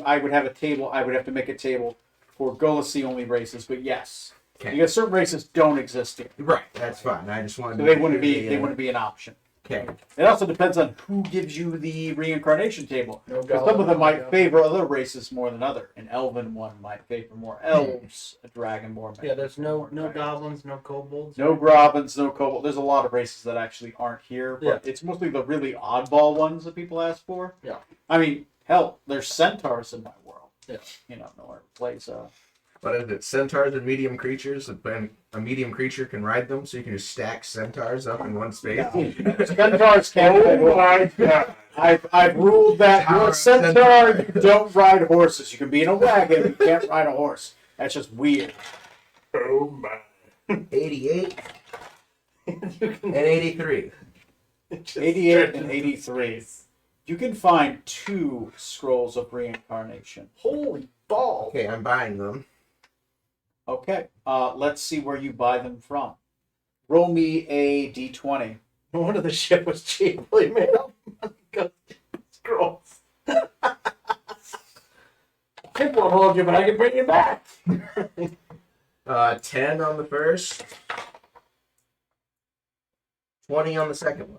H: I would have a table. I would have to make a table for Gulacy only races. But yes,
D: Okay.
H: because certain races don't exist here,
D: Right. That's fine. I just wanted
H: so
D: to.
H: they wouldn't be an option.
D: Okay.
H: It also depends on who gives you the reincarnation table.
C: No
H: Because some of them might favor other races more than other. An elven one might favor more elves. A dragonborn. might
C: Yeah, there's
H: favor more
C: no
H: dragons.
C: goblins, no kobolds.
H: No goblins, no kobold. There's a lot of races that actually aren't here, but
C: Yeah.
H: it's mostly the really oddball ones that people ask for.
C: Yeah.
H: I mean, hell, there's centaurs in my world.
C: Yeah.
H: Nowhere to play, so.
D: What is it? Centaurs and medium creatures. And a medium creature can ride them, so you can just stack centaurs up in one space.
H: Centaurs can't ride horses. I've ruled that you're a centaur, you don't ride horses. You can be in a wagon, but you can't ride a horse. That's just weird.
F: Oh my.
D: 88.
C: You can
D: And 83.
C: just
H: 88
C: stretch
H: and
C: into
H: 83.
C: space.
H: You can find 2 scrolls of reincarnation.
C: Holy ball!
D: Okay, I'm buying them.
H: Okay, let's see where you buy them from. Roll me a d20.
C: No wonder the ship was cheaply made up. Scrolls. Ship won't hold you, but I can bring you back.
D: 10 on the first. 20 on the second one.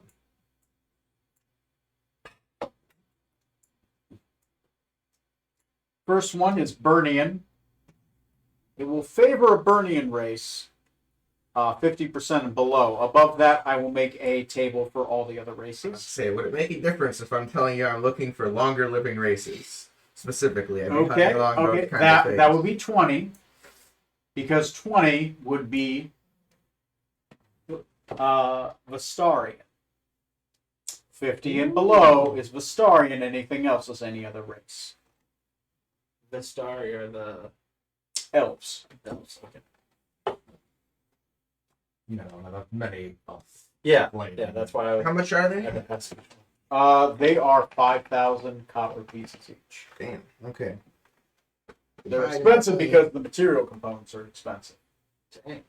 H: First one is Burnian. It will favor a Burnian race, 50% and below. Above that, I will make a table for all the other races.
D: Say, would it make a difference if I'm telling you I'm looking for longer living races? Specifically, I'd be
H: Okay,
D: hunting along those
H: okay,
D: kind of things.
H: that would be 20, because 20 would be Vestarian. 50 and below is Vestarian. Anything else is any other race.
C: Vistari or the
H: Elves.
C: elves. Okay.
B: You know, one of the many
C: Yeah,
B: blade.
C: yeah, that's why I was.
D: How much are they?
H: They are 5,000 copper pieces each.
D: Damn. Okay.
H: They're expensive because the material components are expensive.
C: Dang,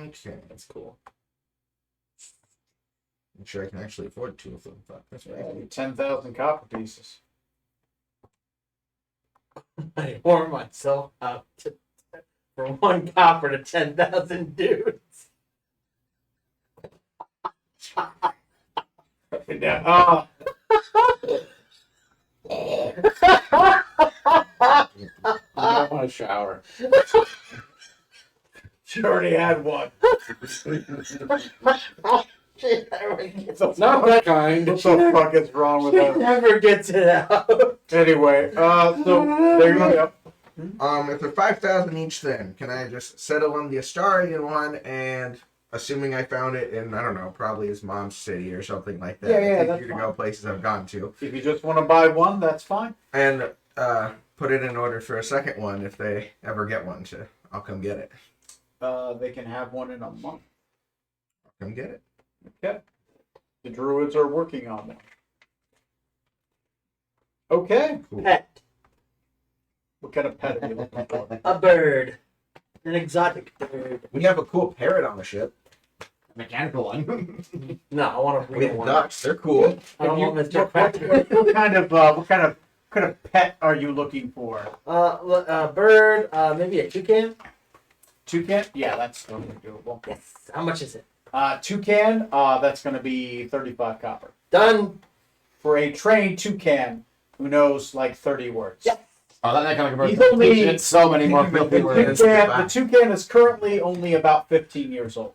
D: Okay.
C: that's cool.
D: I'm sure I can actually afford 2 of them. Fuck, that's right.
H: 10,000 copper pieces.
C: I wore myself out from 1 copper to 10,000 dudes.
H: Yeah.
E: I want to shower.
H: She already had one.
C: She never gets,
E: Not that kind.
H: What the fuck is wrong with
C: she
H: that?
C: never gets it out.
H: Anyway, so there you go.
D: If they're 5,000 each, then can I just settle on the Astarian one? And assuming I found it in, I don't know, probably his mom's city or something like that.
H: Yeah, yeah,
D: I take
H: that's
D: you to
H: fine.
D: go places I've gone to,
H: If you just want to buy one, that's fine.
D: and put it in order for a second one if they ever get one. I'll come get it.
H: They can have one in a month.
D: I'll come get it.
H: Okay. The druids are working on one. Okay.
C: Pet.
H: What kind of pet are you looking for?
C: A bird. An exotic bird.
D: We have a cool parrot on the ship.
B: Mechanical one.
C: No, I want a
D: We
C: real
D: have
C: one.
D: ducks. They're cool.
C: I don't want Mr.
H: What kind of pet are you looking for?
C: Bird, maybe a toucan?
H: Toucan? Yeah, that's totally doable.
C: Yes. How much is it?
H: Toucan, that's going to be 35 copper.
C: Done.
H: For a trained toucan who knows like 30 words.
C: Yeah.
B: Oh, that kind of converts.
H: He's only-
B: It's so many more filthy
H: The
B: words.
H: toucan is currently only about 15 years old.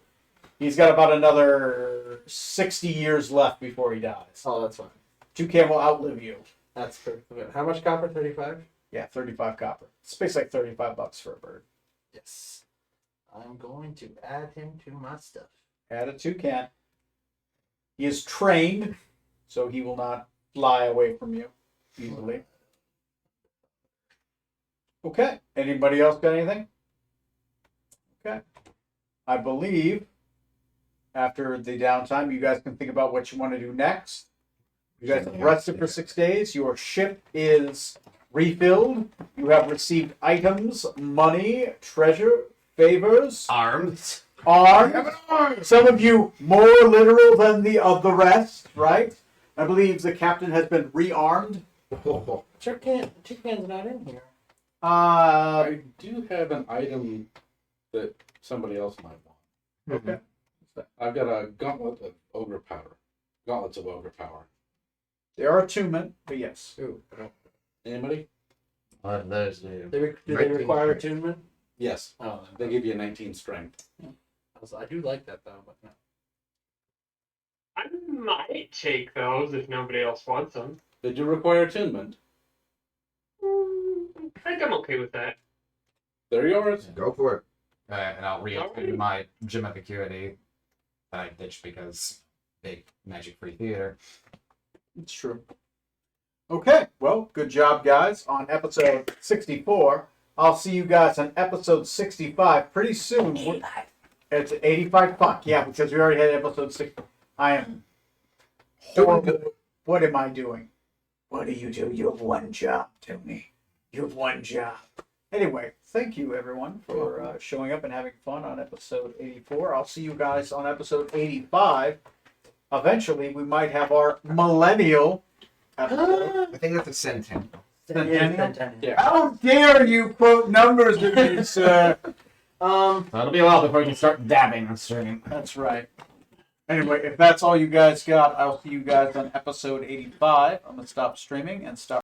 H: He's got about another 60 years left before he dies.
C: Oh, that's fine.
H: Toucan will outlive you.
C: That's perfect. How much copper? 35?
H: Yeah, 35 copper. It's basically like 35 bucks for a bird.
C: Yes. I'm going to add him to my stuff.
H: Add a toucan. He is trained, so he will not fly away from you easily. Okay. Anybody else got anything? Okay. I believe after the downtime, you guys can think about what you want to do next. You guys have rested for 6 days. Your ship is refilled. You have received items, money, treasure, favors,
B: Arms.
H: arms. Some of you more literal than the rest, right? I believe the captain has been rearmed.
C: Toucan's not in here.
E: I do have an item that somebody else might want.
H: Okay.
E: I've got a gauntlet of ogre power. Gauntlets of ogre power.
H: There are attunement, but yes.
C: Ooh.
E: Anybody?
B: There's new.
C: Do they
D: 19
C: require
D: strength.
C: attunement?
E: Yes.
C: Oh,
E: They give you a 19 strength.
C: I do like that though, but no.
F: I might take those if nobody else wants them.
E: They do require attunement.
F: I think I'm okay with that.
E: They're yours.
D: Go for it.
B: And I'll
F: Alright.
B: reattune my gym acuity that I ditched because big magic free theater.
H: It's true. Okay, well, good job, guys, on episode 64. I'll see you guys on episode 65 pretty soon. It's 85. Fuck yeah, because we already had episode 6. I am horrible. What am I doing? What do? You have one job, Tony. You have one job. Anyway, thank you everyone for showing up and having fun on episode 84. I'll see you guys on episode 85. Eventually, we might have our millennial episode.
B: I think that's a centennial.
H: Centennial? How dare you quote numbers with me, sir?
B: So it'll be a while before we can start dabbing on streaming.
H: That's right. Anyway, if that's all you guys got, I'll see you guys on episode 85. I'm going to stop streaming and stop